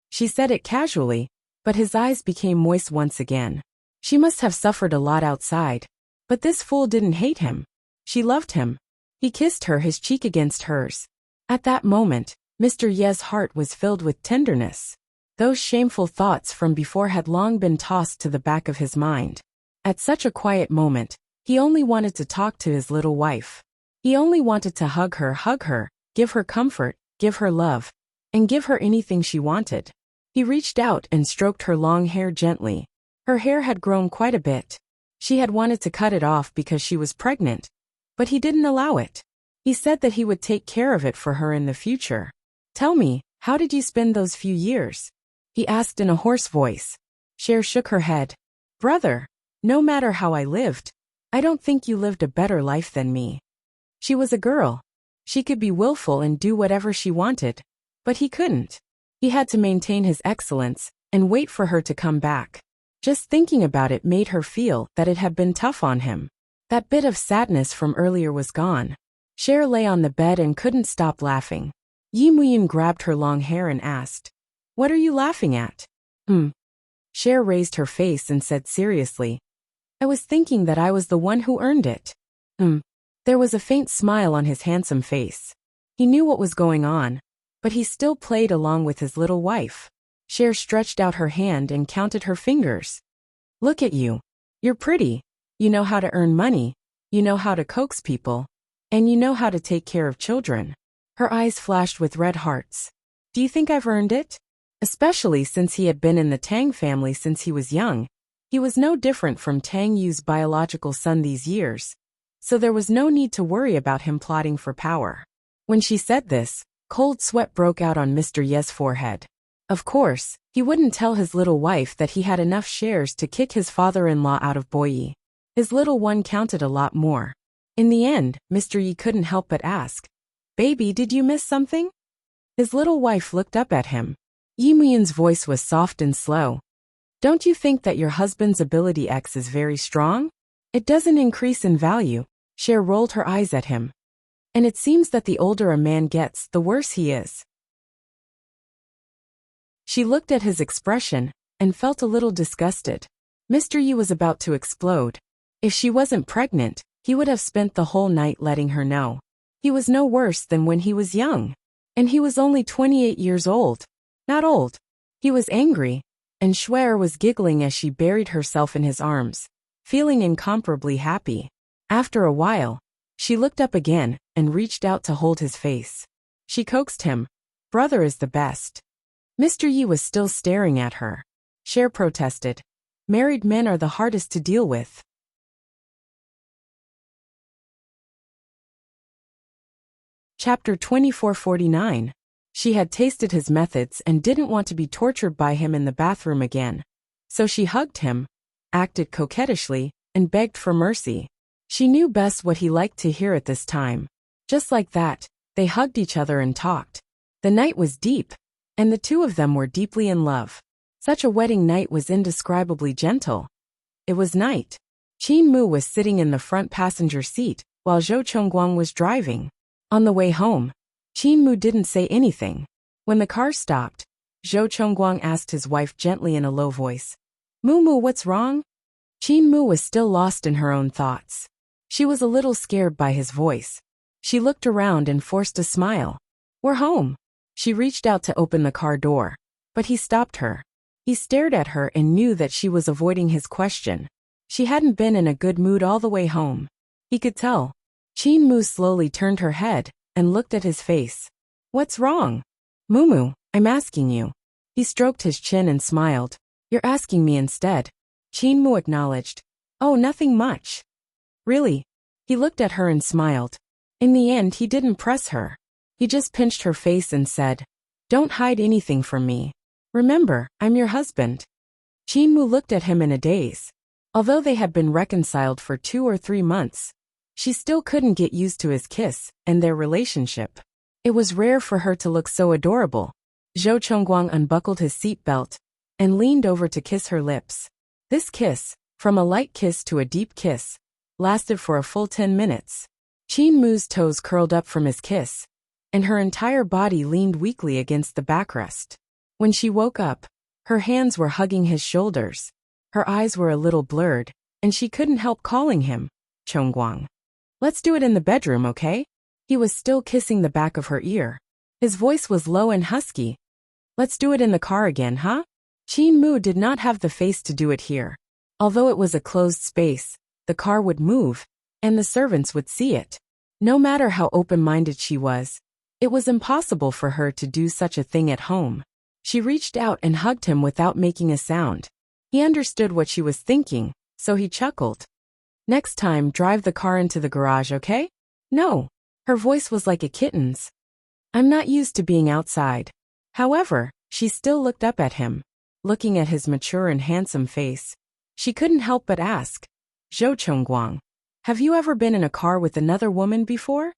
She said it casually, but his eyes became moist once again. She must have suffered a lot outside. But this fool didn't hate him. She loved him. He kissed her, his cheek against hers. At that moment, Mr. Ye's heart was filled with tenderness. Those shameful thoughts from before had long been tossed to the back of his mind. At such a quiet moment, he only wanted to talk to his little wife. He only wanted to hug her, give her comfort, give her love, and give her anything she wanted. He reached out and stroked her long hair gently. Her hair had grown quite a bit. She had wanted to cut it off because she was pregnant, but he didn't allow it. He said that he would take care of it for her in the future. "Tell me, how did you spend those few years?" he asked in a hoarse voice. Cher shook her head. "Brother, no matter how I lived, I don't think you lived a better life than me." She was a girl. She could be willful and do whatever she wanted, but he couldn't. He had to maintain his excellence and wait for her to come back. Just thinking about it made her feel that it had been tough on him. That bit of sadness from earlier was gone. Cher lay on the bed and couldn't stop laughing. Yi Muyin grabbed her long hair and asked, "What are you laughing at?" Cher raised her face and said seriously, "I was thinking that I was the one who earned it." There was a faint smile on his handsome face. He knew what was going on, but he still played along with his little wife. Cher stretched out her hand and counted her fingers. "Look at you. You're pretty. You know how to earn money. You know how to coax people. And you know how to take care of children." Her eyes flashed with red hearts. "Do you think I've earned it?" Especially since he had been in the Tang family since he was young. He was no different from Tang Yu's biological son these years, so there was no need to worry about him plotting for power. When she said this, cold sweat broke out on Mr. Ye's forehead. Of course, he wouldn't tell his little wife that he had enough shares to kick his father-in-law out of Boyi. His little one counted a lot more. In the end, Mr. Yi couldn't help but ask, "Baby, did you miss something?" His little wife looked up at him. Yi Muyin's voice was soft and slow. "Don't you think that your husband's ability X is very strong? It doesn't increase in value." Cher rolled her eyes at him. "And it seems that the older a man gets, the worse he is." She looked at his expression and felt a little disgusted. Mr. Yi was about to explode. If she wasn't pregnant, he would have spent the whole night letting her know. He was no worse than when he was young. And he was only 28 years old. Not old. He was angry, and Schwer was giggling as she buried herself in his arms, feeling incomparably happy. After a while, she looked up again and reached out to hold his face. She coaxed him. "Brother is the best." Mr. Yi was still staring at her. Cher protested. "Married men are the hardest to deal with." Chapter 2449. She had tasted his methods and didn't want to be tortured by him in the bathroom again. So she hugged him, acted coquettishly, and begged for mercy. She knew best what he liked to hear at this time. Just like that, they hugged each other and talked. The night was deep, and the two of them were deeply in love. Such a wedding night was indescribably gentle. It was night. Qin Mu was sitting in the front passenger seat, while Zhou Chongguang was driving. On the way home, Qin Mu didn't say anything. When the car stopped, Zhou Chongguang asked his wife gently in a low voice, "Mu, what's wrong?" Qin Mu was still lost in her own thoughts. She was a little scared by his voice. She looked around and forced a smile. "We're home." She reached out to open the car door, but he stopped her. He stared at her and knew that she was avoiding his question. She hadn't been in a good mood all the way home. He could tell. Qin Mu slowly turned her head and looked at his face. "What's wrong?" "Mumu, I'm asking you." He stroked his chin and smiled. "You're asking me instead." Qin Mu acknowledged. "Oh, nothing much." "Really?" He looked at her and smiled. In the end, he didn't press her. He just pinched her face and said, "Don't hide anything from me. Remember, I'm your husband." Qin Mu looked at him in a daze. Although they had been reconciled for 2 or 3 months, she still couldn't get used to his kiss and their relationship. It was rare for her to look so adorable. Zhou Chongguang unbuckled his seatbelt and leaned over to kiss her lips. This kiss, from a light kiss to a deep kiss, lasted for a full 10 minutes. Qin Mu's toes curled up from his kiss, and her entire body leaned weakly against the backrest. When she woke up, her hands were hugging his shoulders. Her eyes were a little blurred, and she couldn't help calling him Chongguang. "Let's do it in the bedroom, okay?" He was still kissing the back of her ear. His voice was low and husky. "Let's do it in the car again, huh?" Qin Mu did not have the face to do it here. Although it was a closed space, the car would move, and the servants would see it. No matter how open-minded she was, it was impossible for her to do such a thing at home. She reached out and hugged him without making a sound. He understood what she was thinking, so he chuckled. Next time, drive the car into the garage, okay? No. Her voice was like a kitten's. I'm not used to being outside. However, she still looked up at him. Looking at his mature and handsome face, she couldn't help but ask, Zhou Chongguang, have you ever been in a car with another woman before?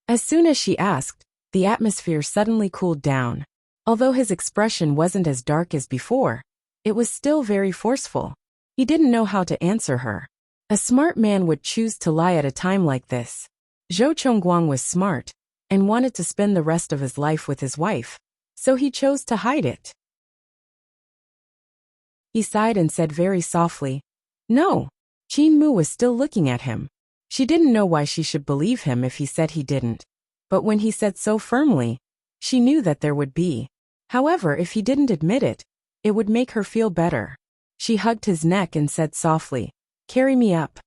As soon as she asked, the atmosphere suddenly cooled down. Although his expression wasn't as dark as before, it was still very forceful. He didn't know how to answer her. A smart man would choose to lie at a time like this. Zhou Chongguang was smart and wanted to spend the rest of his life with his wife, so he chose to hide it. He sighed and said very softly, No. Qin Mu was still looking at him. She didn't know why she should believe him if he said he didn't, but when he said so firmly, she knew that there would be. However, if he didn't admit it, it would make her feel better. She hugged his neck and said softly, Carry me up.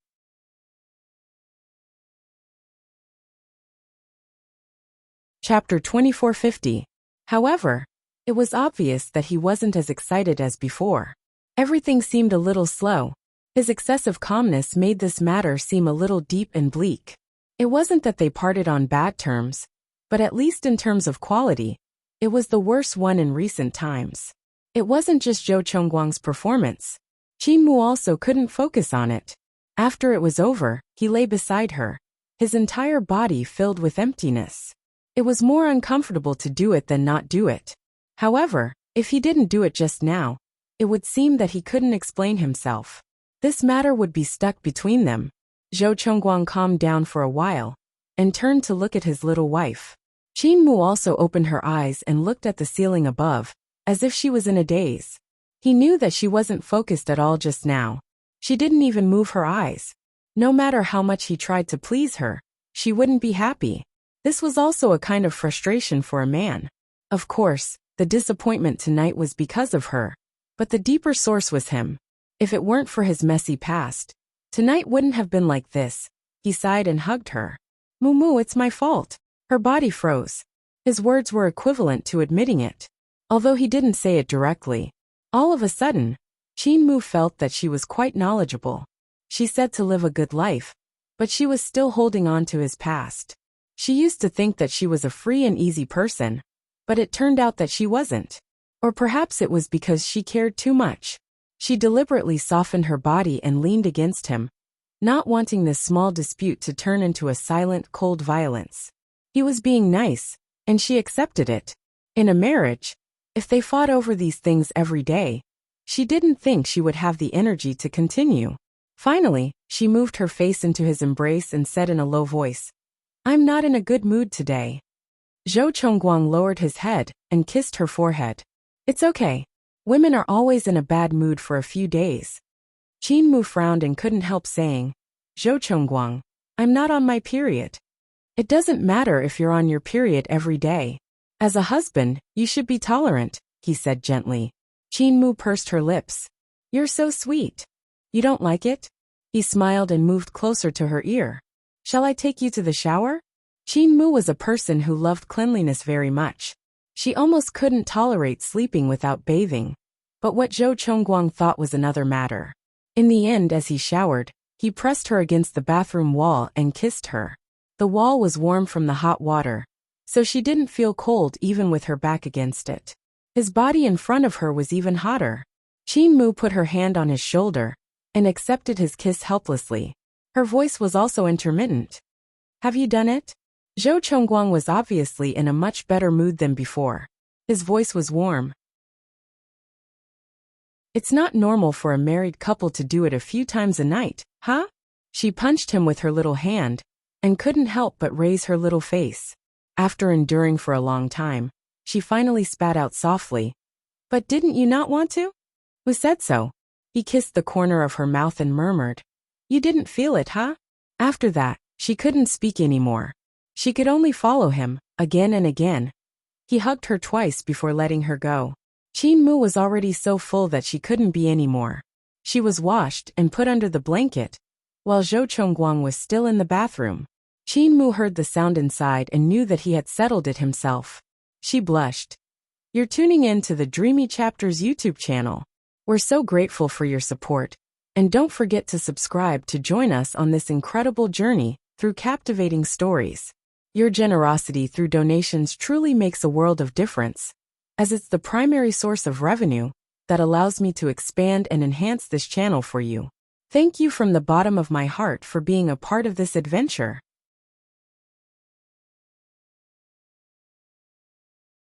Chapter 2450. However, it was obvious that he wasn't as excited as before. Everything seemed a little slow. His excessive calmness made this matter seem a little deep and bleak. It wasn't that they parted on bad terms, but at least in terms of quality, it was the worst one in recent times. It wasn't just Zhou Chongguang's performance. Qin Mu also couldn't focus on it. After it was over, he lay beside her, his entire body filled with emptiness. It was more uncomfortable to do it than not do it. However, if he didn't do it just now, it would seem that he couldn't explain himself. This matter would be stuck between them. Zhou Chongguang calmed down for a while and turned to look at his little wife. Qin Mu also opened her eyes and looked at the ceiling above, as if she was in a daze. He knew that she wasn't focused at all just now. She didn't even move her eyes. No matter how much he tried to please her, she wouldn't be happy. This was also a kind of frustration for a man. Of course, the disappointment tonight was because of her, but the deeper source was him. If it weren't for his messy past, tonight wouldn't have been like this. He sighed and hugged her. Mumu, it's my fault. Her body froze. His words were equivalent to admitting it, although he didn't say it directly. All of a sudden, Qin Mu felt that she was quite knowledgeable. She said to live a good life, but she was still holding on to his past. She used to think that she was a free and easy person, but it turned out that she wasn't. Or perhaps it was because she cared too much. She deliberately softened her body and leaned against him, not wanting this small dispute to turn into a silent, cold violence. He was being nice, and she accepted it. In a marriage, if they fought over these things every day, she didn't think she would have the energy to continue. Finally, she moved her face into his embrace and said in a low voice, I'm not in a good mood today. Zhou Chongguang lowered his head and kissed her forehead. It's okay. Women are always in a bad mood for a few days. Qin Mu frowned and couldn't help saying, Zhou Chongguang, I'm not on my period. It doesn't matter if you're on your period every day. As a husband, you should be tolerant, he said gently. Qin Mu pursed her lips. You're so sweet. You don't like it? He smiled and moved closer to her ear. Shall I take you to the shower? Qin Mu was a person who loved cleanliness very much. She almost couldn't tolerate sleeping without bathing. But what Zhou Chongguang thought was another matter. In the end, as he showered, he pressed her against the bathroom wall and kissed her. The wall was warm from the hot water, so she didn't feel cold even with her back against it. His body in front of her was even hotter. Qin Mu put her hand on his shoulder and accepted his kiss helplessly. Her voice was also intermittent. Have you done it? Zhou Chongguang was obviously in a much better mood than before. His voice was warm. It's not normal for a married couple to do it a few times a night, huh? She punched him with her little hand and couldn't help but raise her little face. After enduring for a long time, she finally spat out softly. But didn't you not want to? Who said so? He kissed the corner of her mouth and murmured. You didn't feel it, huh? After that, she couldn't speak anymore. She could only follow him, again and again. He hugged her twice before letting her go. Qin Mu was already so full that she couldn't be anymore. She was washed and put under the blanket, while Zhou Chongguang was still in the bathroom. Qin Mu heard the sound inside and knew that he had settled it himself. She blushed. You're tuning in to the Dreamy Chapters YouTube channel. We're so grateful for your support. And don't forget to subscribe to join us on this incredible journey through captivating stories. Your generosity through donations truly makes a world of difference, as it's the primary source of revenue that allows me to expand and enhance this channel for you. Thank you from the bottom of my heart for being a part of this adventure.